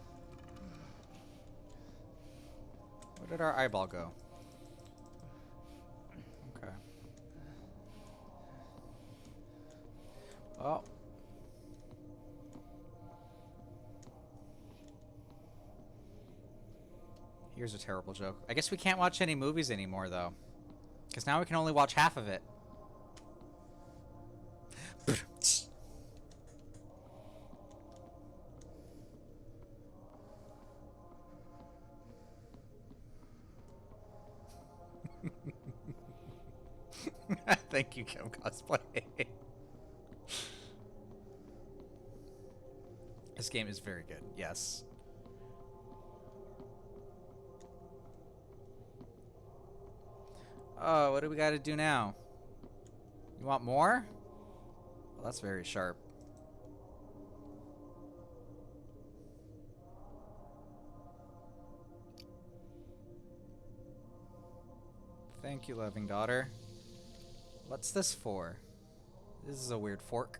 Where did our eyeball go? Okay. Oh. Here's a terrible joke. I guess we can't watch any movies anymore, though. Because now we can only watch half of it. Thank you, Kim Cosplay. This game is very good, yes. Oh, what do we gotta do now? You want more? Well, that's very sharp. Thank you, loving daughter. What's this for? This is a weird fork.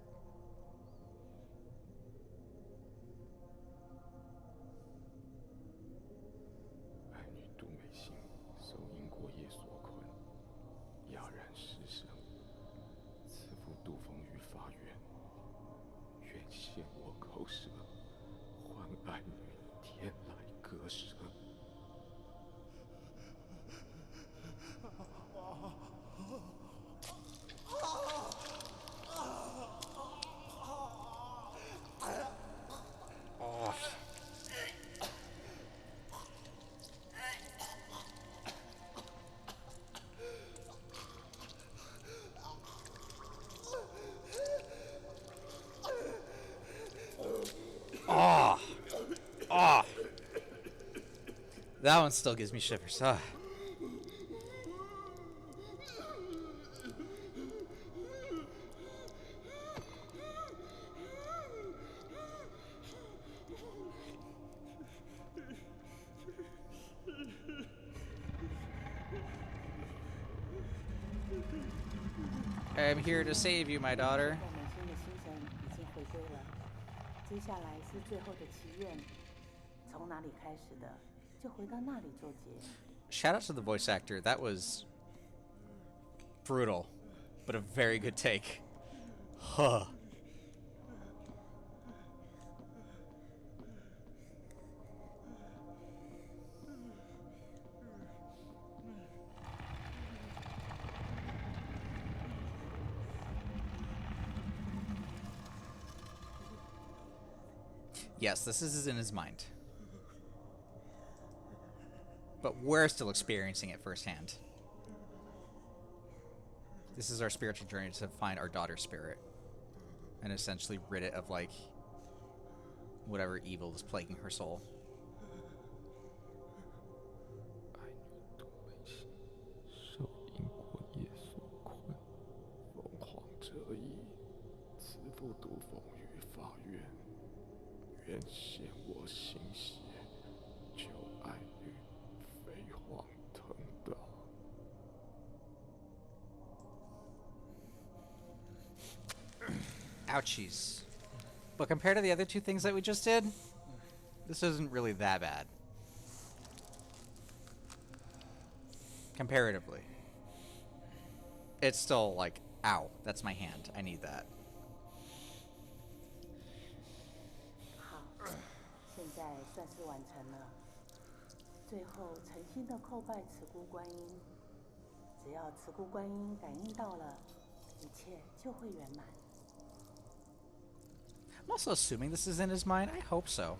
Oh, oh, that one still gives me shivers. Ah. I'm here to save you, my daughter. 接下来是最后的祈愿，从哪里开始的，就回到那里做结。Shout out to the voice actor. That was brutal, but a very good take. Huh. Yes, this is in his mind. But we're still experiencing it firsthand. This is our spiritual journey to find our daughter's spirit. And essentially rid it of, like, whatever evil is plaguing her soul. 爱女独美心，受因果业所困，凤凰折翼，慈父独奉于法院，愿显我心血，求爱女飞黄腾达。Ouchies. But compared to the other two things that we just did, this isn't really that bad. Comparatively. It's still like, ow, that's my hand. I need that. 好，现在算是完成了。最后诚心的叩拜慈姑观音，只要慈姑观音感应到了，一切就会圆满。 I'm also assuming this is in his mind. I hope so.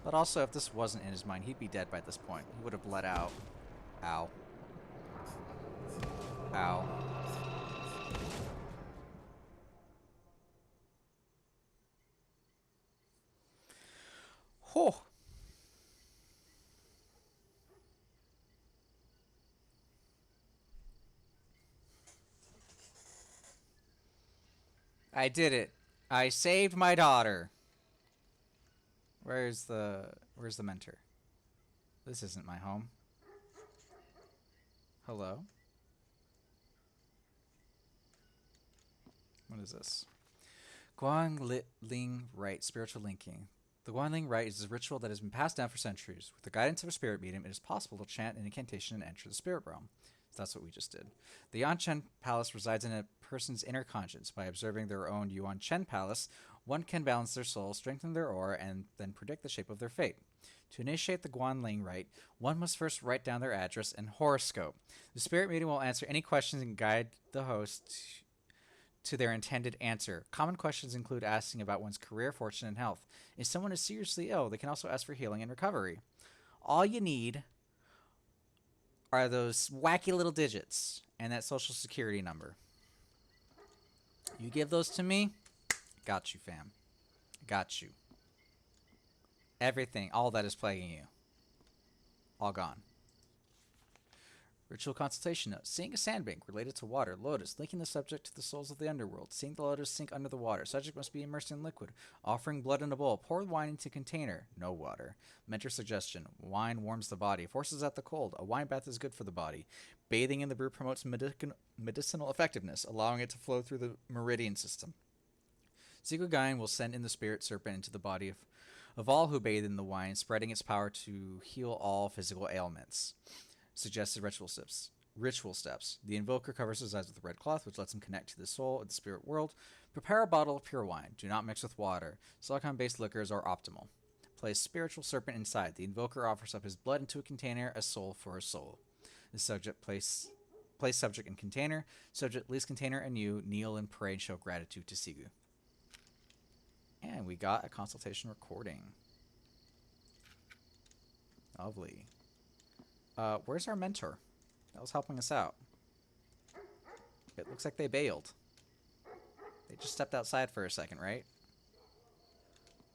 But also, if this wasn't in his mind, he'd be dead by this point. He would have bled out. Ow. Ow. Whew. I did it. I saved my daughter. Where's the mentor? This isn't my home. Hello? What is this? Guanling Rite, Spiritual Linking. The Guanling Rite is a ritual that has been passed down for centuries. With the guidance of a spirit medium, it is possible to chant an incantation and enter the spirit realm. So that's what we just did. The Yuan Chen Palace resides in a person's inner conscience. By observing their own Yuan Chen Palace, one can balance their soul, strengthen their aura, and then predict the shape of their fate. To initiate the Guanling Rite, one must first write down their address and horoscope. The spirit medium will answer any questions and guide the host to their intended answer. Common questions include asking about one's career, fortune, and health. If someone is seriously ill, they can also ask for healing and recovery. All you need are those wacky little digits and that social security number. You give those to me, got you, fam. Got you. Everything, all that is plaguing you. All gone. Ritual consultation note. Seeing a sandbank related to water, lotus, linking the subject to the souls of the underworld. Seeing the lotus sink under the water. Subject must be immersed in liquid. Offering blood in a bowl. Pour wine into container. No water. Mentor suggestion. Wine warms the body. Forces out the cold. A wine bath is good for the body. Bathing in the brew promotes medicinal effectiveness, allowing it to flow through the meridian system. Sigu Gain will send in the spirit serpent into the body of all who bathe in the wine, spreading its power to heal all physical ailments. Suggested ritual steps. The invoker covers his eyes with a red cloth, which lets him connect to the soul of the spirit world. Prepare a bottle of pure wine. Do not mix with water. Silicon-based liquors are optimal. Place spiritual serpent inside. The invoker offers up his blood into a container, a soul for a soul. The subject place subject in container. Subject leaves container, and you kneel and pray and show gratitude to Sigu. And we got a consultation recording. Lovely. Where's our mentor? That was helping us out. It looks like they bailed. They just stepped outside for a second, right?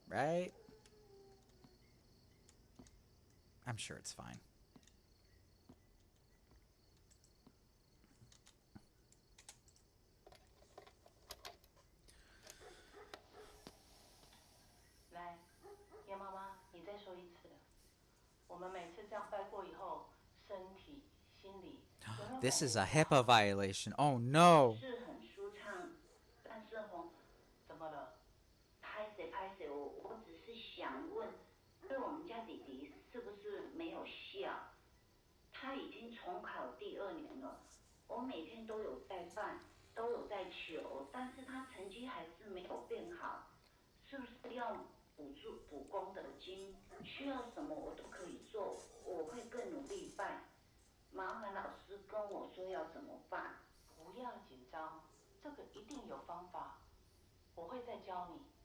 Right? I'm sure it's fine. This is a HIPAA violation. Oh no.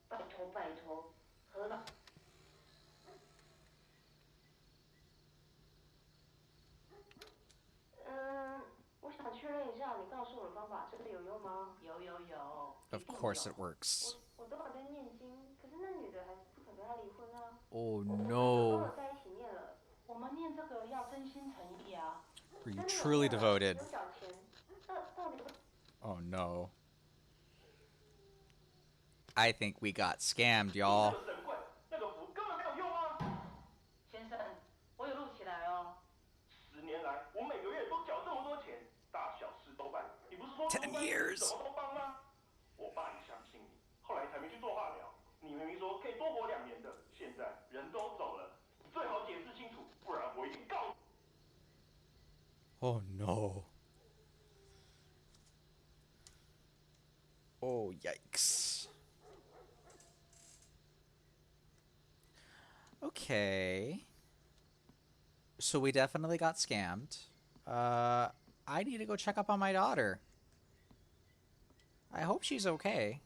拜托拜托，何老。我想确认一下，你告诉我的方法真的有用吗？有。Of course it works. 我都有在念经，可是那女的还是不肯跟他离婚啊。Oh 我跟 no. 我在一起念了。我们念这个要真心诚意啊。Were you truly devoted? 有缴钱，那到底？ Oh no. I think we got scammed, y'all. 那个符根本没有用啊！先生，我有录起来哦。10年来，我每个月都缴这么多钱，大小事都办。你不是说 10 years 什么都帮吗？我爸也相信你，后来才没去做化疗。你明明说可以多活2年的，现在人都走了，你最好解释清楚，不然我一定告你。Oh no. Oh yikes. Okay. So we definitely got scammed. I need to go check up on my daughter. I hope she's okay.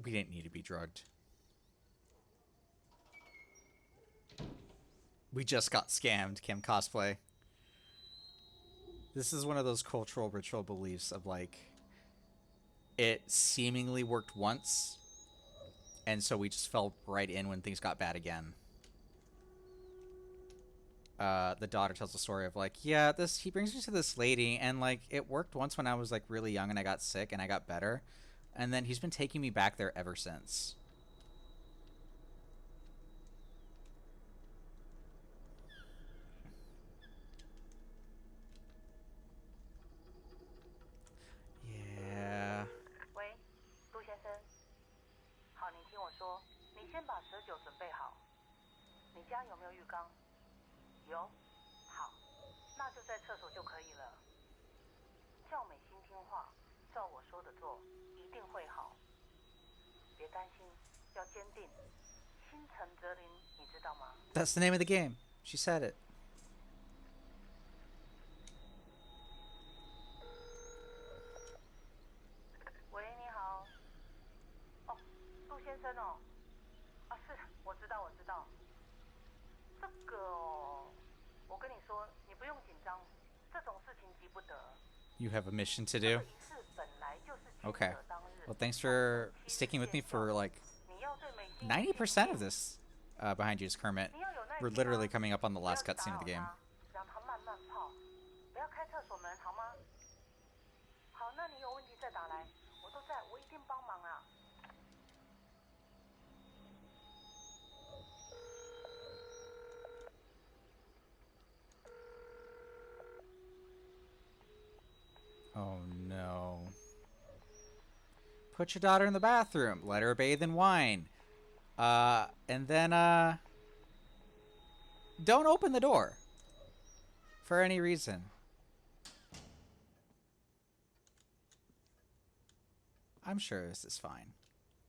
We didn't need to be drugged. We just got scammed, Kim Cosplay. This is one of those cultural ritual beliefs of like, it seemingly worked once, and so we just fell right in when things got bad again. The daughter tells the story of like, yeah, he brings me to this lady, and like, it worked once when I was like really young and I got sick and I got better, and then he's been taking me back there ever since. Yeah. 喂，陆先生。好，你听我说，你先把19准备好。你家有没有浴缸？有。好，那就在厕所就可以了。叫美心听话，照我说的做，一定会好。别担心，要坚定，心诚则灵，你知道吗？ That's the name of the game. She said it. 喂，你好。哦，陆先生哦。啊，是，我知道。这个哦，我跟你说，你不用紧张，这种事情急不得。You have a mission to do? 这仪式本来就是亲 Okay. 热当日。 Well, thanks for sticking with me for like 90% of this Behind You is Kermit. We're literally coming up on the last cutscene of the game. 让它慢慢泡，不要开厕所门，好吗？好，那你有问题再打来，我都在，我一定帮忙啊。Oh no. Put your daughter in the bathroom. Let her bathe in wine. And then, don't open the door. For any reason. I'm sure this is fine.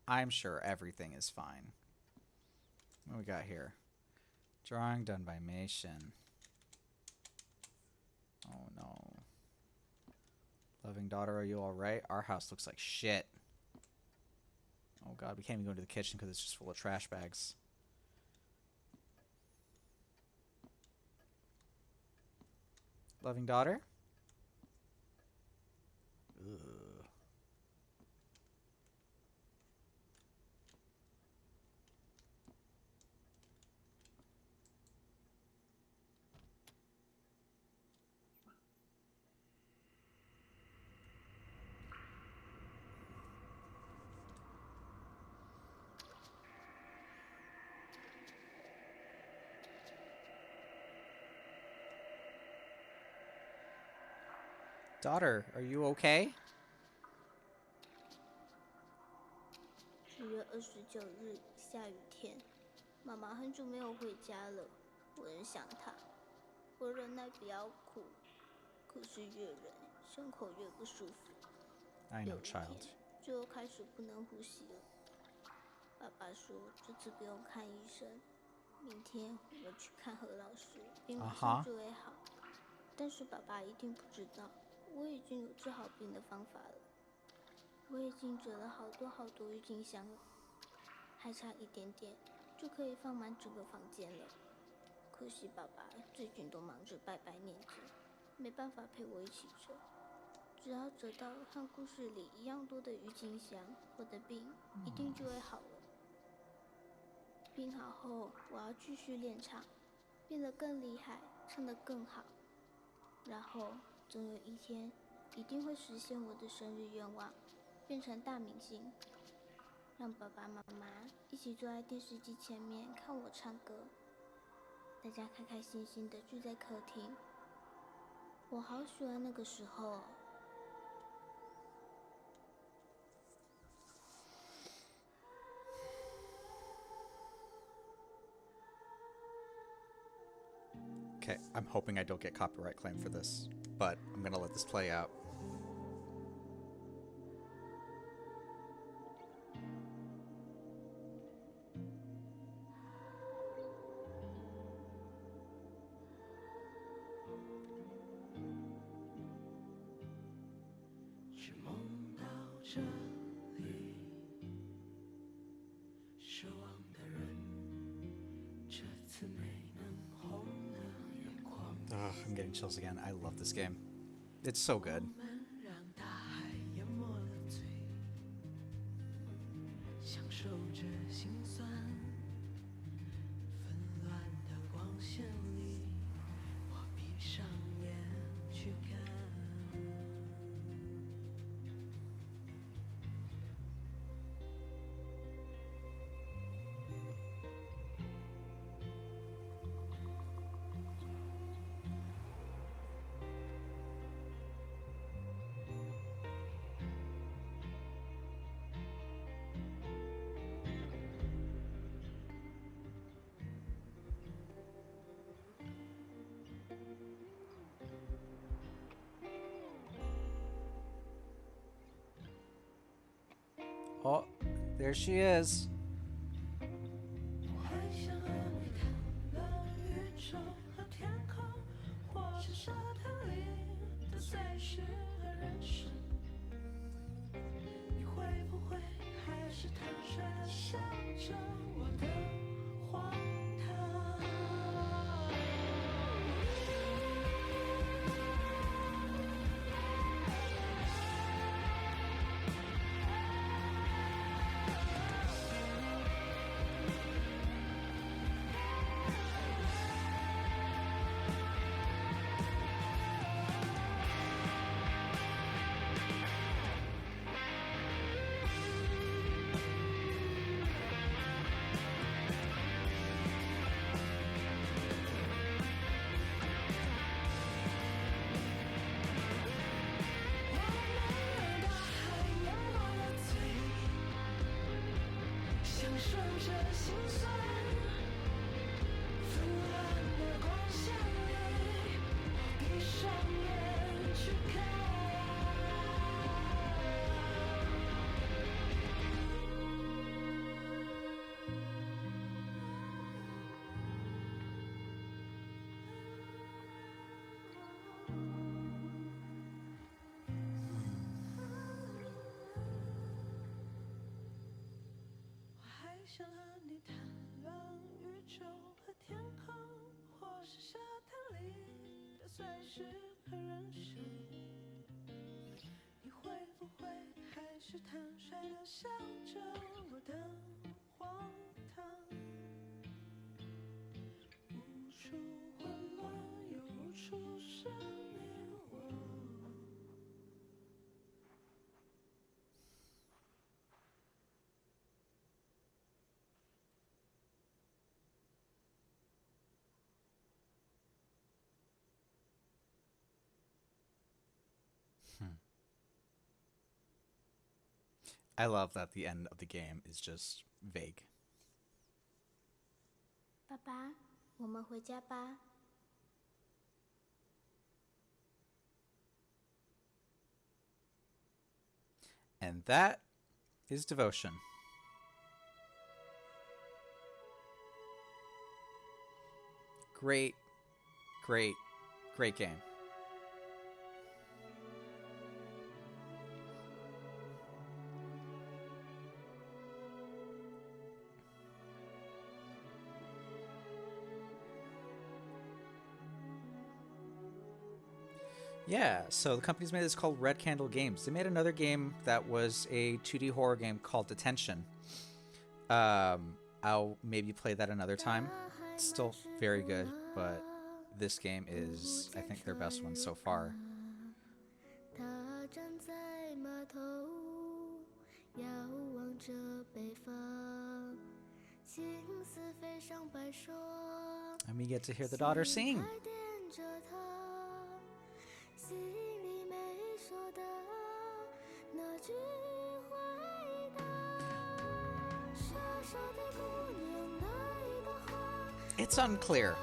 I'm sure everything is fine. What we got here? Drawing done by Mason. Oh no. Loving daughter, are you alright? Our house looks like shit. Oh god, we can't even go into the kitchen because it's just full of trash bags. Loving daughter? Ugh. Daughter, are you okay? 10月29日，下雨天，妈妈很久没有回家了，我很想她。我忍耐不要哭，可是越忍，胸口越不舒服。 I know, child. 就开始不能呼吸了。爸爸说这次不用看医生，明天我们去看何老师，病马上就会好。但是爸爸一定不知道，我已经有治好病的方法了。我已经折了好多郁金香了，还差一点点就可以放满整个房间了。可惜爸爸最近都忙着拜拜念经，没办法陪我一起折。只要折到和故事里一样多的郁金香，我的病一定就会好了。病好后，我要继续练唱，变得更厉害，唱得更好。然后总有一天，一定会实现我的生日愿望，变成大明星，让爸爸妈妈一起坐在电视机前面看我唱歌，大家开开心心的聚在客厅。我好喜欢那个时候哦。Okay, I'm hoping I don't get copyright claim for this, but I'm gonna let this play out. I'm getting chills again. I love this game. It's so good. Oh, there she is. I love that the end of the game is just vague. 爸爸，我们回家吧。And that is Devotion. Great, great, great game. Yeah, so the company's made this called Red Candle Games. They made another game that was a 2D horror game called Detention. I'll maybe play that another time. It's still very good, but this game is, I think, their best one so far. And we get to hear the daughter sing. It's unclear.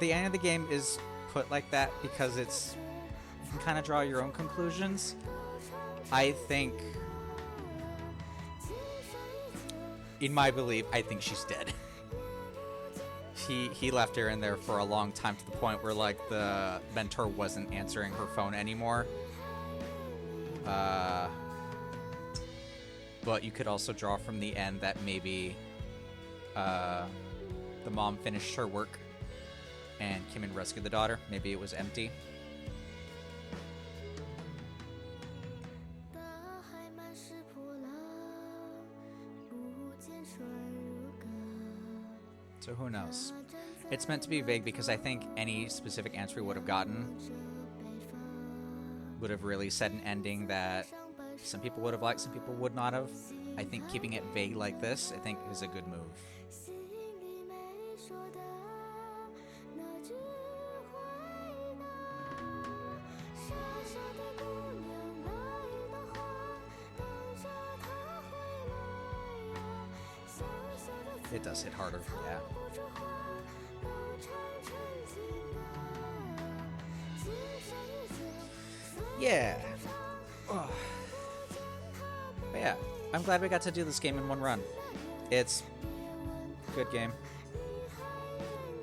The end of the game is put like that because it's, you can kind of draw your own conclusions. I think, in my belief, I think she's dead. He left her in there for a long time, to the point where like the mentor wasn't answering her phone anymore. But you could also draw from the end that maybe the mom finished her work and came and rescued the daughter. Maybe it was empty. So who knows? It's meant to be vague because I think any specific answer we would have gotten would have really set an ending that some people would have liked, some people would not have. I think keeping it vague like this, I think, is a good move. It does hit harder, yeah. Yeah. Oh. But yeah, I'm glad we got to do this game in one run. It's a good game.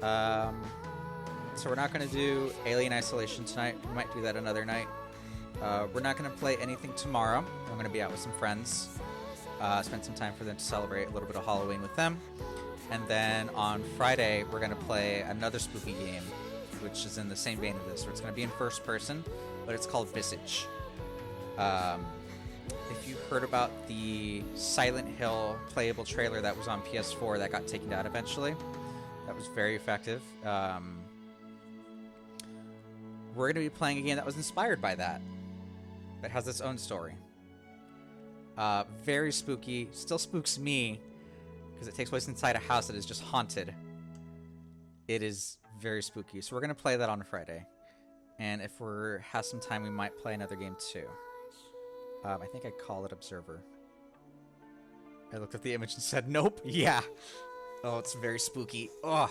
So we're not going to do Alien Isolation tonight. We might do that another night. We're not going to play anything tomorrow. I'm going to be out with some friends. Spend some time for them to celebrate a little bit of Halloween with them. And then on Friday, we're going to play another spooky game, which is in the same vein of this, where it's going to be in first person, but it's called Visage. If you heard about the Silent Hill playable trailer that was on PS4 that got taken down eventually, that was very effective. We're going to be playing a game that was inspired by that, but has its own story. Very spooky. Still spooks me because it takes place inside a house that is just haunted. It is very spooky. So we're going to play that on Friday. And if we have some time, we might play another game too. I think I'd call it Observer. I looked at the image and said, nope. Yeah. Oh, it's very spooky. Oh.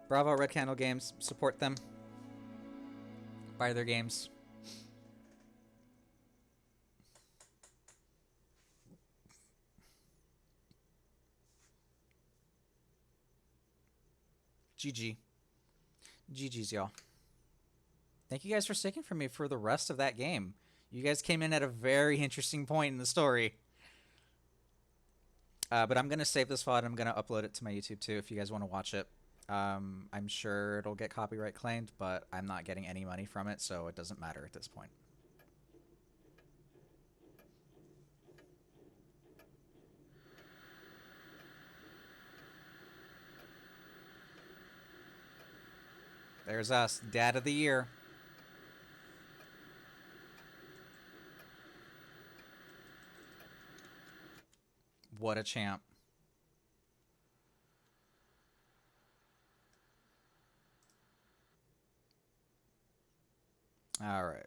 Bravo, Red Candle Games. Support them. Buy their games. GG. GG's, y'all. Thank you guys for sticking for me for the rest of that game. You guys came in at a very interesting point in the story. But I'm going to save this VOD. I'm going to upload it to my YouTube too if you guys want to watch it. I'm sure it'll get copyright claimed, but I'm not getting any money from it, so it doesn't matter at this point. There's us, Dad of the Year. What a champ. All right.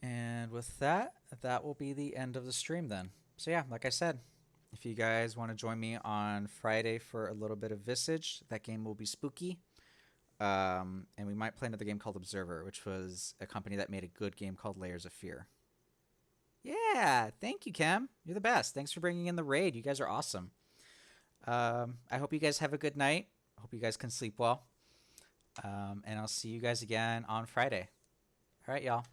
And with that, that will be the end of the stream then. So yeah, like I said, if you guys want to join me on Friday for a little bit of Visage, that game will be spooky. And we might play another game called Observer, which was a company that made a good game called Layers of Fear. Yeah, thank you, Cam. You're the best. Thanks for bringing in the raid. You guys are awesome. I hope you guys have a good night. I hope you guys can sleep well. And I'll see you guys again on Friday. All right, y'all.